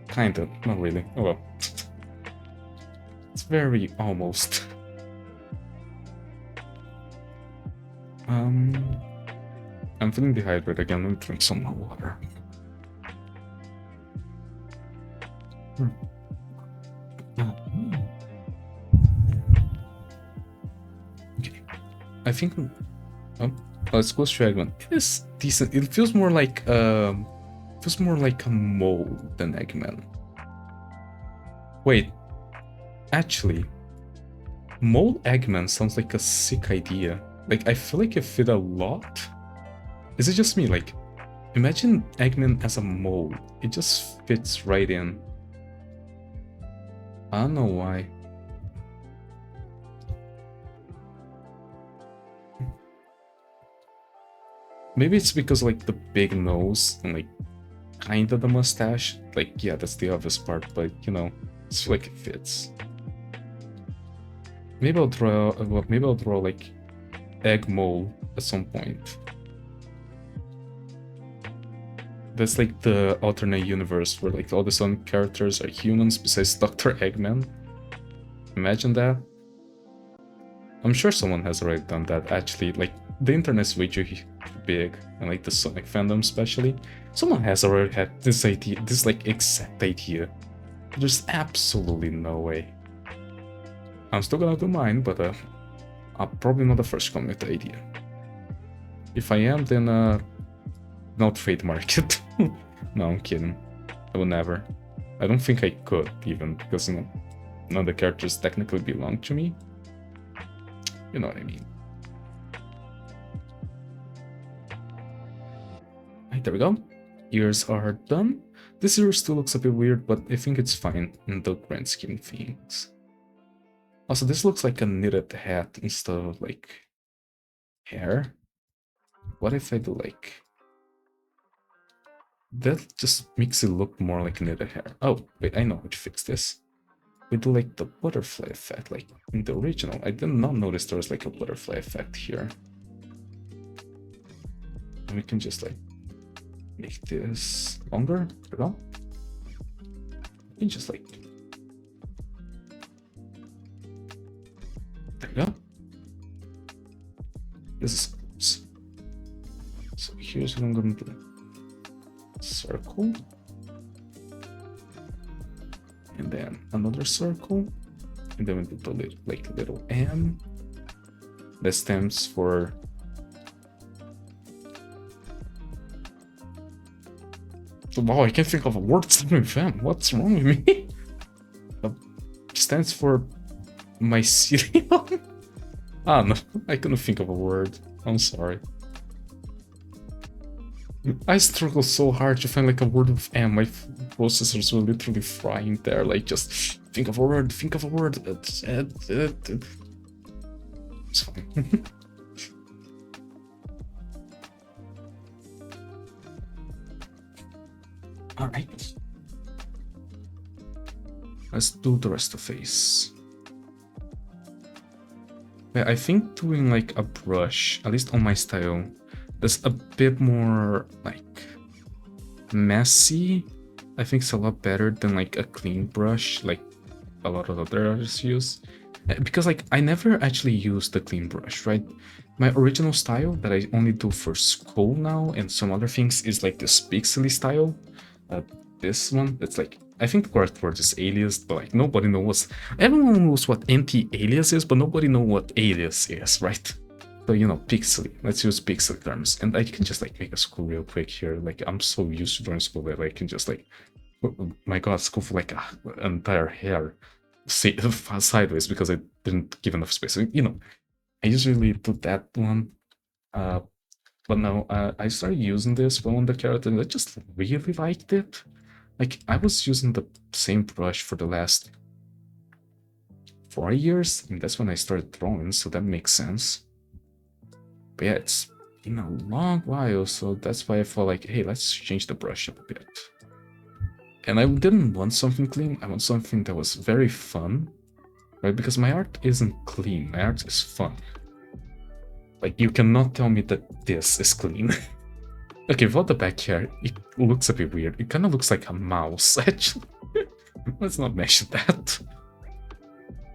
Kinda, not really. Oh well. It's very almost. I'm feeling dehydrated again. Let me drink some more water. Okay. I think let's go to Eggman. It is decent. It feels more like a mole than Eggman. Wait, actually, mole Eggman sounds like a sick idea. Like, I feel like it fit a lot. Is it just me? Like, imagine Eggman as a mole. It just fits right in. I don't know why. Maybe it's because, like, the big nose and, like, kind of the mustache. Like, yeah, that's the obvious part, but, you know, it's like it fits. Maybe I'll draw, like, egg mole at some point. That's like the alternate universe where like all the Sun characters are humans besides Dr. Eggman. Imagine that. I'm sure someone has already done that actually. Like, the internet's way too big, and like the Sonic fandom especially. Someone has already had this idea, this like exact idea. There's absolutely no way. I'm still gonna do mine, but I'm probably not the first one with the idea. If I am, then not trademark it. No, I'm kidding. I will never. I don't think I could even, because, you know, none of the characters technically belong to me. You know what I mean. Right, there we go. Ears are done. This ear still looks a bit weird, but I think it's fine in the grand scheme of things. Also, this looks like a knitted hat instead of like hair. What if I do like... That just makes it look more like knitted hair. Oh, wait, I know how to fix this. We do like the butterfly effect, like in the original. I did not notice there was like a butterfly effect here. And we can just like make this longer. There we go. We can just like... There we go. This is... So here's what I'm gonna do. Circle, and then another circle, and then we do the little M that stands for wow, I can't think of a word. What's wrong with me? Stands for mycelium. Ah, no, I couldn't think of a word. I'm sorry. I struggle so hard to find like a word with M. My processors were literally frying there, like just Think of a word. Think of a word. It's fine. All right. Let's do the rest of the face. Yeah, I think doing like a brush, at least on my style, that's a bit more like messy. I think it's a lot better than like a clean brush, like a lot of other artists use. Because like I never actually used the clean brush, right? My original style that I only do for school now and some other things is like this pixely style. This one, that's like, I think the correct word is alias, but like nobody knows. Everyone knows what anti-alias is, but nobody knows what alias is, right? So, you know, pixely. Let's use pixely terms. And I can just like make a school real quick here. Like I'm so used to drawing school that I can just like, oh my god, school for like an entire hair sideways because I didn't give enough space. You know, I usually do that one. But no, I started using this one on the character and I just really liked it. Like, I was using the same brush for the last 4 years, and that's when I started drawing, so that makes sense. But yeah, it's been a long while, so that's why I felt like, hey, let's change the brush up a bit. And I didn't want something clean, I want something that was very fun, right? Because my art isn't clean, my art is fun. Like, you cannot tell me that this is clean. Okay, without the back hair, it looks a bit weird. It kind of looks like a mouse, actually. Let's not mention that.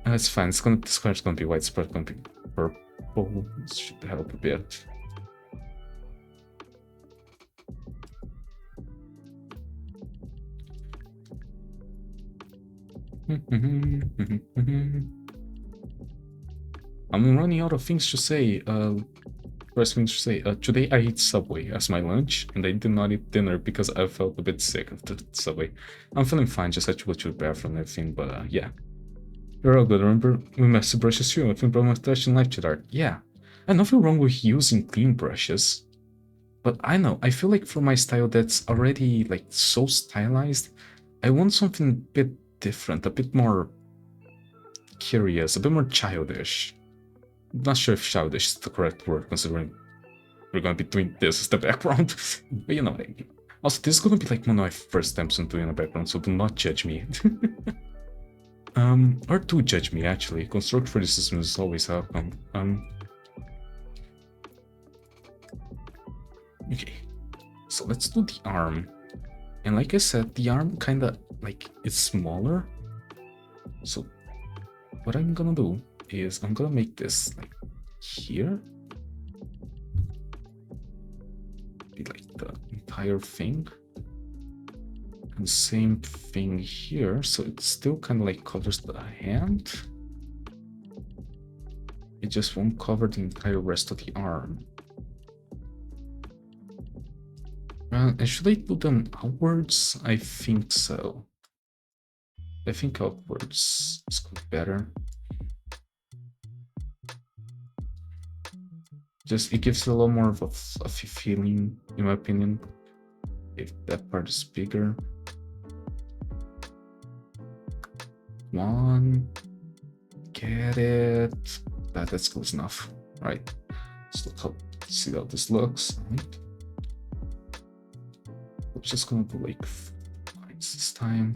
It's fine. This color's gonna be white, spread gonna be purple. This should help a bit. I'm running out of things to say. First thing to say, today I ate Subway as my lunch, and I did not eat dinner because I felt a bit sick after the Subway. I'm feeling fine, just had to go to the bathroom and everything, but yeah. You're all good, remember? We messy brushes too, nothing wrong with touching light art. Yeah, and nothing wrong with using clean brushes. But I know, I feel like for my style that's already like so stylized, I want something a bit different, a bit more curious, a bit more childish. Not sure if childish is the correct word, considering we're gonna be doing this as the background. But you know, also this is gonna be like one of my first attempts on doing a background, so do not judge me. Or do judge me actually. Constructive criticism is always welcome. Okay, so let's do the arm. And like I said, the arm kinda like it's smaller. So what I'm gonna do is I'm gonna make this like here, be like the entire thing, and same thing here, so it still kind of like covers the hand. It just won't cover the entire rest of the arm. And should I do them outwards? I think so. I think outwards is better. Just, it gives it a lot more of a fluffy feeling, in my opinion, if that part is bigger. Come on, get it. That's close enough, right? Let's see how this looks. Right. I'm just gonna do like lines this time.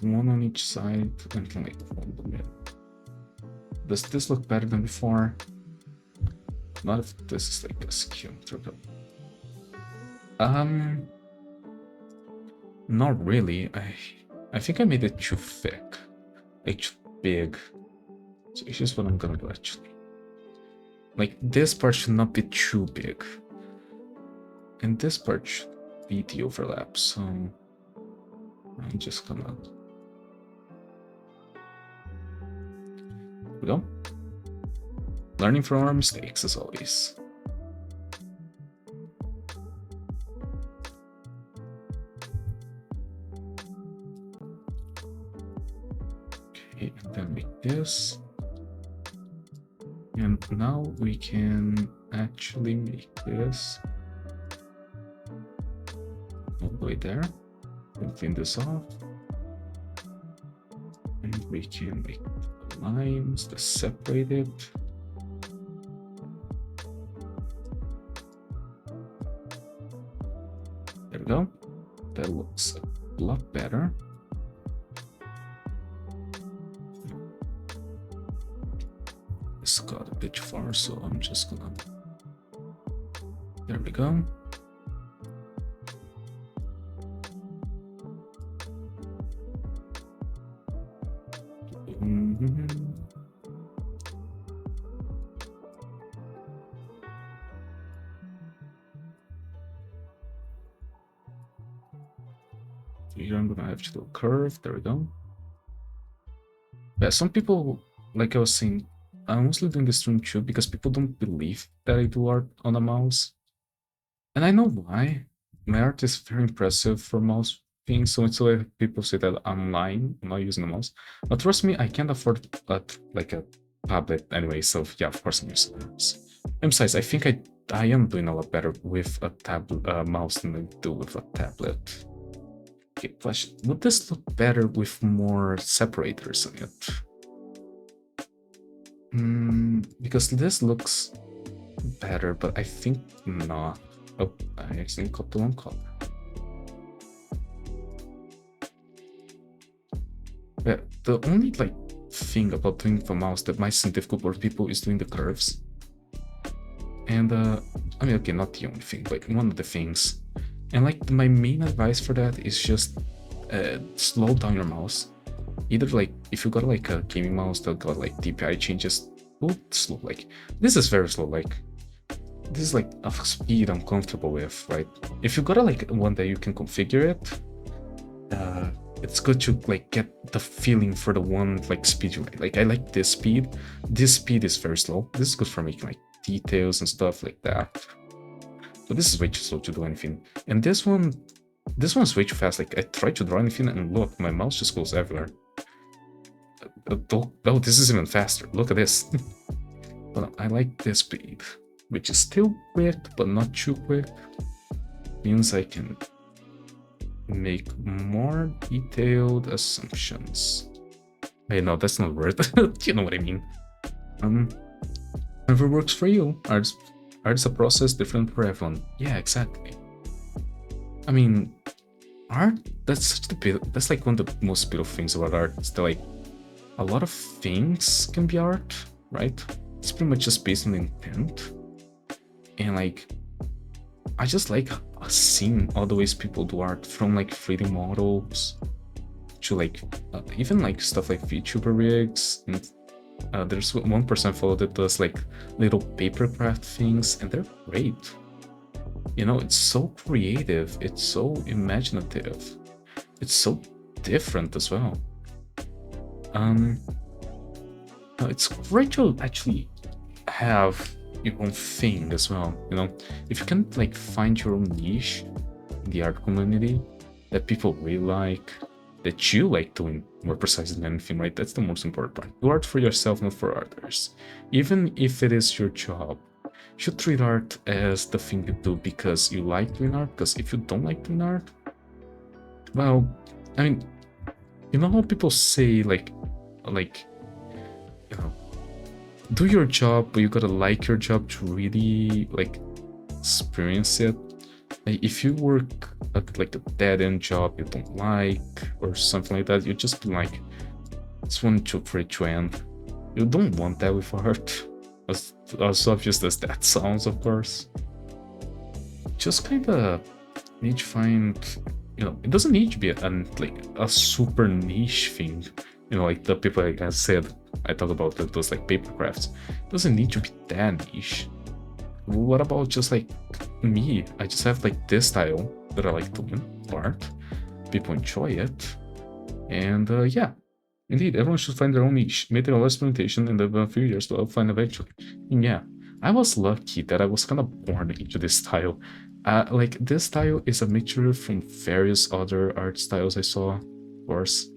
One on each side and can like hold them in. Does this look better than before? Not if this is like a skew. Not really. I think I made it too thick, like too big. So here's what I'm gonna do actually. Like this part should not be too big, and this part should be the overlap. So I'm just gonna. Here we go. Learning from our mistakes as always. Okay, and then make this. And now we can actually make this all the way there. and clean this off. And we can make lines to separate it. There we go. That looks a lot better. It's got a bit far, so I'm just gonna. There we go. Here I'm gonna have to do a curve. There we go. Yeah, some people, like I was saying, I'm mostly doing this stream too because people don't believe that I do art on a mouse. And I know why. My art is very impressive for mouse things, so it's why people say that I'm lying, I'm not using a mouse. But trust me, I can't afford like a tablet anyway, so yeah, of course I'm using a mouse. And besides, I think I am doing a lot better with a tablet mouse than I do with a tablet. Okay, question. Would this look better with more separators on it? Because this looks better, but I think not. Oh, I actually got the wrong color. Yeah, the only like thing about doing the mouse that might seem difficult for people is doing the curves. And I mean, okay, not the only thing, but one of the things. And like my main advice for that is just slow down your mouse. Either like if you got like a gaming mouse that got like DPI changes, slow. Like this is very slow. Like this is like a speed I'm comfortable with, right? If you got like one that you can configure it, it's good to like get the feeling for the one like speed you like. Like I like this speed. This speed is very slow. This is good for making like details and stuff like that. But this is way too slow to do anything. And this one's way too fast. Like I try to draw anything and look, my mouse just goes everywhere. Oh, this is even faster. Look at this. But I like this speed, which is still quick, but not too quick. Means I can make more detailed assumptions. Hey, no, that's not a word. You know what I mean. Whatever works for you. Art's a process different for everyone. Yeah, exactly. I mean, art, that's like one of the most beautiful things about art. It's that like a lot of things can be art, right? It's pretty much just based on intent. And like I just like seeing all the ways people do art, from like 3D models to like even like stuff like VTuber rigs. And there's one person I follow that does like little papercraft things, and they're great. You know, it's so creative, it's so imaginative, it's so different as well. It's great to actually have your own thing as well. You know, if you can like find your own niche in the art community that people really like, that you like doing more precisely than anything, right? That's the most important part. Do art for yourself, not for others. Even if it is your job, you should treat art as the thing you do because you like doing art. Because if you don't like doing art, well, I mean, you know how people say like, you know, do your job, but you gotta like your job to really like experience it. Like, if you work at like a dead-end job you don't like or something like that, you just be like, it's one too pretty to end. You don't want that with art, as obvious as that sounds, of course. Just kind of need to find, you know, it doesn't need to be like a super niche thing. You know, like the people like I said, I talk about those like paper crafts. It doesn't need to be that niche. What about just like me? I just have like this style that I like doing art. People enjoy it, and yeah, indeed, everyone should find their own niche. Make their own experimentation, and then a few years they'll find eventually. And yeah, I was lucky that I was kind of born into this style. Like this style is a mixture from various other art styles I saw, of course.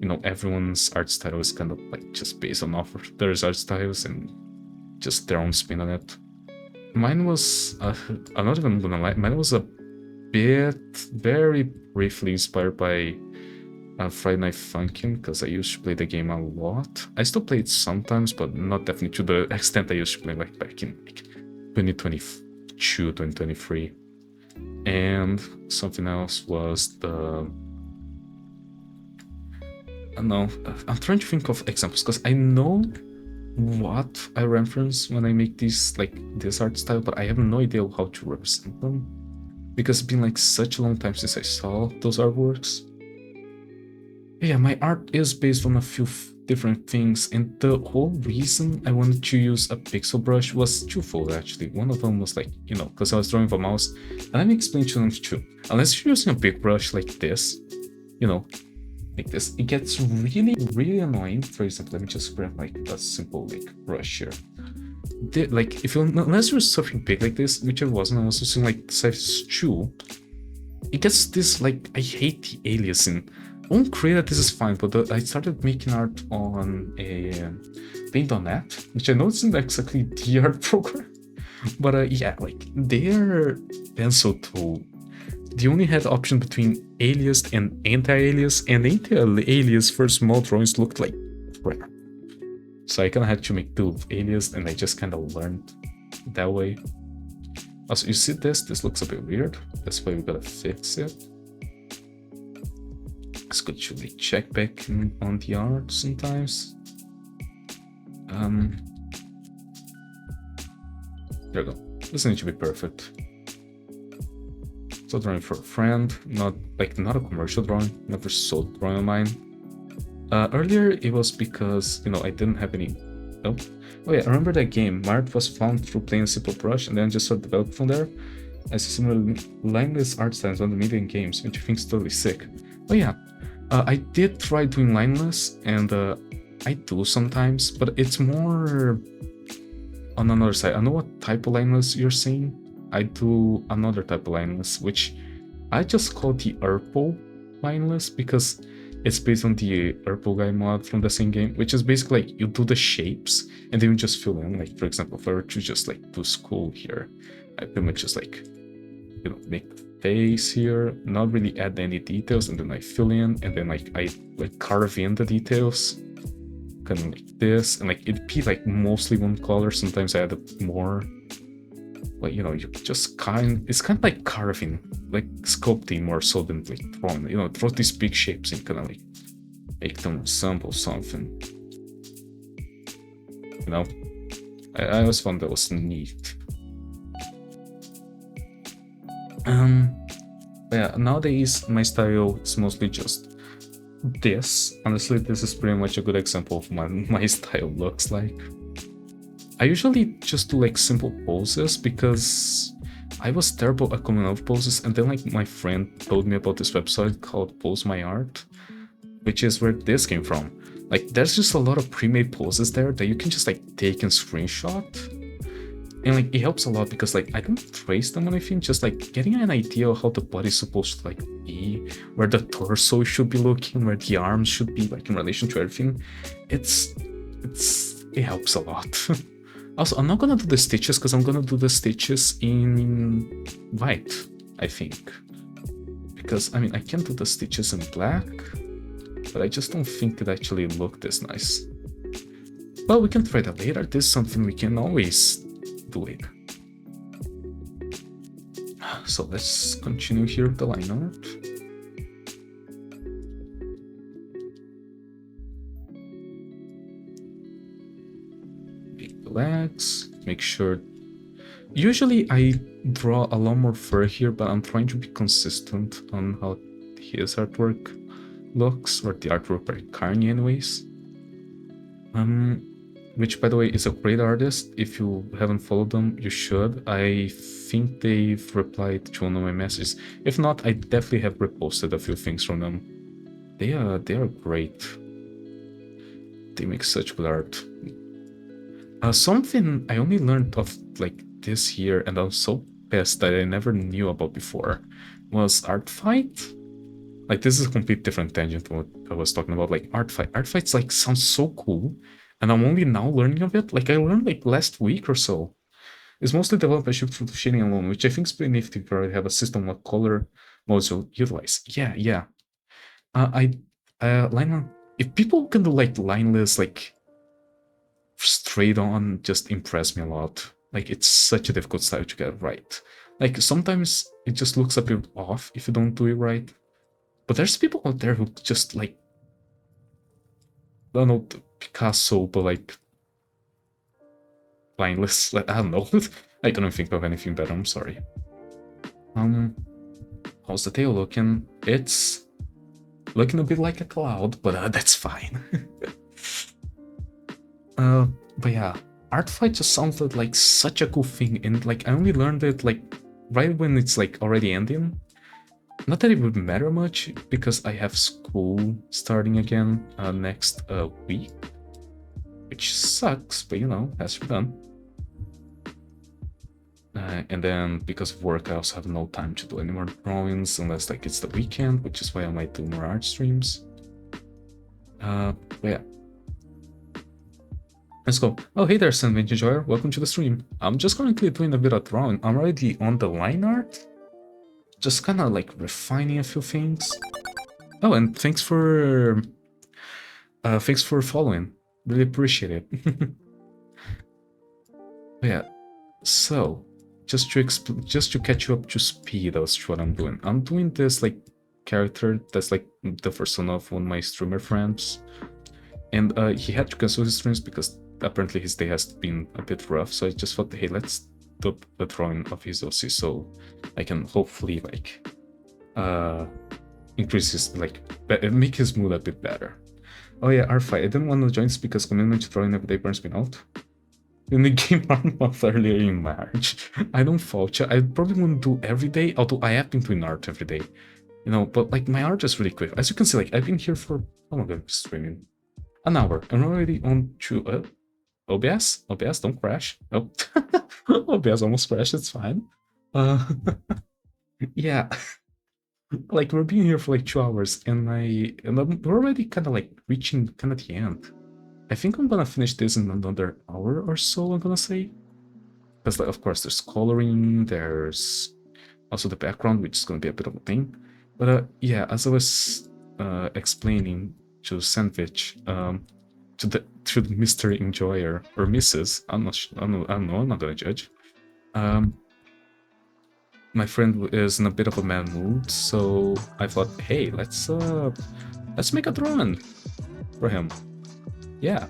You know, everyone's art style is kind of like just based on others' art styles and just their own spin on it. Mine was, I'm not even gonna lie, mine was a bit, very briefly inspired by Friday Night Funkin' because I used to play the game a lot. I still play it sometimes, but not definitely to the extent I used to play like back in like 2022, 2023. And something else was the... I don't know. I'm trying to think of examples because I know what I reference when I make these like this art style, but I have no idea how to represent them because it's been like such a long time since I saw those artworks. Yeah, my art is based on a few different things, and the whole reason I wanted to use a pixel brush was twofold actually. One of them was like, you know, because I was drawing with a mouse, and let me explain to them too. Unless you're using a big brush like this, you know, like this, it gets really, really annoying. For example, let me just grab like a simple like brush here. Like if you unless you're something big like this, which I wasn't, I was using like size 2, it gets this like, I hate the aliasing. On Krita this is fine, but I started making art on a Paint.net, which I know isn't exactly the art program, but yeah, like their pencil tool, they only had the option between aliased and anti-alias, and anti-alias for small drawings looked like crap. So I kind of had to make do with alias, and I just kind of learned that way. Also, you see this looks a bit weird. That's why we gotta fix it. It's good to like check back on the art sometimes. There we go. Doesn't need to be perfect. So drawing for a friend, not a commercial drawing, never sold drawing of mine. Earlier it was because, you know, I didn't have any... Oh yeah, I remember that game. My art was found through playing a simple brush and then just sort of developed from there. I see similar lineless art styles on the media games, which I think is totally sick. Oh yeah, I did try doing lineless, and I do sometimes, but it's more on another side. I know what type of lineless you're saying. I do another type of lineless, which I just call the Urple lineless because it's based on the Urple guy mod from the same game, which is basically like you do the shapes and then you just fill in. Like for example, if I were to just like do skull here, I pretty much just like, you know, make the face here, not really add any details, and then I fill in, and then like I like carve in the details, kind of like this, and like it'd be like mostly one color. Sometimes I add more. Like, you know, you just it's kind of like carving, like sculpting more so than like drawing, you know, draw these big shapes and kind of like make them resemble something. You know, I always found that was neat. Yeah, nowadays my style is mostly just this. Honestly, this is pretty much a good example of what my style looks like. I usually just do like simple poses because I was terrible at coming up with poses, and then like my friend told me about this website called Pose My Art, which is where this came from. Like there's just a lot of pre-made poses there that you can just like take and screenshot. And like it helps a lot because like I don't trace them or anything, just like getting an idea of how the body's supposed to like be, where the torso should be looking, where the arms should be like in relation to everything. It helps a lot. Also, I'm not gonna do the stitches because I'm gonna do the stitches in white, I think. Because, I mean, I can do the stitches in black, but I just don't think it actually look this nice. But we can try that later. This is something we can always do later. So let's continue here with the line art. Legs, make sure. Usually I draw a lot more fur here, but I'm trying to be consistent on how his artwork looks, or the artwork by Kanye anyways. Which by the way is a great artist. If you haven't followed them, you should. I think they've replied to one of my messages. If not, I definitely have reposted a few things from them. They are great. They make such good art. Something I only learned of like this year, and I'm so pissed that I never knew about before, was art fight. Like this is a complete different tangent from what I was talking about. Like art fight. Art fights like sounds so cool, and I'm only now learning of it. Like I learned like last week or so. It's mostly developed by shift through shading alone, which I think is pretty nifty if you already have a system of color modes you'll utilize. Yeah, yeah. Line if people can do like lineless, like straight on, just impress me a lot. Like it's such a difficult style to get right. Like sometimes it just looks a bit off if you don't do it right. But there's people out there who just like, I don't know, Picasso, but like lineless. Like, I don't know. I don't think of anything better. I'm sorry. How's the tail looking? It's looking a bit like a cloud, but that's fine. But yeah, art fight just sounded like such a cool thing, and like I only learned it like right when it's like already ending. Not that it would matter much because I have school starting again next week, which sucks, but you know, has to be done. And then because of work, I also have no time to do any more drawings unless like it's the weekend, which is why I might do more art streams. But yeah. Let's go. Oh, hey there, Sandwich Enjoyer. Welcome to the stream. I'm just currently doing a bit of drawing. I'm already on the line art. Just kind of like refining a few things. Oh, and thanks for following. Really appreciate it. Yeah. So, just to catch you up to speed as to what I'm doing. I'm doing this like character that's like the persona of one of my streamer friends, and he had to cancel his streams because apparently his day has been a bit rough. So I just thought, hey, let's do a drawing of his OC so I can hopefully like increase his like make his mood a bit better. Oh yeah, R5. I didn't want to join this because commitment to drawing every day burns me out. In the game art month earlier in March. I don't fault you. I probably wouldn't do every day, although I have been doing art every day. You know, but like my art is really quick. As you can see, like I've been here for, oh my god, streaming an hour. I'm already on to OBS. OBS, don't crash. Oh, OBS almost crashed. It's fine. Yeah, like we're being here for like 2 hours, and we're already kind of like reaching kind of the end. I think I'm gonna finish this in another hour or so. I'm gonna say, because like of course there's coloring, there's also the background, which is gonna be a bit of a thing. But yeah, as I was explaining to Sandwich, to the Mr. Enjoyer or Mrs. I'm not sure, I don't know, I'm not gonna judge. My friend is in a bit of a mad mood, so I thought, hey, let's make a drawing for him. Yeah,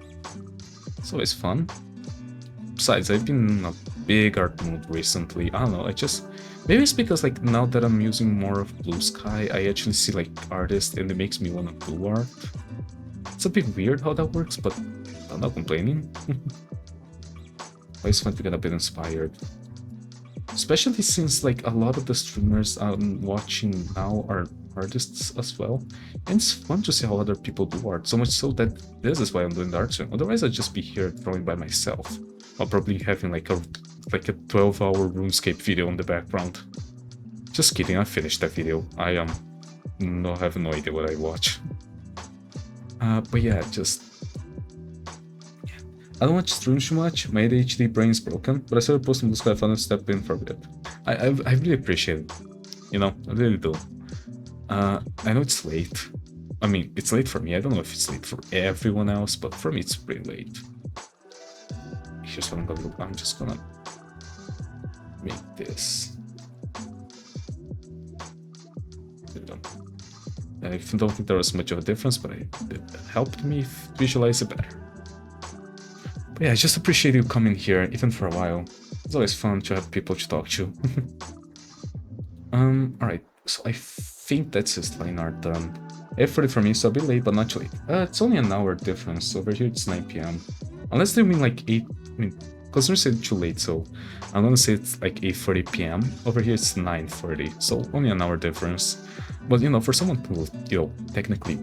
it's always fun. Besides, I've been in a big art mood recently. I don't know, maybe it's because like now that I'm using more of Blue Sky, I actually see like artists and it makes me want to do art. It's a bit weird how that works, but I'm not complaining. Always fun to get a bit inspired. Especially since like a lot of the streamers I'm watching now are artists as well. And it's fun to see how other people do art, so much so that this is why I'm doing the art stream. Otherwise I'd just be here drawing by myself. I'll probably having like a 12-hour RuneScape video in the background. Just kidding, I finished that video. I have no idea what I watch. But yeah, I don't watch streams too much. My ADHD brain's broken, but I started posting Blue Sky. I found a step in for a bit. I really appreciate it. You know, I really do. I know it's late. I mean, it's late for me. I don't know if it's late for everyone else, but for me, it's pretty late. Here's what I'm gonna do. I'm just gonna make this. I don't think there was much of a difference, but it helped me visualize it better. But yeah, I just appreciate you coming here, even for a while. It's always fun to have people to talk to. Alright, so I think that's his line art done. 8:40 for me, so a bit late, but not too late. It's only an hour difference. Over here it's 9 PM. Unless they mean like 8, customers said too late, so I'm gonna say it's like 8:40 PM. Over here it's 9:40, so only an hour difference. But you know, for someone who, you know, technically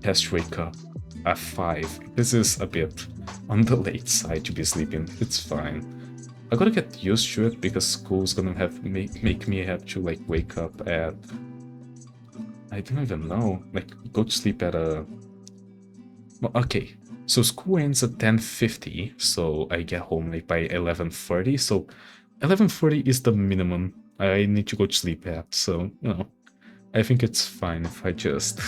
has to wake up at 5, this is a bit on the late side to be sleeping. It's fine. I gotta get used to it because school's gonna make me have to like wake up at, I don't even know, like go to sleep at well, okay, So school ends at 10:50, so I get home like by 11:30. So 11:30 is the minimum I need to go to sleep at. So I think it's fine if I just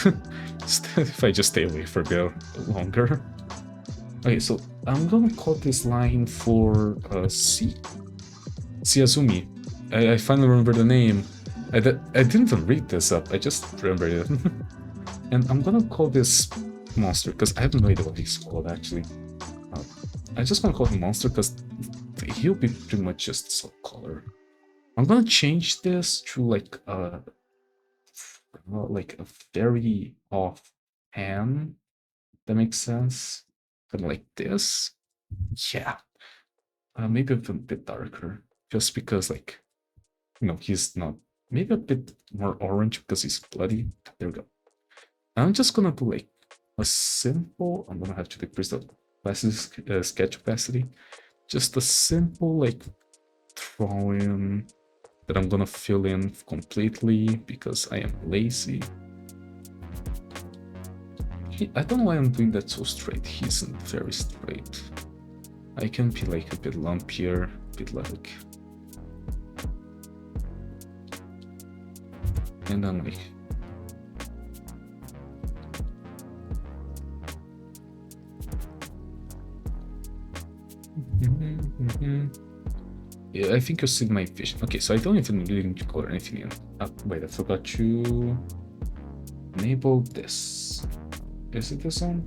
if I just stay away for a bit longer. Okay, so I'm gonna call this line for Siazumi. I finally remember the name. I didn't even read this up. I just remembered it. And I'm gonna call this monster because I have no idea what he's called actually. I just gonna call him monster because he'll be pretty much just soul color. I'm gonna change this to like a very off hand. That makes sense. Kind of like this. Yeah. Maybe a bit darker, just because like he's not. Maybe a bit more orange because he's bloody. There we go. I'm just gonna do like a simple. I'm gonna have to decrease the sketch opacity. Just a simple like drawing that I'm gonna fill in completely because I am lazy. I don't know why I'm doing that so straight. He isn't very straight. I can be like a bit lumpier, a bit like, and then like. Yeah, I think you see my vision. Okay, so I don't even really need to color anything in. Wait, I forgot to enable this. Is it this one?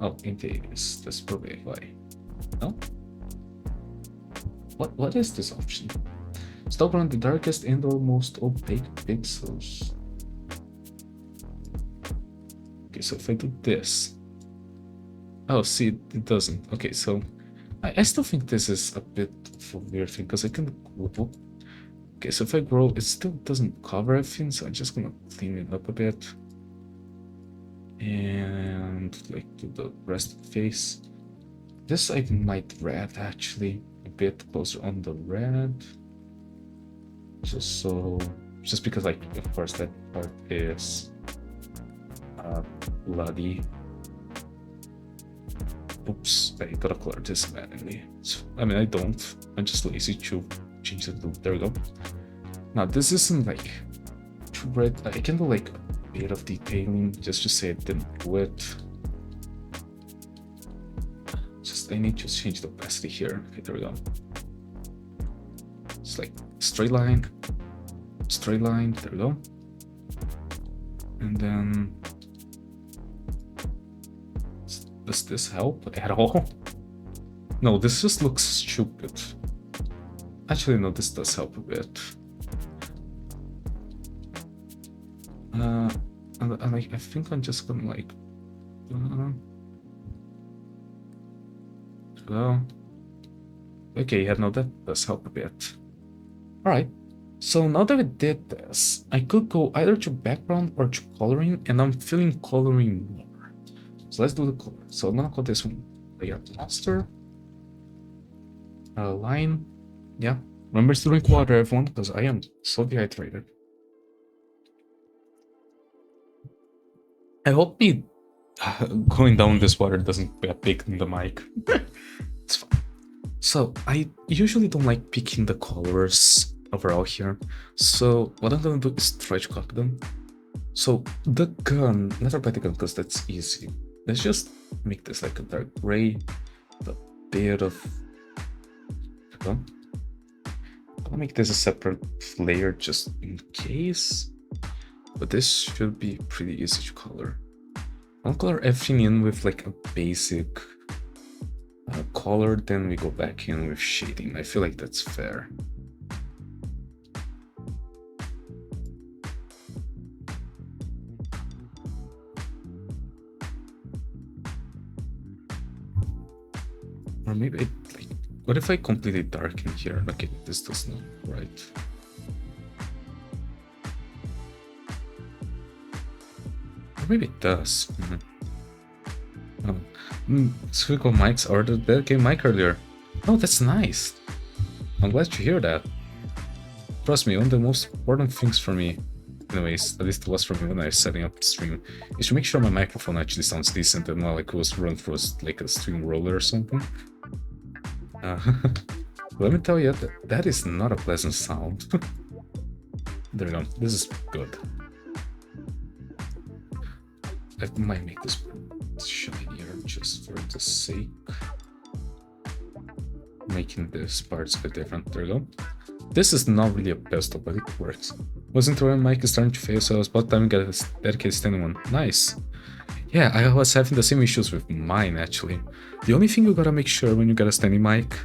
Oh, indeed it is. That's probably why. No? What is this option? Stop on the darkest and or most opaque pixels. Okay, so if I do this. Oh, see, it doesn't. Okay, so I still think this is a bit of a weird thing because I can grow. Okay, so if I grow, it still doesn't cover everything, so I'm just gonna clean it up a bit. And like do the rest of the face. This I might red actually, a bit closer on the red. Just because like of course that part is bloody. Oops, I gotta color this manually. I mean, I don't. I'm just lazy to change the blue. There we go. Now, this isn't like too red. I can do like a bit of detailing just to say I didn't do it. I need to change the opacity here. Okay, there we go. It's like straight line, there we go. And then does this help at all? No, this just looks stupid. Actually, no, this does help a bit. And I think I'm just gonna like. Well, okay, yeah, no, that does help a bit. Alright, so now that we did this, I could go either to background or to coloring, and I'm feeling coloring more. So let's do the color. So I'm gonna call this one layer monster. Line, yeah. Remember to drink water, everyone, because I am so dehydrated. I hope me going down this water doesn't get picked in the mic. It's fine. So I usually don't like picking the colors overall here. So what I'm gonna do is try to copy them. So the gun, let's not by the gun because that's easy. Let's just make this like a dark gray, a bit of. I'll make this a separate layer just in case. But this should be pretty easy to color. I'll color everything in with like a basic color, then we go back in with shading. I feel like that's fair. Or maybe like, what if I completely darken here? Okay, this does not right. Maybe it does. Squiggle Mike's ordered that game mic earlier. Oh, that's nice. I'm glad to hear that. Trust me, one of the most important things for me. Anyways, at least it was for me when I was setting up the stream, is to make sure my microphone actually sounds decent and not like it was run through like a stream roller or something. Uh, let me tell you, that is not a pleasant sound. There we go. This is good. I might make this shinier just for the sake. Making this parts a bit different. There we go. This is not really a pistol, but it works. Wasn't the mic is starting to fail, so I was about time to get a dedicated standing one. Nice. Yeah, I was having the same issues with mine actually. The only thing you gotta make sure when you get a standing mic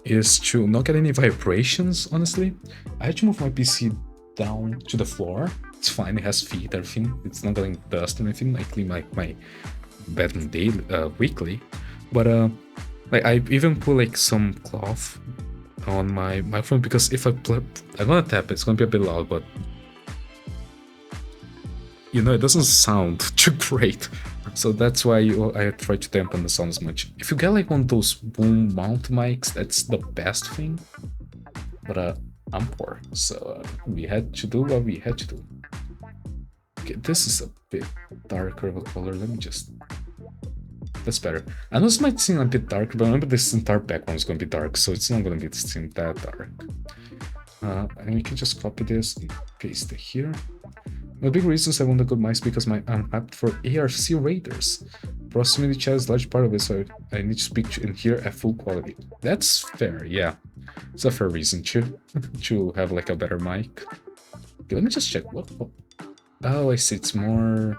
is to not get any vibrations, honestly. I had to move my PC down to the floor. It's fine, it has feet, everything. It's not getting dust or anything. I clean my bedroom daily, weekly. But like I even put like some cloth on my phone because if I'm gonna tap it, it's gonna be a bit loud, but you know, it doesn't sound too great. So that's why I try to dampen the sound as much. If you get like one of those boom mount mics, that's the best thing. But I'm poor, so we had to do what we had to do. Okay, this is a bit darker of a color. Let me just... That's better. I know this might seem a bit dark, but remember this entire background is going to be dark, so it's not going to be seem that dark. And we can just copy this and paste it here. The big reasons I want a good mic is because I'm apt for ARC raiders. Proximity chat is a large part of it, so I need to speak in here at full quality. That's fair, yeah. It's a fair reason to have like a better mic. Okay, let me just check. What? Oh, I see. It's more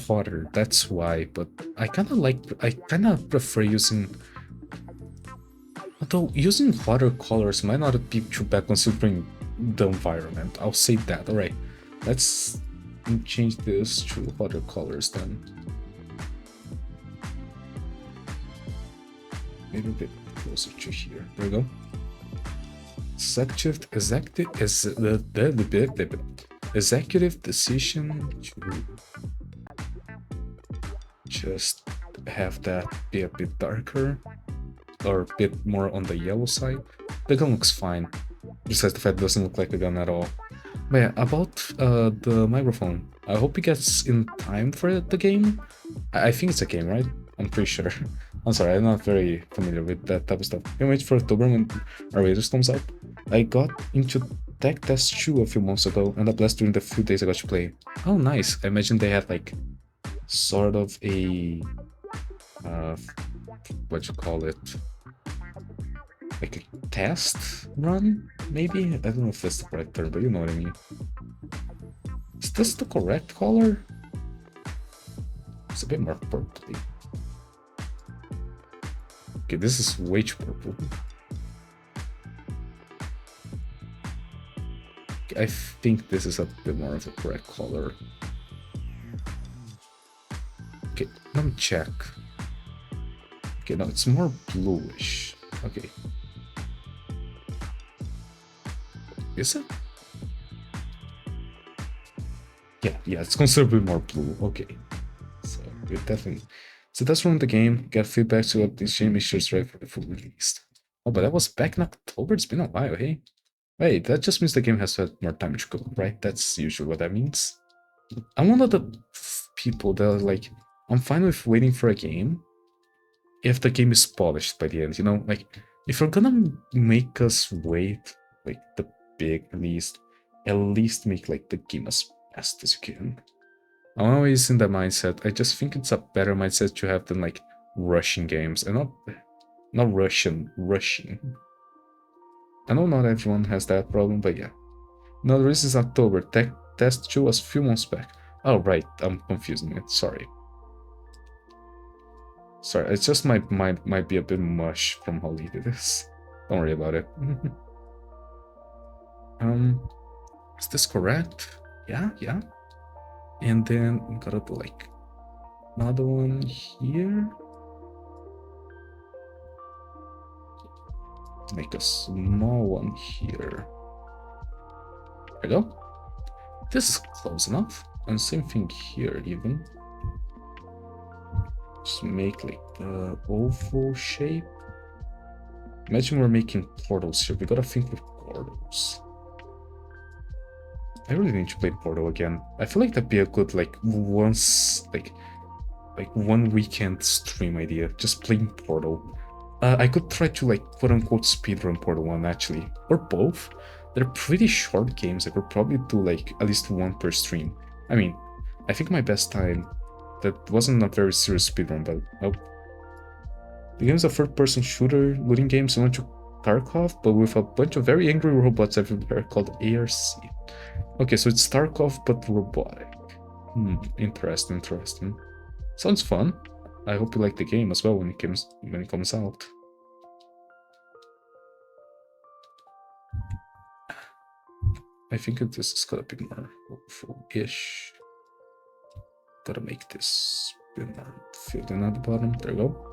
hotter. That's why. But I kind of prefer using. Although using hotter colors might not be too bad considering the environment. I'll say that. All right. Let's change this to hotter colors then. Maybe a bit closer to here. There we go. Executive decision to just have that be a bit darker or a bit more on the yellow side. The gun looks fine, besides the fact it doesn't look like a gun at all. But yeah, about the microphone, I hope it gets in time for the game. I think it's a game, right? I'm pretty sure. I'm sorry, I'm not very familiar with that type of stuff. Can't wait for October when our Raiders comes out. I got into Tech Test 2 a few months ago, and I blessed during the few days I got to play. Oh, nice. I imagine they had like sort of a what you call it, like a test run, maybe? I don't know if that's the correct term, but you know what I mean. Is this the correct color? It's a bit more purpley. Okay, this is way too purple. Okay, I think this is a bit more of a correct color. Okay, let me check. Okay, no, it's more bluish. Okay. Is it? Yeah, it's considerably more blue. Okay. So it definitely. So that's from the game. Get feedback to what this game is just ready for the full release. Oh, but that was back in October. It's been a while, hey? Wait, that just means the game has had more time to go, right? That's usually what that means. I'm one of the people that are like, I'm fine with waiting for a game if the game is polished by the end, you know? Like, if you're gonna make us wait, like, the big release, at least make, like, the game as best as you can. I'm always in that mindset. I just think it's a better mindset to have than, like, rushing games. And not rushing. I know not everyone has that problem, but yeah. No, the release is October. Test 2 was a few months back. Oh, right. I'm confusing it. Sorry. It's just my mind might be a bit mush from how late it is. Don't worry about it. Is this correct? Yeah. And then we gotta do like another one here. Make a small one here. There we go. This is close enough. And same thing here even. Just make like the oval shape. Imagine we're making portals here. We gotta think with portals. I really need to play Portal again. I feel like that'd be a good like one weekend stream idea. Just playing Portal. I could try to like quote unquote speedrun Portal 1 actually. Or both. They're pretty short games. I could probably do like at least one per stream. I mean, I think my best time, that wasn't a very serious speedrun, but oh. The game is a third-person shooter looting game similar to Tarkov, but with a bunch of very angry robots everywhere called ARC. Okay, so it's Tarkov but robotic. Interesting. Sounds fun. I hope you like the game as well when it comes out. I think this is gonna be more hopeful-ish. Gotta make this a bit more filled in at the bottom. There we go.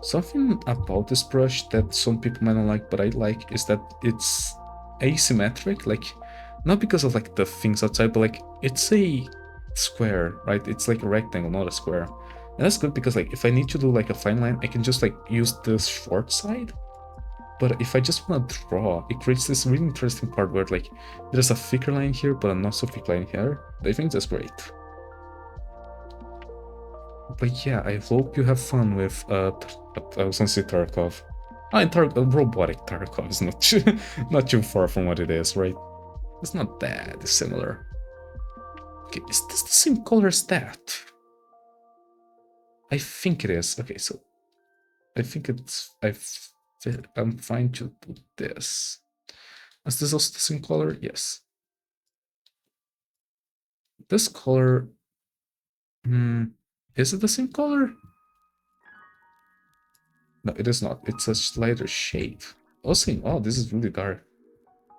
Something about this brush that some people might not like, but I like, is that it's asymmetric. Like, not because of like the things outside, but like it's a square, right? It's like a rectangle, not a square. And that's good because like if I need to do like a fine line, I can just like use the short side. But if I just want to draw, it creates this really interesting part where like there's a thicker line here, but a not so thick line here. I think that's great. But yeah, I hope you have fun with I was gonna say Tarkov. Robotic Tarkov is not not too far from what it is, right? It's not that dissimilar. Okay, is this the same color as that? I think it is. Okay, so I think I'm fine to do this. Is this also the same color? Yes. This color. Is it the same color? No, it is not. It's a lighter shade. Also, oh, this is really dark.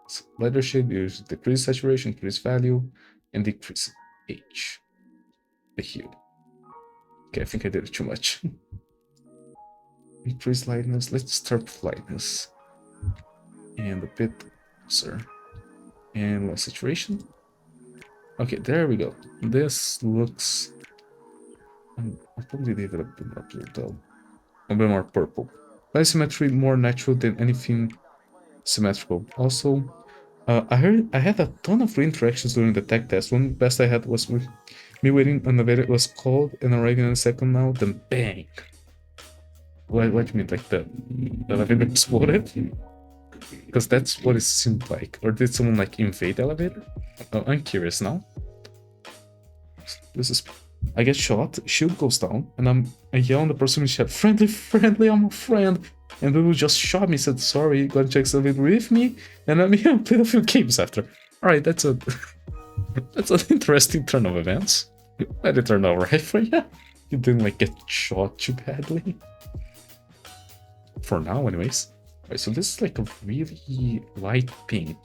So lighter shade, use decrease saturation, increase value, and decrease H. The hue. Okay, I think I did it too much. Increase lightness. Let's start with lightness. And a bit closer. And less saturation. Okay, there we go. This looks... I'll probably leave it a bit more blue though. A bit more purple. Light symmetry more natural than anything symmetrical. Also, I had a ton of interactions during the tech test. One best I had was with me waiting on the elevator. It was cold and arriving in a second now. Then bang. What do you mean, like the elevator exploded? Because that's what it seemed like. Or did someone like invade the elevator? Oh, I'm curious now. This is... I get shot, shield goes down, and I yell on the person in chat, friendly, I'm a friend. And people just shot me, said sorry, gonna check something with me, and I'm here played a few games after. Alright, that's an interesting turn of events. Let it turn out right for you. You didn't like get shot too badly. For now, anyways. Alright, so this is like a really light pink.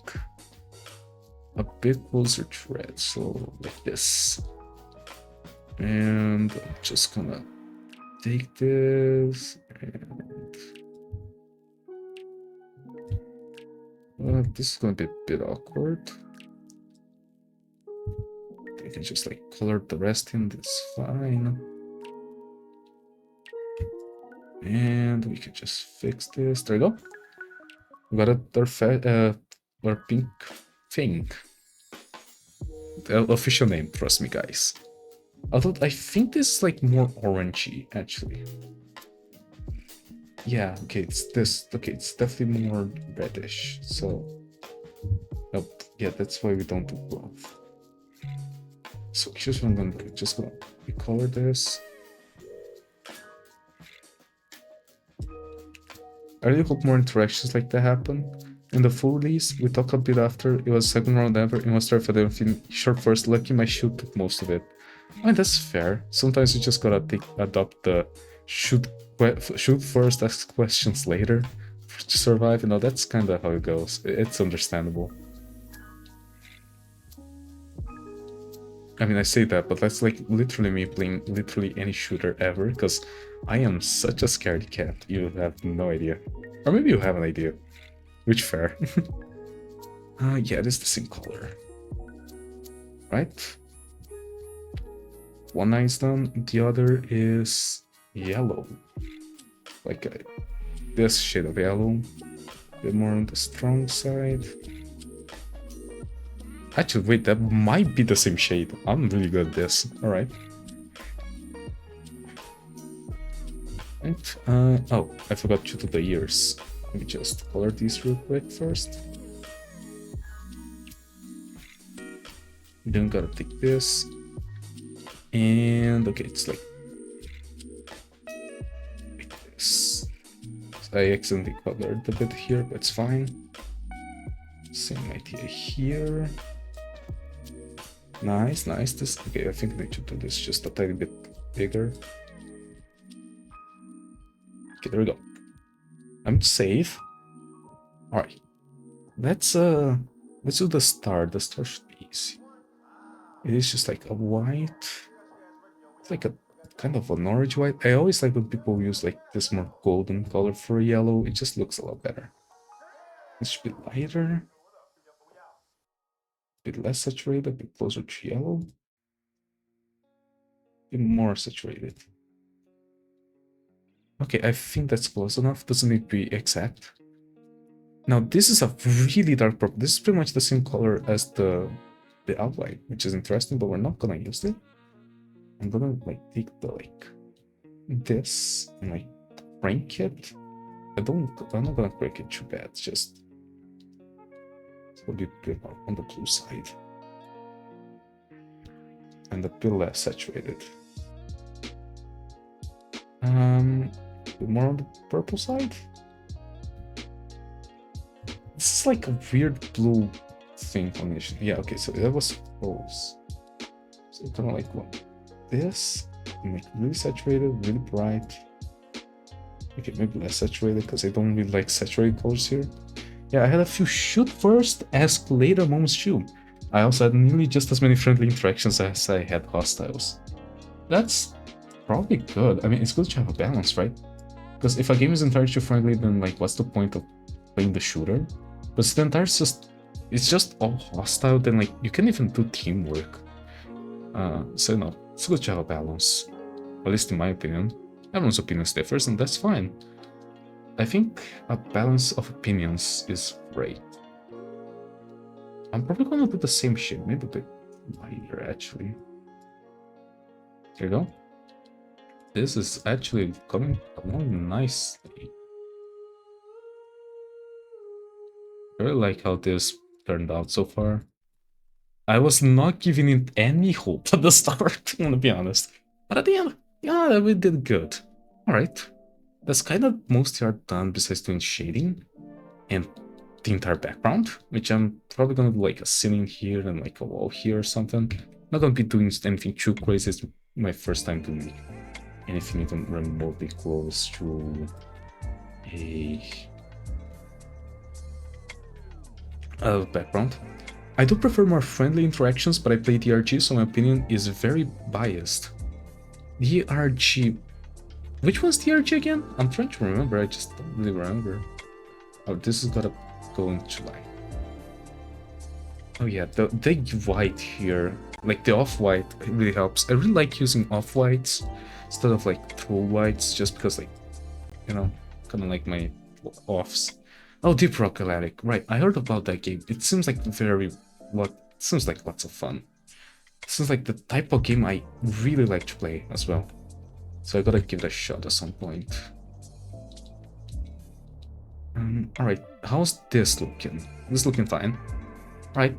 A bit closer to red, so like this. And I'm just gonna take this and this is gonna be a bit awkward. I can just like color the rest in, that's fine. And we can just fix this. There you go. We got our pink thing. The official name, trust me, guys. Although I think this is like more orangey, actually. Yeah, okay, it's this. Okay, it's definitely more reddish. So, nope. Yeah, that's why we don't do both. So here's what I'm gonna do. Just gonna recolor this. I really hope more interactions like that happen. In the full release, we talked a bit after. It was second round ever. It was start for the short first. Lucky my shield took most of it. I mean, that's fair. Sometimes you just gotta adopt the shoot first, ask questions later to survive. You know, that's kind of how it goes. It's understandable. I mean, I say that, but that's like literally me playing literally any shooter ever, because I am such a scaredy cat. You have no idea. Or maybe you have an idea. Which fair. Yeah, it is the same color. Right? One eye is done, the other is yellow. Like this shade of yellow. A bit more on the strong side. Actually, wait, that might be the same shade. I'm really good at this. All right. And, oh, I forgot to do the ears. Let me just color these real quick first. Then gotta take this. And, okay, it's like this. So I accidentally colored a bit here, but it's fine. Same idea here. Nice, nice. This, okay, I think I need to do this just a tiny bit bigger. Okay, there we go. I'm safe. All right. Let's do the star. The star should be easy. It is just like a white. It's like a kind of an orange white. I always like when people use like this more golden color for yellow. It just looks a lot better. It should be lighter. A bit less saturated, a bit closer to yellow. A bit more saturated. Okay, I think that's close enough. Doesn't need to be exact. Now this is a really dark purple. This is pretty much the same color as the outline, which is interesting, but we're not gonna use it. I'm gonna like take the like this and like crank it. I'm not gonna crank it too bad. It's just a bit on the blue side and a bit less saturated. A bit more on the purple side. This is like a weird blue thing combination. Yeah, okay, so that was close. So kind of like what? This, like really saturated, really bright. Okay, maybe less saturated because I don't really like saturated colors here. Yeah, I had a few shoot first, ask later moments too. I also had nearly just as many friendly interactions as I had hostiles. That's probably good. I mean, it's good to have a balance, right? Because if a game is entirely too friendly, then like what's the point of playing the shooter? But if the entire it's just all hostile, then like you can't even do teamwork. So no, it's good to have a balance. At least in my opinion. Everyone's opinions differs, and that's fine. I think a balance of opinions is great. I'm probably gonna do the same shit, maybe a bit lighter actually. There you go. This is actually coming along nicely. I really like how this turned out so far. I was not giving it any hope at the start, I'm gonna be honest. But at the end, yeah, we did good. Alright. That's kind of most art done besides doing shading and the entire background, which I'm probably gonna do like a ceiling here and like a wall here or something. Not gonna be doing anything too crazy. It's my first time doing anything even remotely close to a background. I do prefer more friendly interactions, but I play DRG, so my opinion is very biased. DRG. Which one's DRG again? I'm trying to remember, I just don't really remember. Oh, this is gotta go in July. Oh yeah, the white here, like the off-white, it really helps. I really like using off-whites instead of like full whites, just because like, you know, kind of like my offs. Oh, Deep Rock Galactic, right, I heard about that game. It seems like seems like lots of fun. It seems like the type of game I really like to play as well. So I gotta give it a shot at some point. Alright, how's this looking? This is looking fine. Alright,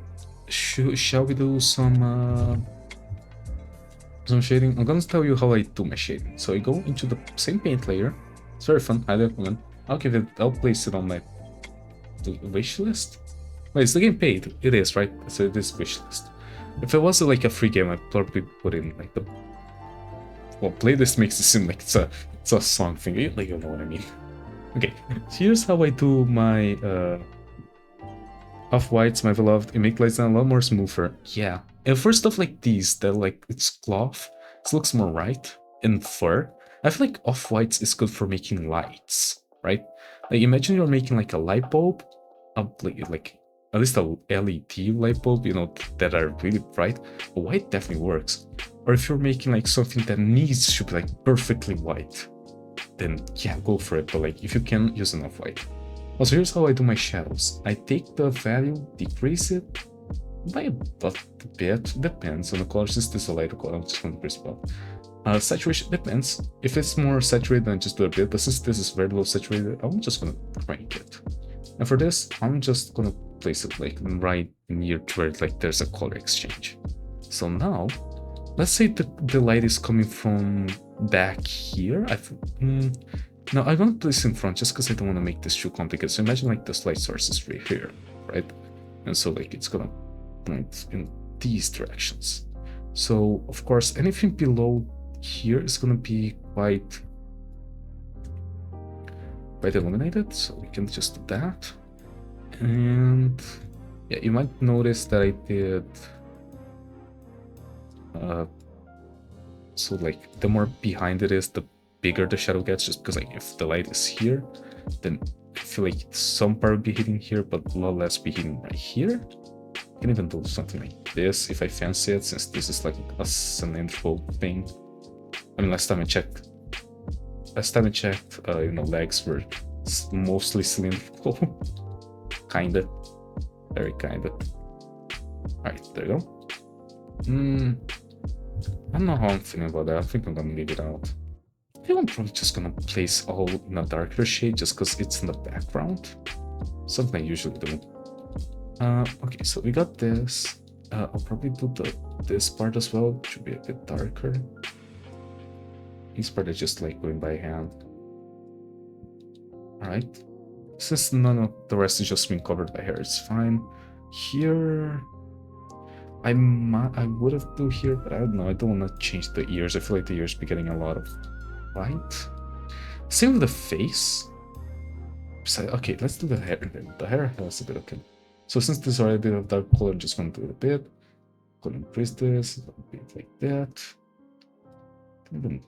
shall we do some shading? I'm gonna tell you how I do my shading. So I go into the same paint layer. It's very fun, highly recommend. I'll place it on my wish list. Wait, is the game paid? It is, right? So it is wish list. If it was like a free game, I'd probably put in like the... Well, playlist makes it seem like it's a song thing, you know what I mean. Okay, here's how I do my off-whites, my beloved. It makes lights a lot more smoother. Yeah, and for stuff like these, that like it's cloth, it looks more right, and fur. I feel like off-whites is good for making lights, right? Like imagine you're making like a light bulb, like at least a LED light bulb, you know, that are really bright. White definitely works. Or if you're making like something that needs to be like perfectly white, then yeah, go for it. But like if you can, use enough white. Also, here's how I do my shadows. I take the value, decrease it, by a bit, depends on the color. Since this is a lighter color, I'm just going to press about. Saturation depends. If it's more saturated, then just do a bit. But since this is very low saturated, I'm just gonna crank it. And for this, I'm just gonna place it like right near to where like there's a color exchange. So now, let's say the light is coming from back here. No, I want to place it in front just because I don't want to make this too complicated. So imagine like this light source is right here, right? And so like it's gonna point in these directions. So of course, anything below here is gonna be quite illuminated. So we can just do that. And yeah, you might notice that I did so like the more behind it is, the bigger the shadow gets, just because like if the light is here, then I feel like some part will be hitting here, but a lot less be hitting right here. I can even do something like this if I fancy it, since this is like a cylindrical thing. I mean, last time I checked, you know, legs were mostly cylindrical. Kinda. Very kinda. Alright, there you go. I don't know how I'm feeling about that. I think I'm gonna leave it out. I think I'm probably just gonna place all in a darker shade just because it's in the background. Something I usually do. Okay, so we got this. I'll probably do this part as well. It should be a bit darker. This part is just like going by hand. Alright. Since none of the rest is just being covered by hair, it's fine. Here, I would have do here, but I don't know. I don't want to change the ears. I feel like the ears be getting a lot of light. Same with the face. So, okay, let's do the hair then. The hair has a bit, okay. So since this is already a bit of dark color, I'm just going to do it a bit. Go and increase this a bit like that. Even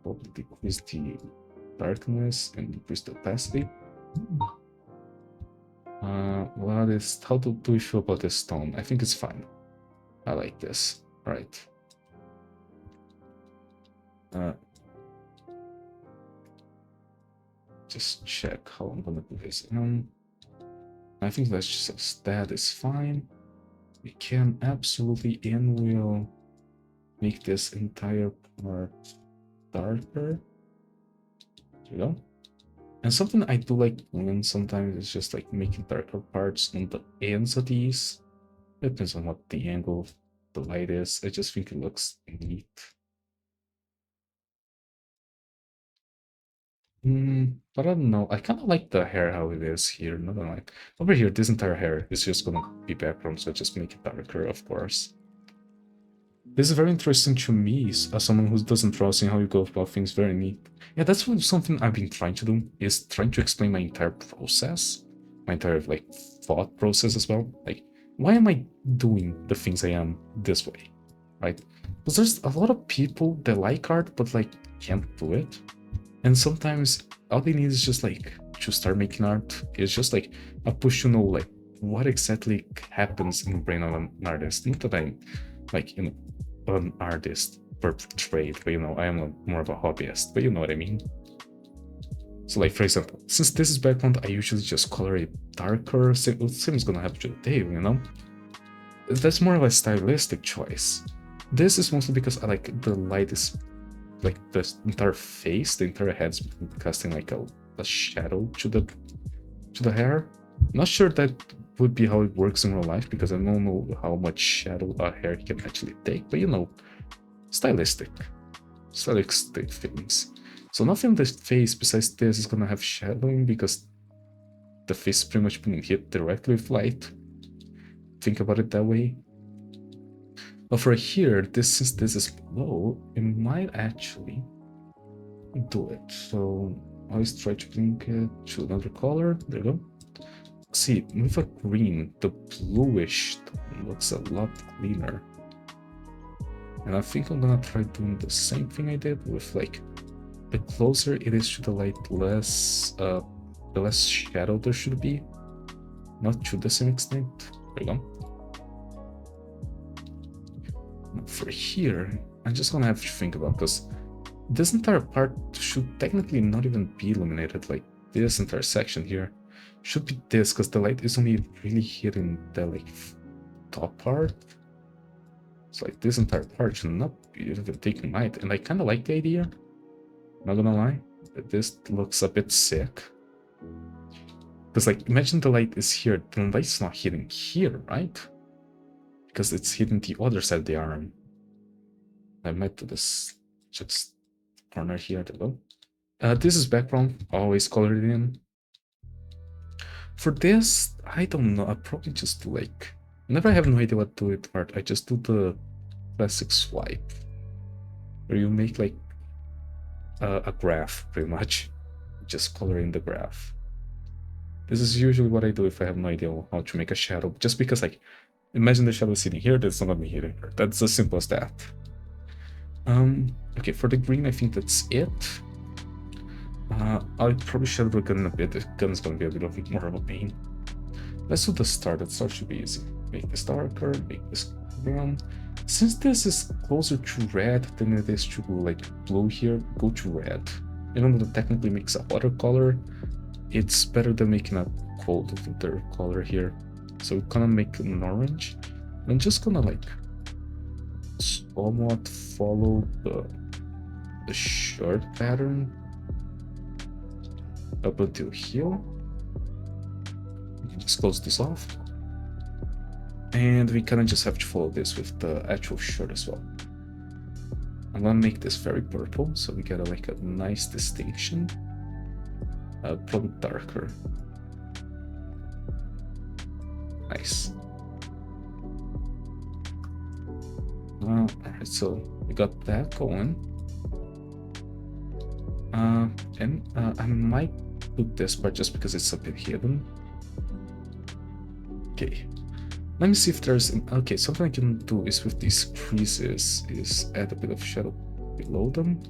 probably decrease the darkness and increase the opacity. How do we feel about this tone? I think it's fine. I like this. Right. Just check how I'm gonna do this. I think that's just that is fine. We can absolutely and will make this entire part darker. There you go. And something I do like doing sometimes is just like making darker parts on the ends of these. It depends on what the angle of the light is. I just think it looks neat. But I don't know. I kind of like the hair how it is here. Not gonna lie. Over here, this entire hair is just gonna be background, so I just make it darker, of course. This is very interesting to me as someone who doesn't draw, seeing how you go about things. Very neat. Yeah, that's something I've been trying to do, is trying to explain my entire process, my entire like thought process as well. Like, why am I doing the things I am this way, right? Because there's a lot of people that like art but like can't do it, and sometimes all they need is just like to start making art. It's just like a push to know like what exactly happens in the brain of an artist. Not that I'm like, you know, an artist per trade, but you know, I am more of a hobbyist, but you know what I mean. So like, for example, since this is background, I usually just color it darker. Same is gonna happen today, you know? That's more of a stylistic choice. This is mostly because I like the light is like the entire face, the entire head's casting like a shadow to the hair. Not sure that would be how it works in real life, because I don't know how much shadow a hair can actually take, but you know, stylistic things. So nothing on the face besides this is gonna have shadowing, because the face is pretty much being hit directly with light. Think about it that way. But for here, since this is low, it might actually do it. So I always try to link it to another color. There you go. See, with a green, the bluish tone looks a lot cleaner. And I think I'm gonna try doing the same thing I did with like, the closer it is to the light, the less shadow there should be. Not to the same extent. There you go. Now for here, I'm just gonna have to think about, because this entire part should technically not even be illuminated. Like this entire section here should be this, because the light is only really hitting the like top part. It's like this entire part should not be even taking light, and I kind of like the idea. Not gonna lie, this looks a bit sick. Because like, imagine the light is here, the light's not hitting here, right? Because it's hitting the other side of the arm. I might do this just corner here to go. This is background, always colored in. For this, I don't know, I probably just do like, whenever I have no idea what to do with art, I just do the classic swipe, where you make like a graph, pretty much. Just color in the graph. This is usually what I do if I have no idea how to make a shadow, just because like, imagine the shadow sitting here, that's not gonna be hitting her. That's as simple as that. Okay, for the green, I think that's it. I'll probably shadow the gun a bit. The gun's gonna be a little bit more of a pain. Let's do the start. The start should be easy. Make this darker, make this brown. Since this is closer to red than it is to like blue here, go to red. Even though it technically makes a watercolor, it's better than making a colder color here. So we're gonna make an orange. I'm just gonna like somewhat follow the shirt pattern up until here. Just close this off. And we kind of just have to follow this with the actual shirt as well. I'm gonna make this very purple, so we get like a nice distinction. Probably darker. Nice. Alright, so we got that going. And I might put this part just because it's a bit hidden. Okay. Let me see if there's okay, something I can do is with these creases is add a bit of shadow below them.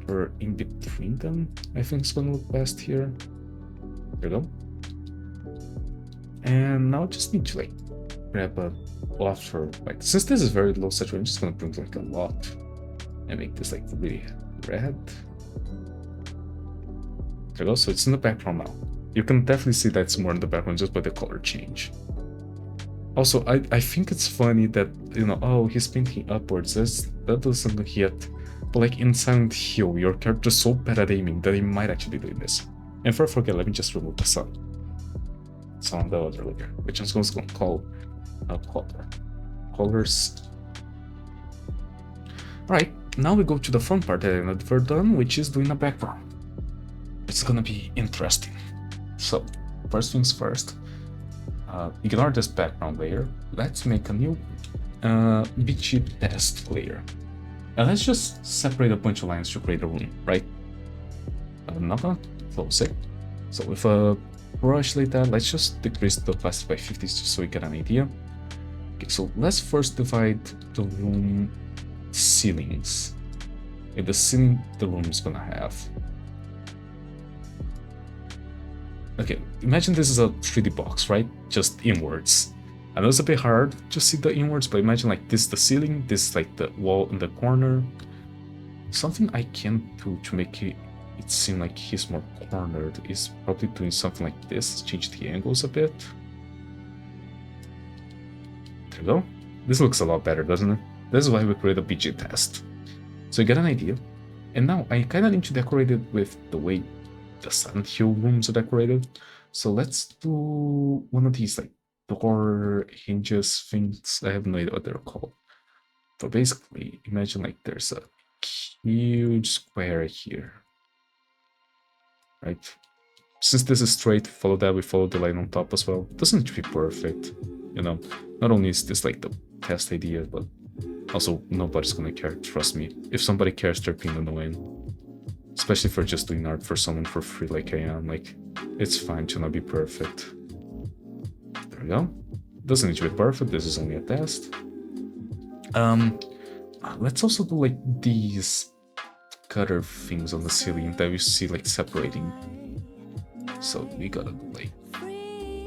Or in between them. I think it's gonna look best here. There we go. And now I just need to like grab a buffer. Like since this is very low saturation, I'm just gonna bring like a lot and make this like really red. There we go, so it's in the background now. You can definitely see that it's more in the background just by the color change. Also, I think it's funny that, you know, oh, he's painting upwards. That doesn't hit. But like in Silent Hill, your character's so bad at aiming that he might actually be doing this. And before I forget, let me just remove the sun. It's on the other layer, which I'm just going to call colors. Alright, now we go to the front part that we're done, which is doing a background. It's gonna be interesting. So, first things first, ignore this background layer. Let's make a new BG test layer. And let's just separate a bunch of lines to create a room, right? I'm not gonna close it. So with a brush like that, let's just decrease the opacity by 50 just so we get an idea. Okay, so let's first divide the room ceilings. Okay, the ceiling the room is gonna have. Okay, imagine this is a 3D box, right? Just inwards. I know it's a bit hard to see the inwards, but imagine like this is the ceiling, this is like the wall in the corner. Something I can do to make it seem like he's more cornered is probably doing something like this, change the angles a bit. There we go. This looks a lot better, doesn't it? This is why we create a BG test. So you get an idea. And now I kind of need to decorate it with the way the Silent Hill rooms are decorated. So let's do one of these like door hinges things. I have no idea what they're called. But basically, imagine like there's a huge square here. Right? Since this is straight, follow that, we follow the line on top as well. It doesn't need to be perfect. You know, not only is this like the test idea, but also nobody's gonna care, trust me. If somebody cares, they're being annoying. Especially for just doing art for someone for free like I am. Like, it's fine to not be perfect. There we go. Doesn't need to be perfect, this is only a test. Let's also do like these cutter things on the ceiling that we see like separating. So we gotta do like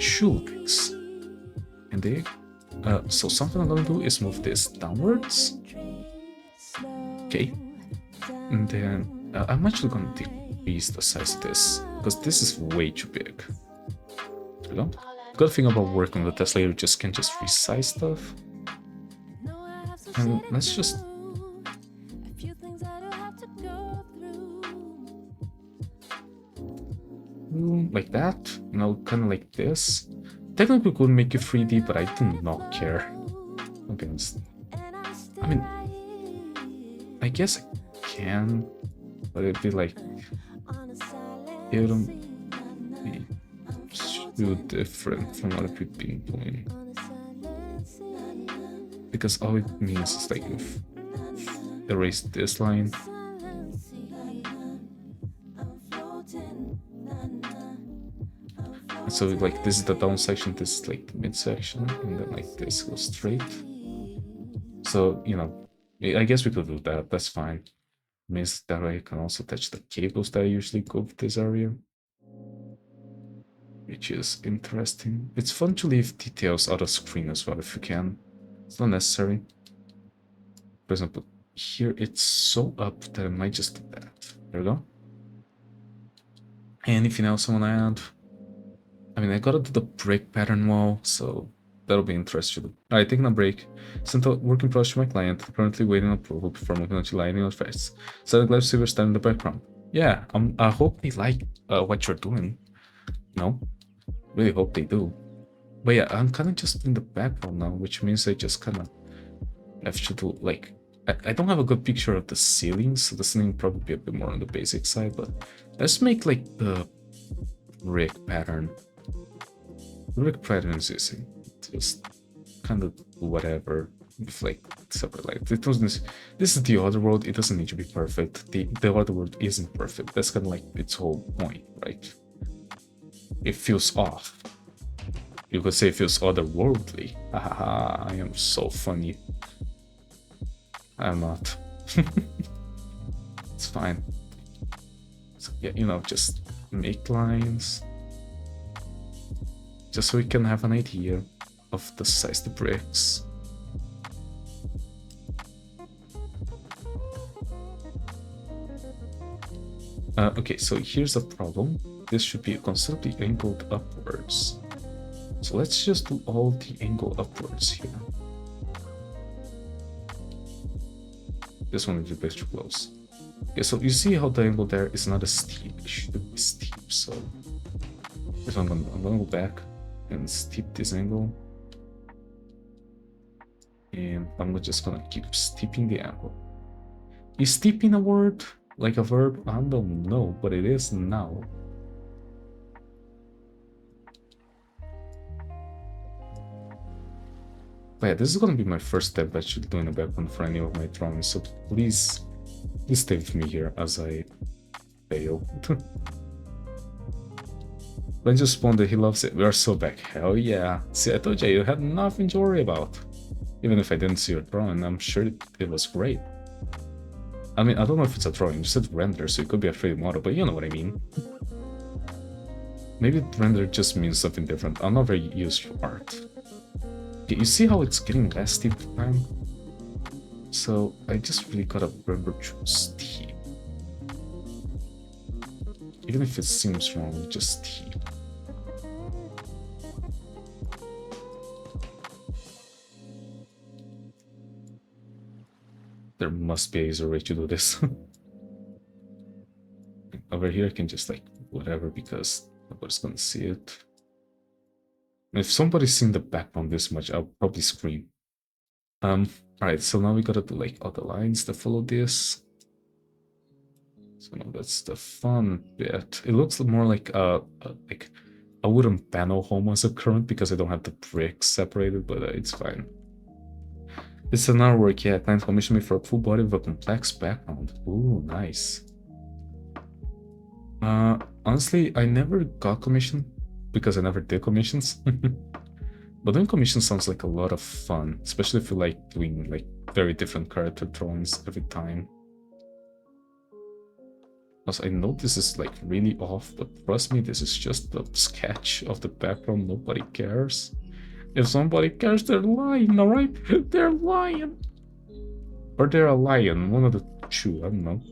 two things. And they so something I'm gonna do is move this downwards. Okay. And then I'm actually going to decrease the size of this, because this is way too big. There we go. Good thing about working with Tesla, you just can just resize stuff. And let's just like that, you know, kind of like this. Technically, we could make it 3D, but I do not care. Against, I mean, I guess I can, but it'd be like it don't be too different from what we've been doing, because all it means is like if erase this line. So like this is the down section, this is like the mid section, and then like this goes straight. So, you know, I guess we could do that, that's fine. Means that way I can also attach the cables that I usually go with this area, which is interesting. It's fun to leave details out of screen as well if you can. It's not necessary. For example, here it's so up that I might just do that. There we go. Anything else I want to add? I mean, I gotta do the break pattern wall, so that'll be interesting. Alright, taking a break. Sent a working project to my client, currently waiting on approval before moving on to lighting on first. So I'm glad to see we're starting in the background. Yeah, I hope they like what you're doing. No? Really hope they do. But yeah, I'm kind of just in the background now, which means I just kind of have to do, like, I don't have a good picture of the ceiling, so the ceiling probably be a bit more on the basic side, but let's make, like, the brick pattern. The brick pattern is easy. Just kind of whatever, with, like, separate lights. It doesn't, this is the other world, it doesn't need to be perfect. The other world isn't perfect. That's kind of like its whole point, right? It feels off. You could say it feels otherworldly. Haha, I am so funny. I'm not. It's fine. So yeah, you know, just make lines. Just so we can have an idea of the size of the bricks. Okay, so here's the problem. This should be constantly angled upwards. So let's just do all the angle upwards here. This one is a bit too close. Okay, so you see how the angle there is not as steep. It should be steep, so if I'm gonna go back and steep this angle. And I'm just gonna keep steeping the angle. Is steeping a word? Like a verb? I don't know, but it is now. But yeah, this is gonna be my first step actually doing a background for any of my drawings, so please stay with me here as I fail. When you responded, he loves it. We are so back. Hell yeah. See, I told you, you had nothing to worry about. Even if I didn't see your drawing, I'm sure it was great. I mean, I don't know if it's a drawing. You said render, so it could be a 3D model, but you know what I mean. Maybe render just means something different. I'm not very used to art. Okay, you see how it's getting less steep time? So I just really gotta remember to steep. Even if it seems wrong, just steep. There must be an easier way to do this. Over here I can just like whatever because nobody's gonna see it. If somebody's seen the background this much, I'll probably scream. Alright, so now we gotta do like other lines that follow this. So now that's the fun bit. It looks more like a wooden panel home as a current because I don't have the bricks separated, but it's fine. It's an artwork, yeah. Client commissioned me for a full body with a complex background. Ooh, nice. Honestly, I never got commissioned because I never did commissions. But doing commissions sounds like a lot of fun, especially if you like doing like very different character drawings every time. Also, I know this is like really off, but trust me, this is just a sketch of the background. Nobody cares. If somebody cares, they're lying, alright? They're lying. Or they're a lion, one of the two, I don't know.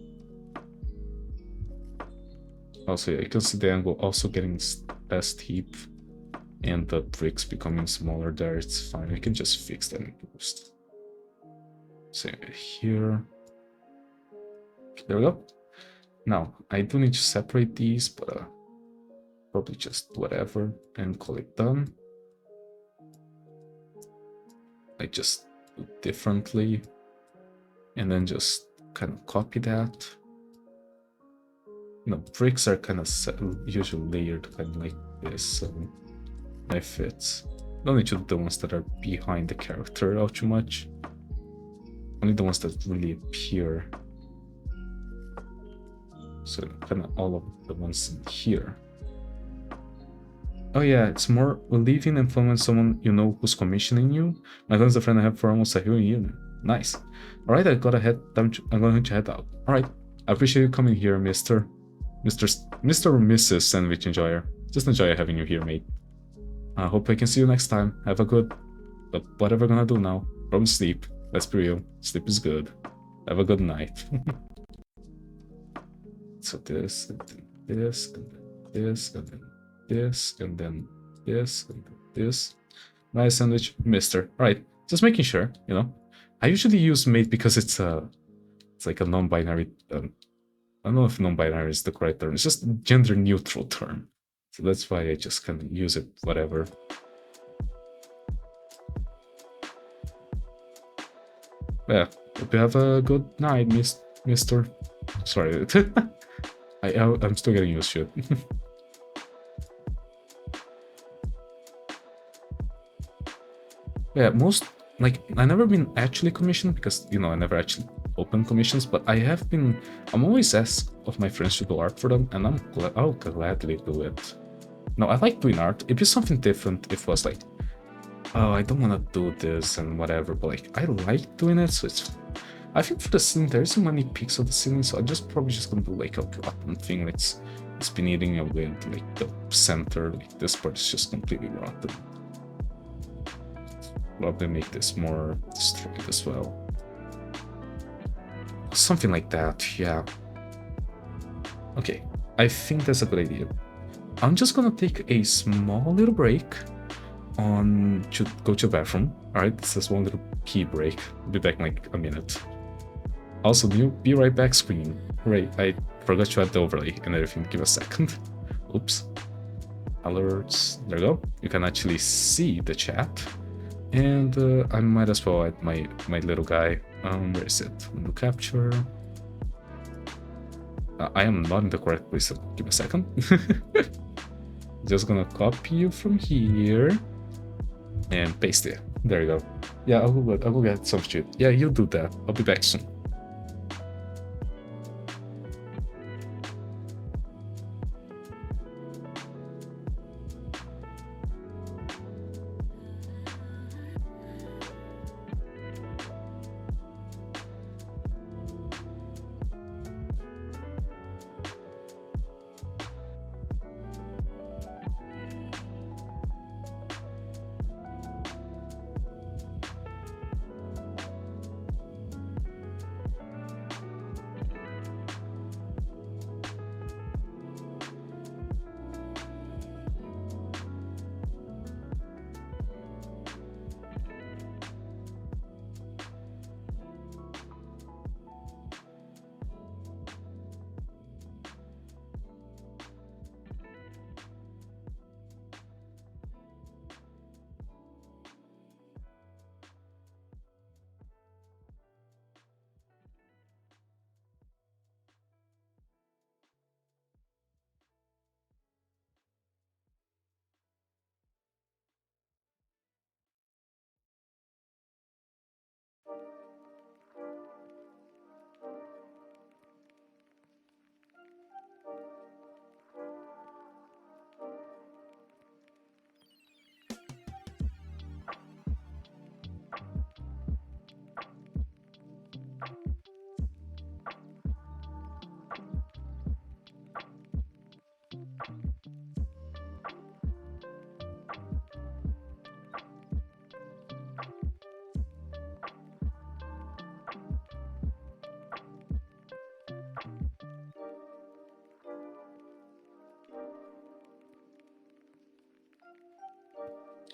Also, yeah, you can see the angle also getting less steep. and the bricks becoming smaller there, it's fine. We can just fix that in post. So here. There we go. Now, I do need to separate these, but probably just whatever and call it done. I just do differently and then just kind of copy that. You know, bricks are kind of usually layered kind of like this, so it fits. Don't need to do the ones that are behind the character out too much. Only the ones that really appear. So kind of all of the ones in here. Oh yeah, it's more relieving and fun when someone you know who's commissioning you. My cousin's a friend I have for almost a year now. Nice. Alright, I'm going to head out. Alright. I appreciate you coming here, Mr. or Mrs. Sandwich Enjoyer. Just enjoy having you here, mate. I hope I can see you next time. Have a good... But whatever gonna do now. From sleep. Let's be real. Sleep is good. Have a good night. So this, and then this, and then this, and then this, and then this, and then this. Nice sandwich, mister. Alright, just making sure, you know. I usually use mate because it's like a non-binary I don't know if non-binary is the correct term. It's just a gender neutral term. So that's why I just kind of use it, whatever. Yeah, hope you have a good night, mister. Sorry. I'm still getting used to it. Yeah, I never been actually commissioned because, you know, I never actually opened commissions, but I'm always asked of my friends to do art for them, and I'll gladly do it. No, I like doing art. It'd be something different if it was like, oh, I don't want to do this and whatever, but like, I like doing it, so I think for the ceiling, there's so many peaks of the ceiling, so I'm probably just gonna do like a rotten thing. It's been eating away into like the center, like this part is just completely rotten. Probably make this more straight as well. Something like that, yeah. Okay, I think that's a good idea. I'm just gonna take a small little break to go to the bathroom. Alright, this is one little pee break. I'll be back in like a minute. Also, be right back screen. Right, I forgot to add the overlay and everything. Give a second. Oops. Alerts. There we go. You can actually see the chat. And I might as well add my little guy. Where is it? Window capture. I am not in the correct place, so give me a second. Just gonna copy you from here and paste it. There you go. Yeah, I'll go get some shit. Yeah, you do that. I'll be back soon.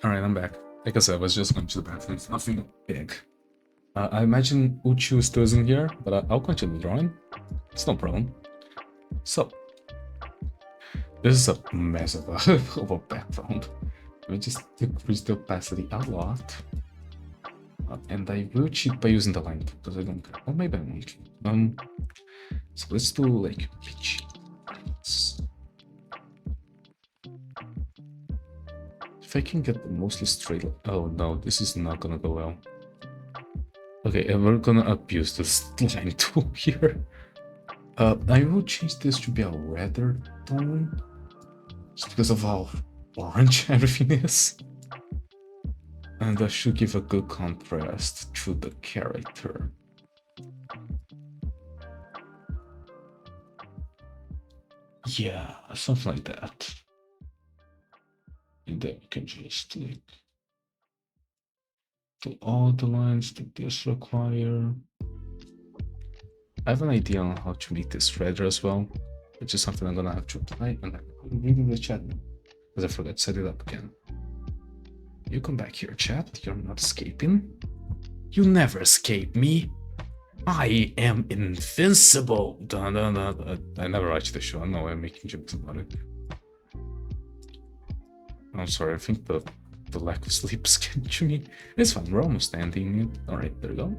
Alright, I'm back. Like I said, I was just going to the bathroom. It's nothing big. I imagine Uchu still isn't here, but I'll continue drawing. It's no problem. So, this is a mess of a background. Let me just decrease the opacity a lot. And I will cheat by using the line because I don't care. Or maybe I won't. So let's do like bleach lines. If I can get mostly straight. Oh no, this is not gonna go well. Okay, and we're gonna abuse this line tool here. I will change this to be a redder tone. Just because of how orange everything is. And that should give a good contrast to the character. Yeah, something like that. And then we can just like do all the lines that this require. I have an idea on how to make this redder as well, which is something I'm gonna have to apply, and I'm reading the chat now, because I forgot to set it up again. You come back here, chat. You're not escaping. You never escape me. I am invincible. Dun, dun, dun. I never watched the show. I know I'm making jokes about it. I'm sorry. I think the lack of sleep is getting to me. It's fine. We're almost ending it. All right, there we go.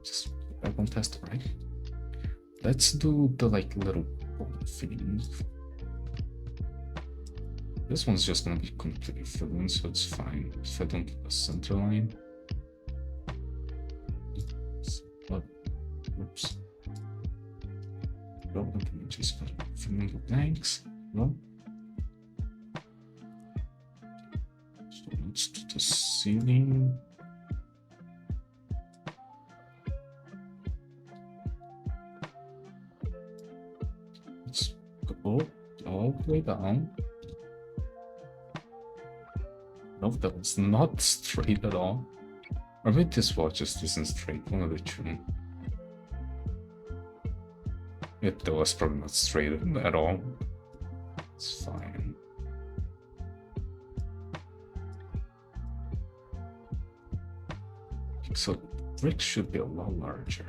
Just back on test, right? Let's do the like little thing. This one's just gonna be completely filled in, so it's fine if I don't do a center line. But, oops. Well, let me just fill in the blanks. No. So let's do the ceiling. Let's go all the way down. No, that was not straight at all. Or maybe this watch just isn't straight, one of the two. That was probably not straight at all. It's fine. So bricks should be a lot larger.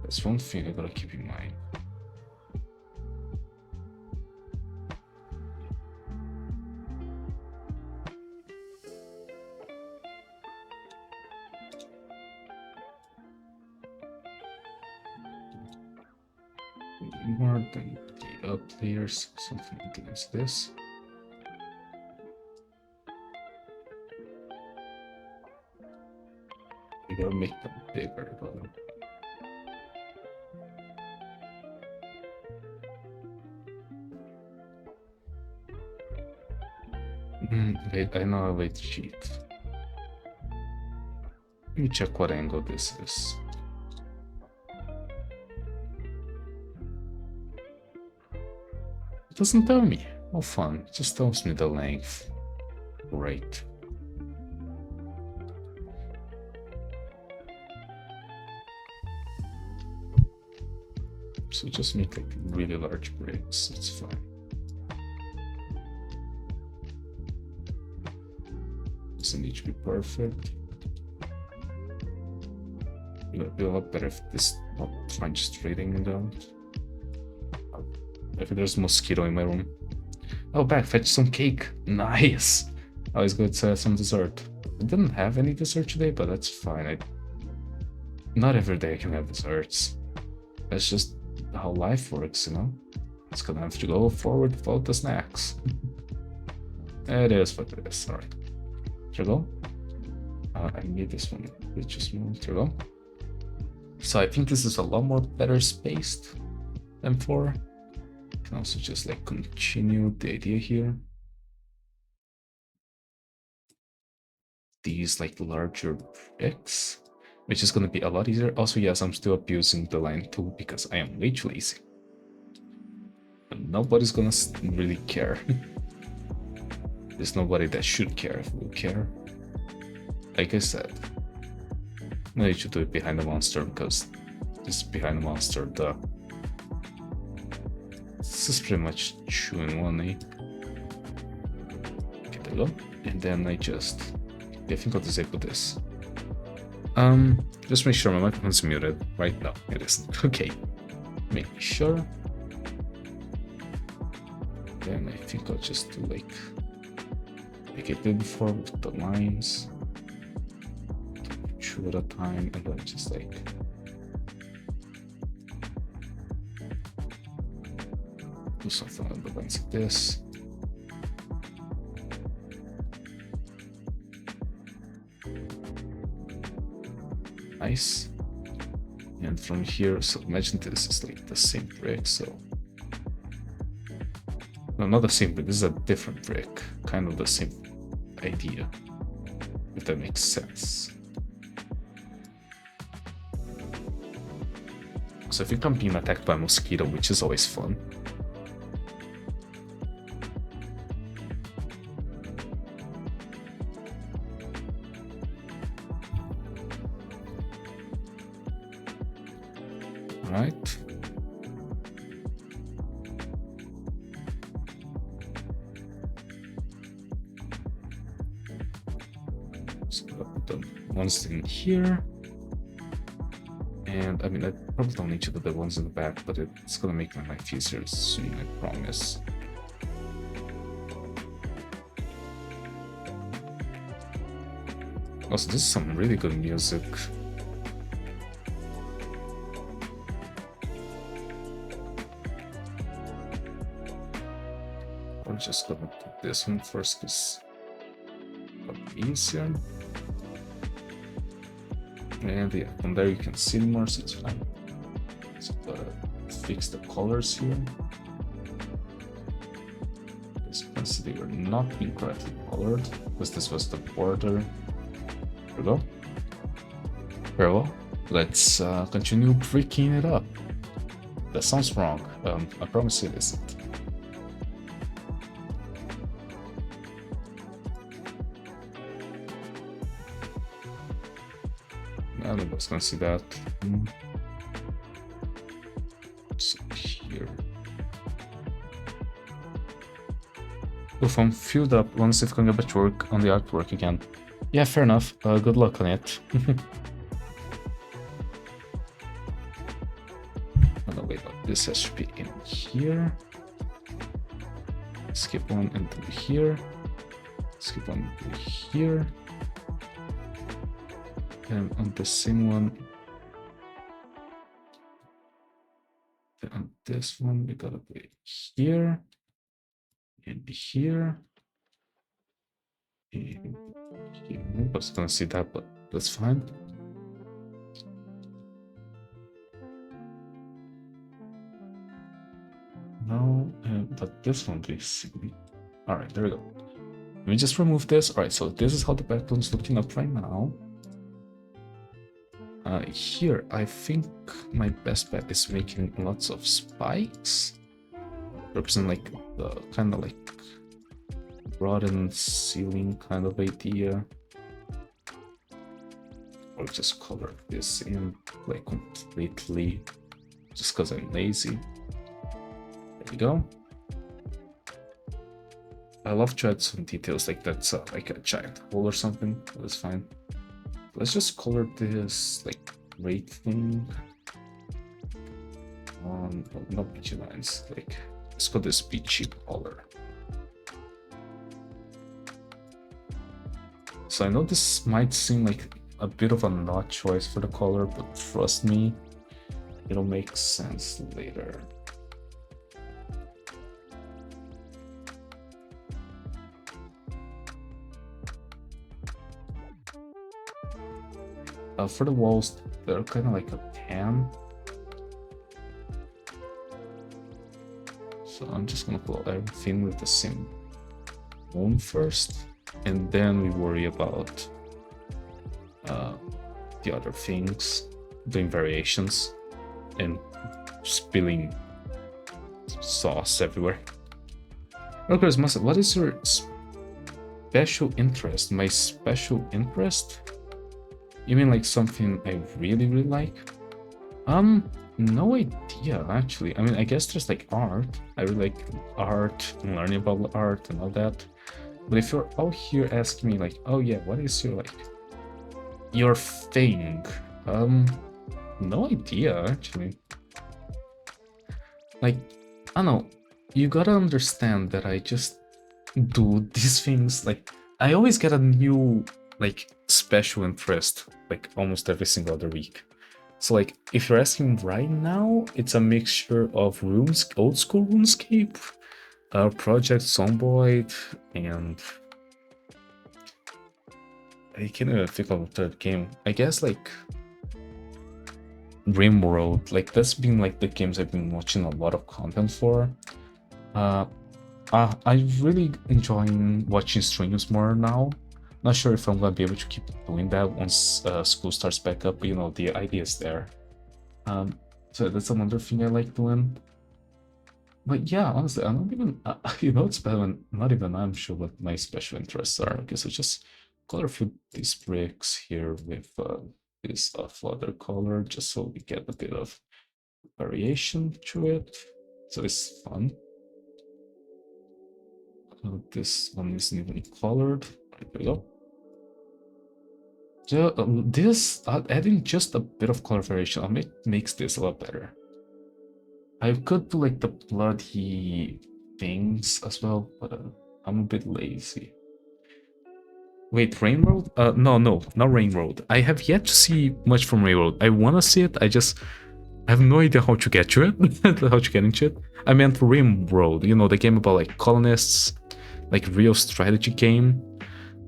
That's one thing I gotta keep in mind. More than the up layers, something against this. You gotta make them bigger, but wait, I know a way to cheat. Let me check what angle this is. It doesn't tell me. Oh fun, it just tells me the length. Great. So just make like really large bricks, it's fine. Doesn't need to be perfect. It would be a lot better if this not punch straight in down. If there's a mosquito in my room. Oh, back, fetch some cake. Nice. Always good to have some dessert. I didn't have any dessert today, but that's fine. Not every day I can have desserts. That's just how life works, you know? It's gonna have to go forward without the snacks. It is what it is. Alright. There we go. I need this one. Let's just move. There we go. So I think this is a lot more better spaced than before. Can also just like continue the idea here. These like larger bricks, which is going to be a lot easier. Also, yes, I'm still abusing the line tool because I am way too lazy. But nobody's gonna really care. There's nobody that should care if will care. Like I said, no need to do it behind the monster because this behind the monster, this is pretty much 2 in 1, eh? Okay, there we go. And then I think I'll disable this. Just make sure my microphone's muted. Right now, it isn't. Okay, making sure. Then I think I'll just do like I did before with the lines, 2 at a time, and then just like do something on the lines like this. Nice. And from here, so imagine this is like the same brick, so no, not the same brick, this is a different brick, kind of the same idea, if that makes sense. So I think I'm being attacked by a mosquito, which is always fun. Right. So I'll put the ones in here. And I mean, I probably don't need to do the ones in the back, but it's gonna make my life easier soon, I promise. Also, this is some really good music. I'm just gonna do this one first because it's easier. And yeah, from there you can see more, so it's fine. So fix the colors here. As you can see, they were not being correctly colored because this was the border. There we go. Very well. Let's continue breaking it up. That sounds wrong. I promise it isn't. Nobody's gonna see that. So here. Oof, I'm filled up. Once if I can get back to work on the artwork again. Yeah, fair enough. Good luck on it. Oh no, wait, this has to be in here. Skip one and do here. Skip one and do here. And on the same one, then on this one, we gotta be here, and here, and here. Nobody's gonna see that, but that's fine. No, but this one, basically. All right, there we go. Let me just remove this. All right, so this is how the background's looking up right now. Here, I think my best bet is making lots of spikes. Represent like the kind of like rotten ceiling kind of idea. Or just color this in like completely just because I'm lazy. There we go. I love to add some details like that's like a giant hole or something. That's fine. Let's just color this like rate thing on not beachy lines. Like let's call this beachy color. So I know this might seem like a bit of an odd choice for the color, but trust me, it'll make sense later. For the walls, they're kind of like a tan. So I'm just gonna put everything with the same tone first, and then we worry about the other things, doing variations and spilling sauce everywhere. Okay, what is your special interest? My special interest? You mean like something I really like? No idea actually. I mean, I guess there's like art. I really like art and learning about art and all that. But if you're out here asking me like, oh yeah, what is your like your thing? No idea actually. Like, I don't know. You gotta understand that I just do these things like I always get a new like special interest like almost every single other week. So like if you're asking right now, it's a mixture of old school RuneScape, Project Zomboid, and I can't even think of a third game. I guess like RimWorld. Like that's been like the games I've been watching a lot of content for. I'm really enjoying watching streams more now. Not sure if I'm gonna be able to keep doing that once school starts back up, but you know, the idea is there. So that's another thing I like doing. But yeah, honestly, I'm not even, you know, it's better when not even I'm sure what my special interests are. Okay, so just color fill these bricks here with this flutter color, just so we get a bit of variation to it. So it's fun. This one isn't even colored. There we go. This adding just a bit of color variation makes this a lot better. I could do like the bloody things as well, but I'm a bit lazy. Wait, Rain Road? No, not Rain Road. I have yet to see much from Rain Road. I wanna see it. I have no idea how to get to it, how to get into it. I meant Rain Road, you know, the game about like colonists, like real strategy game.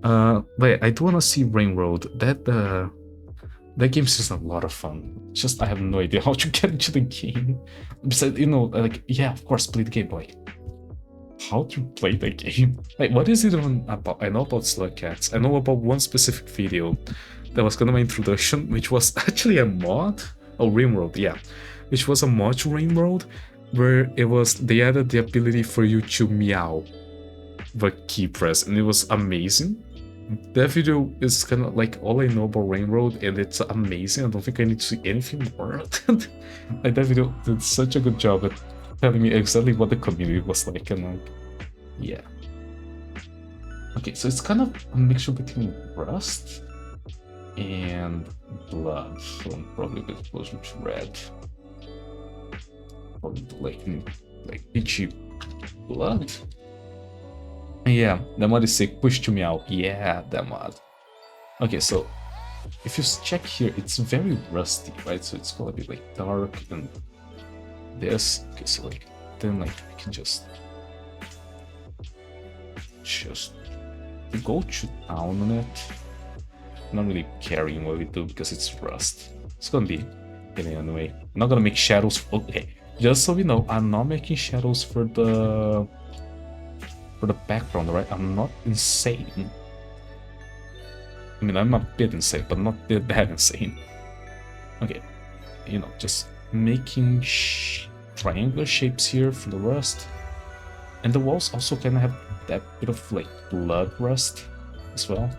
But I do wanna see Rain Road. That game is just a lot of fun. Just I have no idea how to get into the game. Besides, you know, like yeah, of course, play the game. But like, how to play the game? Like, what is it even about? I know about slug cats. I know about one specific video that was kind of my introduction, which was actually a mod. Oh, Rimworld, yeah, which was a mod to Rimworld, where they added the ability for you to meow the key press, and it was amazing. That video is kind of like all I know about Rain Road, and it's amazing. I don't think I need to see anything more. Like that video did such a good job at telling me exactly what the community was like, and like, yeah. Okay, so it's kind of a mixture between Rust and Blood, so I'm probably a bit closer to Red. Probably like peachy Blood. Yeah, the mod is sick. Push to meow. Yeah, that mod. Okay, so if you check here, it's very rusty, right? So it's gonna be like dark and this. Okay, so like then like I can just go to town on it. I'm not really caring what we do because it's rust. It's gonna be getting anyway. I'm not gonna make shadows. Okay, just so we know, I'm not making shadows for the background, right? I'm not insane. I mean, I'm a bit insane, but not that insane. Okay, you know, just making triangular shapes here for the rust. And the walls also kind of have that bit of like blood rust as well.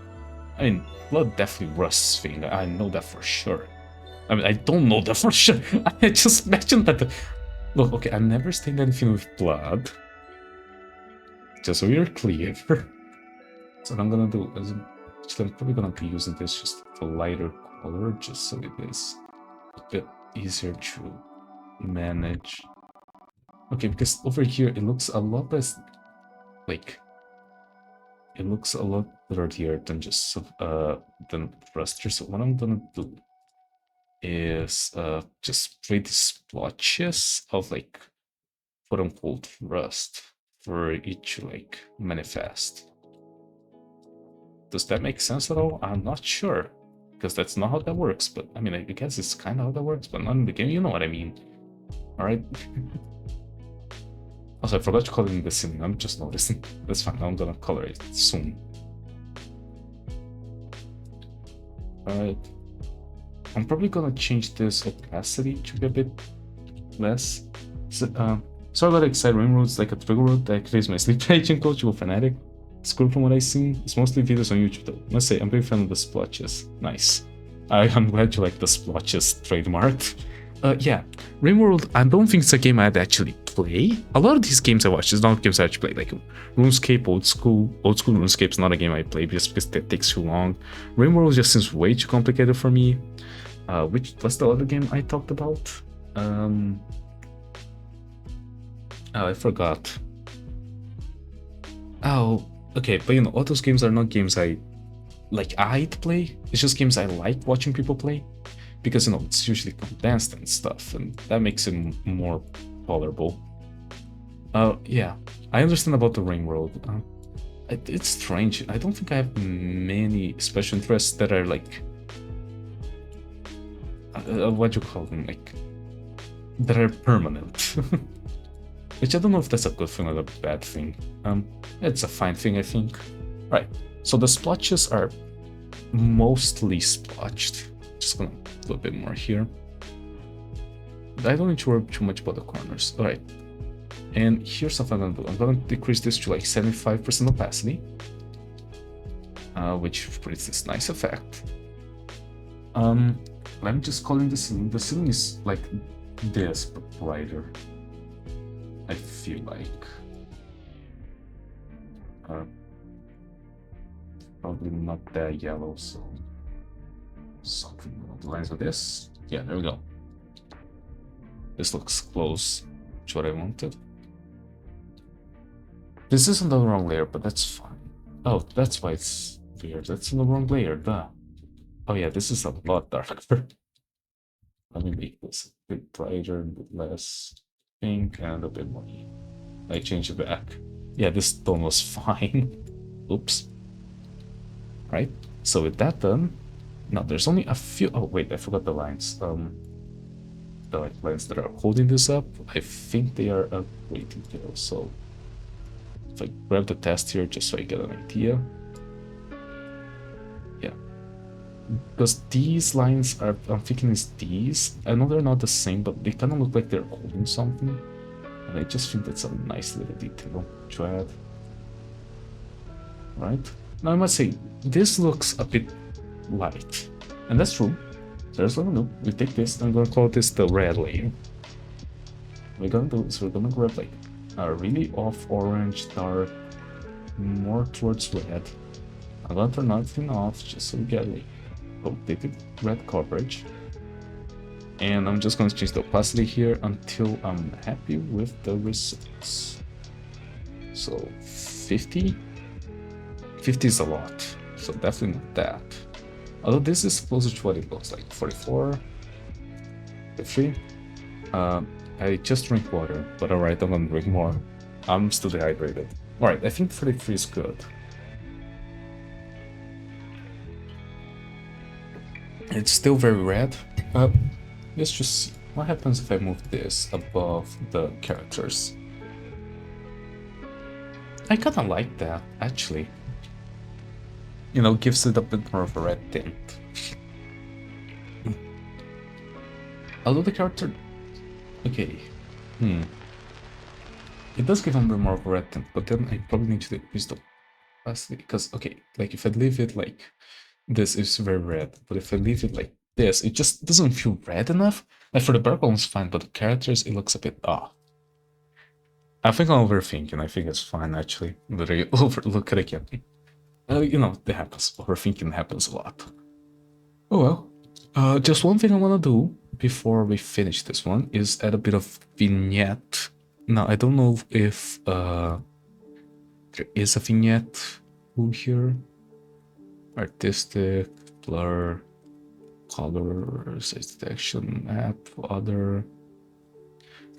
I mean, blood definitely rusts thing. I know that for sure. I mean, I don't know that for sure. I just mentioned that. Look, okay, I've never stained anything with blood. Just so we're clear. So what I'm gonna do is, actually, I'm probably gonna be using this just a lighter color, just so it is a bit easier to manage. Okay, because over here it looks a lot less, like, it looks a lot dirtier than just than Ruster. So what I'm gonna do is just spray these splotches of like quote unquote rust for it to like manifest. Does that make sense at all? I'm not sure, because that's not how that works, but I mean, I guess it's kind of how that works, but not in the game, you know what I mean. Alright. Also, I forgot to color in the scene, I'm just noticing. That's fine, I'm gonna color it soon. Alright. I'm probably gonna change this opacity to be a bit less. So, sorry about excited railroads, like a trigger road that activates my sleep agent coach or fanatic. It's cool from what I see. It's mostly videos on YouTube though. Must say, I'm big fan of the splotches. Nice. I'm glad you like the splotches trademarked. Yeah, RimWorld, I don't think it's a game I'd actually play. A lot of these games I watch is not games I actually play. Like RuneScape, old school RuneScape is not a game I play just because that takes too long. RimWorld just seems way too complicated for me. What's the other game I talked about? Oh, I forgot. Oh, okay, but you know, all those games are not games I'd play. It's just games I like watching people play, because you know it's usually condensed and stuff, and that makes it more tolerable. Yeah, I understand about the Ring World. It's strange. I don't think I have many special interests that are like what you call them, like that are permanent. Which I don't know if that's a good thing or a bad thing. It's a fine thing, I think. Right. So the splotches are mostly splotched. Just gonna do a bit more here. I don't need to worry too much about the corners. Alright. And here's what I'm gonna do. I'm gonna decrease this to like 75% opacity. Which creates this nice effect. Let me just call in the ceiling. The ceiling is like this, but brighter. I feel like. Probably not that yellow, so something along the lines of this. Yeah, there we go. This looks close to what I wanted. This isn't the wrong layer, but that's fine. Oh, that's why it's weird. That's in the wrong layer, duh. Oh yeah, this is a lot darker. Let me make this a bit brighter, a bit less pink, and a bit more. I change it back. Yeah, this tone was fine. Oops. Right? So with that done, now there's only a few. Oh wait, I forgot the lines. The lines that are holding this up, I think they are a great detail. So if I grab the test here, just so I get an idea. Yeah, because these lines are, I'm thinking it's these. I know they're not the same, but they kind of look like they're holding something. And I just think that's a nice little detail to add. Right? Now I must say, this looks a bit light. And that's true. So here's what I'm gonna do. We take this, and I'm gonna call this the red layer. What we're gonna do is we're gonna grab like a really off orange, dark, more towards red. I'm gonna turn everything off just so we get like updated red coverage. And I'm just going to change the opacity here until I'm happy with the results. So 50? 50 is a lot, so definitely not that. Although this is closer to what it looks like. 44, 53. I just drink water, but alright, I'm gonna drink more. I'm still dehydrated. Alright, I think 33 is good. It's still very red. Let's just see what happens if I move this above the characters. I kinda like that, actually. You know, gives it a bit more of a red tint. Although the character... Okay. It does give a bit more of a red tint, but then I probably need to decrease the opacity. Because, okay, like if I leave it like this, it's very red. But if I leave it like this, it just doesn't feel red enough. Like for the background it's fine, but the characters, it looks a bit off. I think I'm overthinking. I think it's fine actually. But I overlook it again. You know, that happens. Overthinking happens a lot. Oh well. Just one thing I want to do before we finish this one is add a bit of vignette. Now I don't know if there is a vignette tool here. Artistic, blur, color, size detection, map, other.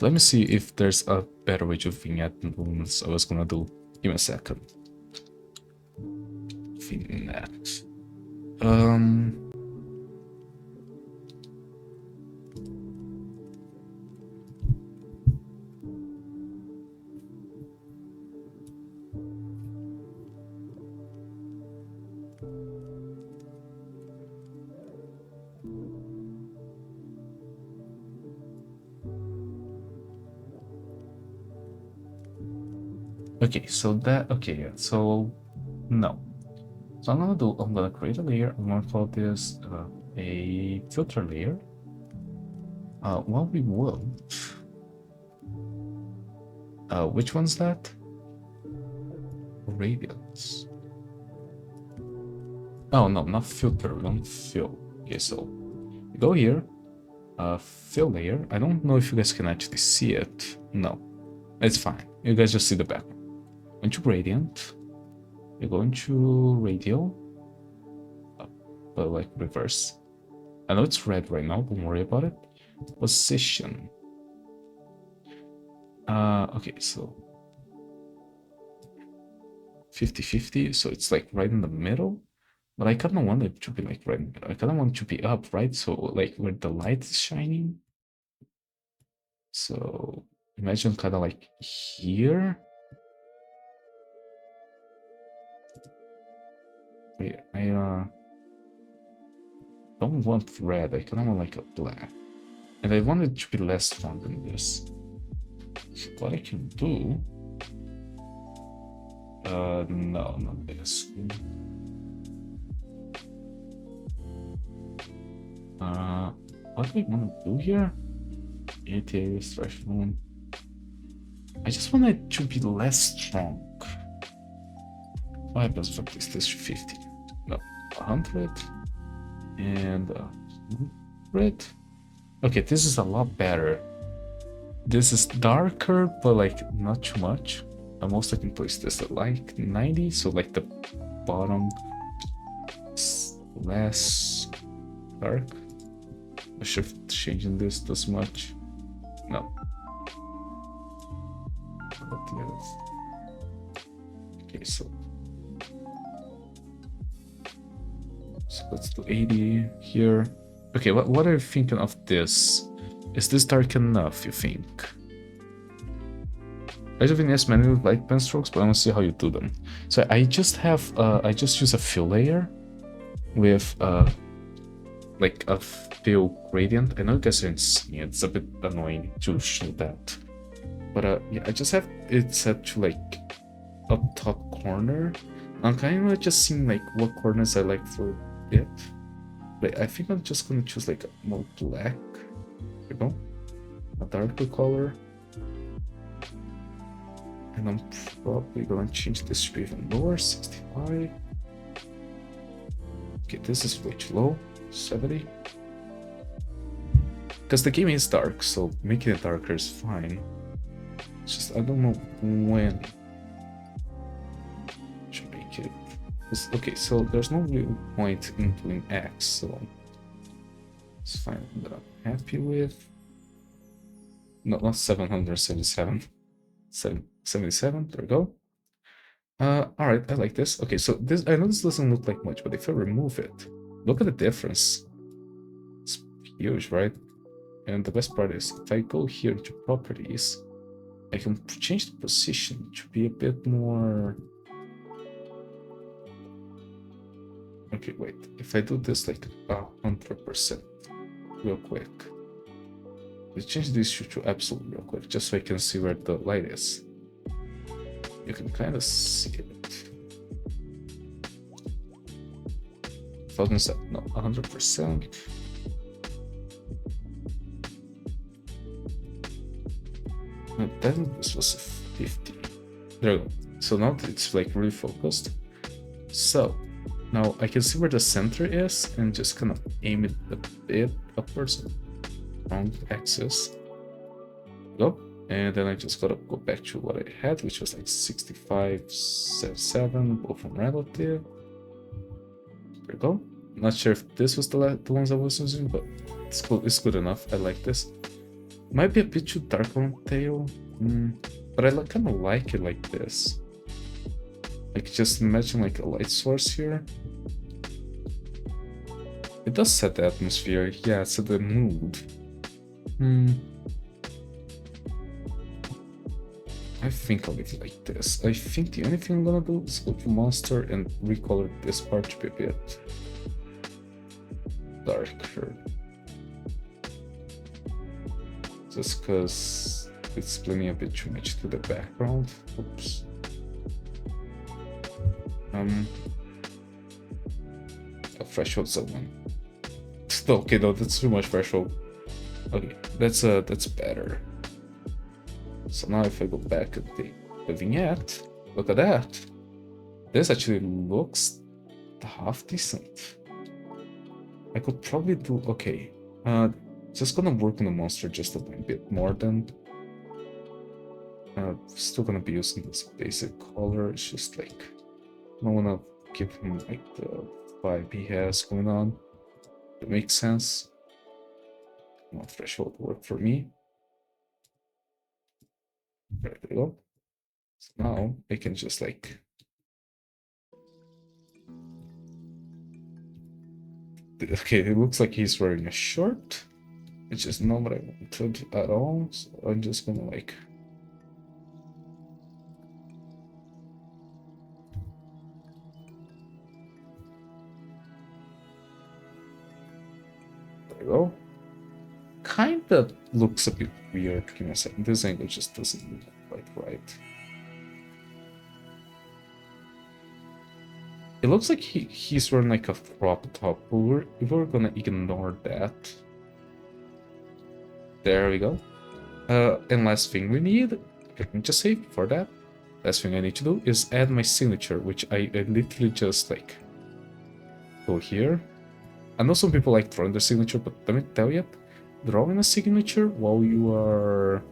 Let me see if there's a better way to vignette movements. I was gonna do. Give me a second. Vignette. Okay, so that, okay, yeah, so no. So I'm gonna create a layer. I'm gonna call this a filter layer. What we will, Which one's that? Radiance. Oh no, not filter, we don't fill. Okay, so you go here, fill layer. I don't know if you guys can actually see it. No, it's fine. You guys just see the background. Into gradient, you go into radial, but like reverse. I know it's red right now, don't worry about it. Position. Okay, so 50-50, so it's like right in the middle. But I kind of want it to be like right in the middle. I kind of want it to be up, right? So like where the light is shining. So imagine kind of like here. Wait, I don't want red. I kind of want like a black. And I want it to be less strong than this. So what I can do... no, not this. What do we want to do here? 88 threshold. I just want it to be less strong. What happens if I place this to 50? No, 100 and 100. Okay, this is a lot better. This is darker, but like not too much. At most I can place this at like 90, so like the bottom is less dark. I should have changing this much. No. Okay, so let's do 80 here. Okay, what are you thinking of this? Is this dark enough, you think? I don't think there's many light pen strokes, but I want to see how you do them. So I just have I just use a fill layer with like a fill gradient. I know you guys aren't seeing it, it's a bit annoying to show that. But yeah, I just have it set to like up top corner. I'm kind of just seeing like what corners I like for it. But I think I'm just gonna choose like a more black, you know, a darker color. And I'm probably gonna change this to even lower, 65. Okay, this is way too low, 70. Because the game is dark, so making it darker is fine. It's just I don't know when to make it. Okay, so there's no real point in doing X, so it's fine. That I'm happy with. No, not 777. 77. There we go. Alright, I like this. Okay, so this, I know this doesn't look like much, but if I remove it, look at the difference. It's huge, right? And the best part is, if I go here to properties, I can change the position to be a bit more... Okay, wait. If I do this like 100% real quick, let's change this to absolute real quick, just so I can see where the light is. You can kind of see it. 1007, no, 100%. No, then this was 50. There we go. So now it's like really focused. So now I can see where the center is and just kind of aim it a bit upwards, wrong axis. Go. And then I just gotta go back to what I had, which was like 65, 7, both from relative. There we go. Not sure if this was the ones I was using, but it's cool. It's good enough. I like this. Might be a bit too dark on the tail, but I kind of like it like this. Like just imagine like a light source here. It does set the atmosphere. Yeah, it set the mood. I think I'll leave it like this. I think the only thing I'm gonna do is go to monster and recolor this part to be a bit darker. Just because it's blending a bit too much to the background. Oops. A threshold someone. Okay, no, that's too much threshold. Okay, that's better. So now if I go back at the vignette, look at that. This actually looks half decent. I could probably do, okay. Just gonna work on the monster just a little bit more than. Still gonna be using this basic color. It's just like, I wanna give him like the vibe he has going on. It makes sense. More threshold work for me. There we go. So now I can just like. Okay, it looks like he's wearing a shirt. It's just not what I wanted at all. So I'm just gonna like. There we go. Kinda looks a bit weird. Give me a second. This angle just doesn't look quite right. It looks like he's wearing like a crop top. We're gonna ignore that. There we go. And last thing we need, let me just say for that, last thing I need to do is add my signature, which I literally just like go here. I know some people like drawing their signature, but let me tell you, drawing a signature while you are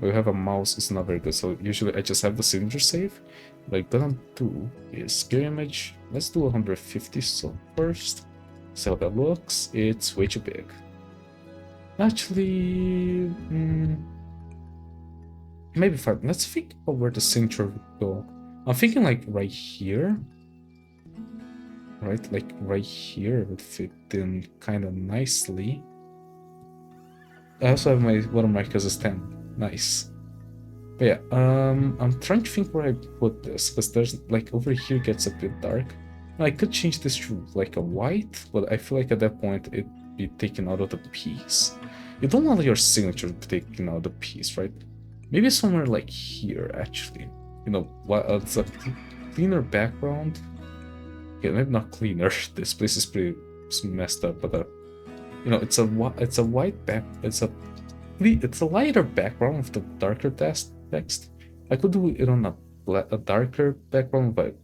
we have a mouse is not very good, so usually I just have the signature saved. What I'm gonna do is scale image. Let's do 150 so first. See how that looks. It's way too big. Actually, maybe fine. Let's think about where the signature would go. I'm thinking like right here. Right, like right here would fit in kind of nicely. I also have my watermark as a stem. Nice. But yeah, I'm trying to think where I put this, because there's like over here gets a bit dark. I could change this to like a white, but I feel like at that point it'd be taken out of the piece. You don't want your signature to be taken out of the piece, right? Maybe somewhere like here, actually. You know, what? It's a cleaner background. Yeah, maybe not cleaner. This place is pretty messed up, but you know, it's a white back. It's a lighter background with the darker text. I could do it on a darker background but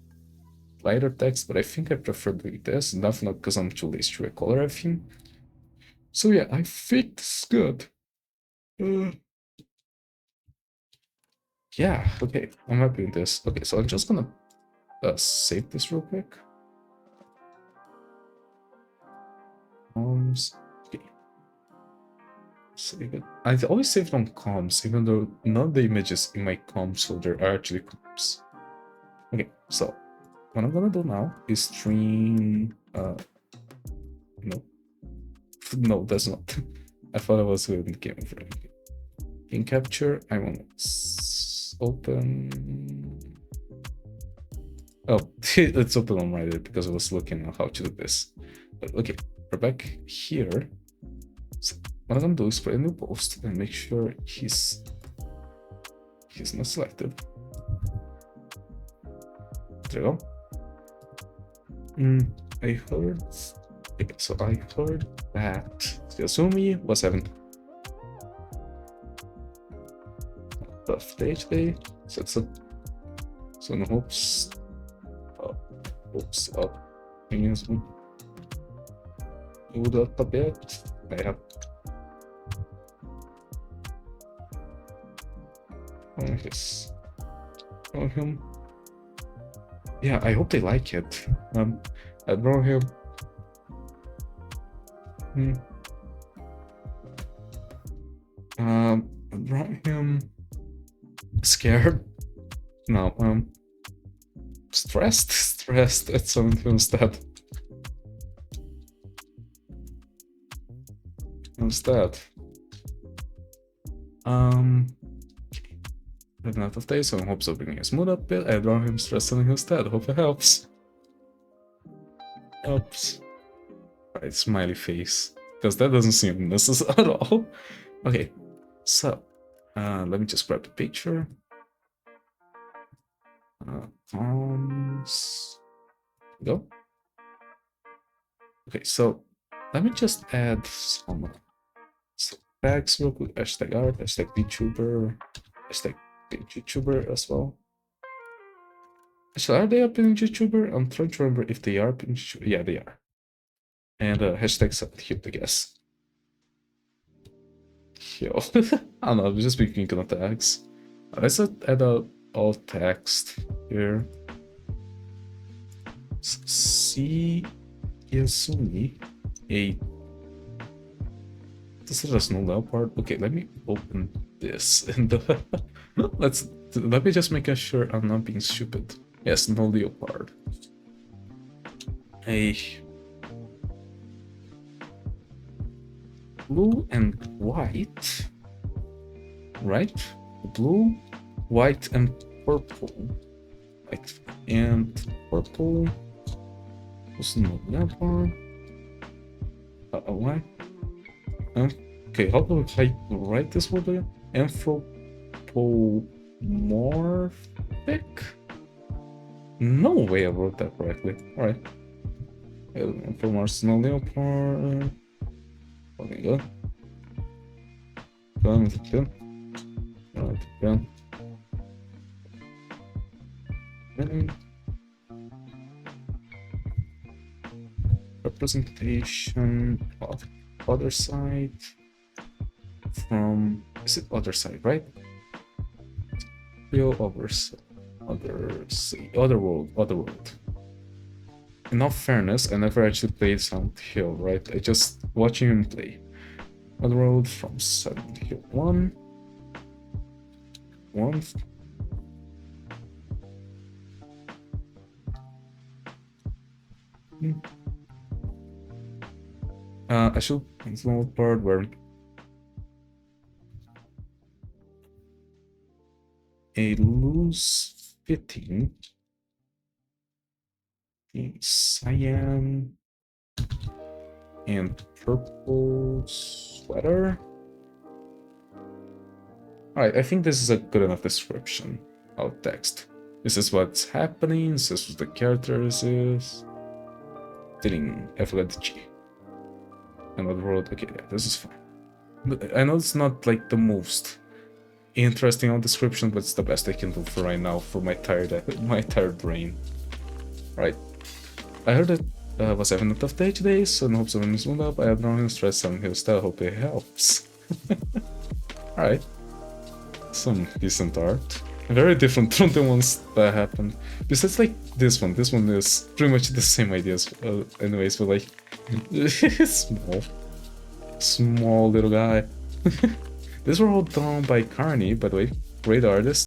lighter text, but I think I prefer doing this. Definitely because I'm too lazy to recolor everything. So yeah, I think this is good. Yeah, okay, I'm happy with this. Okay, so I'm just gonna save this real quick. Okay. Save it. I always save it on comms, even though none of the images in my comms folder are actually comms. Okay, so what I'm gonna do now is stream. No, no, that's not. I thought I was doing the game over. In capture, I want to open. Oh, it's open on Reddit because I was looking at how to do this. But okay, we're back here. So what I'm gonna do is create a new post and make sure he's not selected. There you go. I heard. Okay, so I heard that Yasumi was having a birthday today. So it's a. So no hopes. Hopes up. Means move up a bit. I have. On him. Yeah, I hope they like it. I draw him. I draw him scared. No, stressed at something instead. Running out of days, so in hopes of bringing his mood up a bit, I draw him stressed instead. Hope it helps. Oops. Right, smiley face. Because that doesn't seem necessary at all. Okay, so let me just grab the picture. Go. Okay, so let me just add some tags real quick. Hashtag art, hashtag VTuber, hashtag YouTuber as well. Actually, are they up in YouTuber? I'm trying to remember if they are up in YouTuber. Yeah, they are. And hashtag subcute, I guess. Yo, I don't know, I'm just speaking on tags. Let's add a alt text here. See Yasumi, a this is a snow leopard. Okay, let me open this and let me just make sure I'm not being stupid. Yes, snow leopard. A blue and white, right? Blue, white, and purple. White and purple. Snow leopard. Why? Okay, how do I write this word again? Anthropomorphic? No way I wrote that correctly. Alright. From our snow leopard. Okay, good. Good. Alright, good. Representation of other side from, is it other side, right? Real other world. In all fairness, I never actually played Silent Hill, right? I just watching him play. Other world from Silent Hill 1. I should small part where a loose fitting in cyan and purple sweater. Alright, I think this is a good enough description of text. This is what's happening, this is what the characters is. Didn't I forgot the G. Another world, okay, yeah, this is fine. But I know it's not like the most interesting on description, but it's the best I can do for right now for my tired brain. Right. I heard that I was having a tough day today, so in hopes of having zoomed up, I had no stress on his style, hope it helps. Alright. Some decent art. Very different from the ones that happened. Besides like this one is pretty much the same ideas anyways, but like small little guy. These were all done by Carney, by the way, great artist.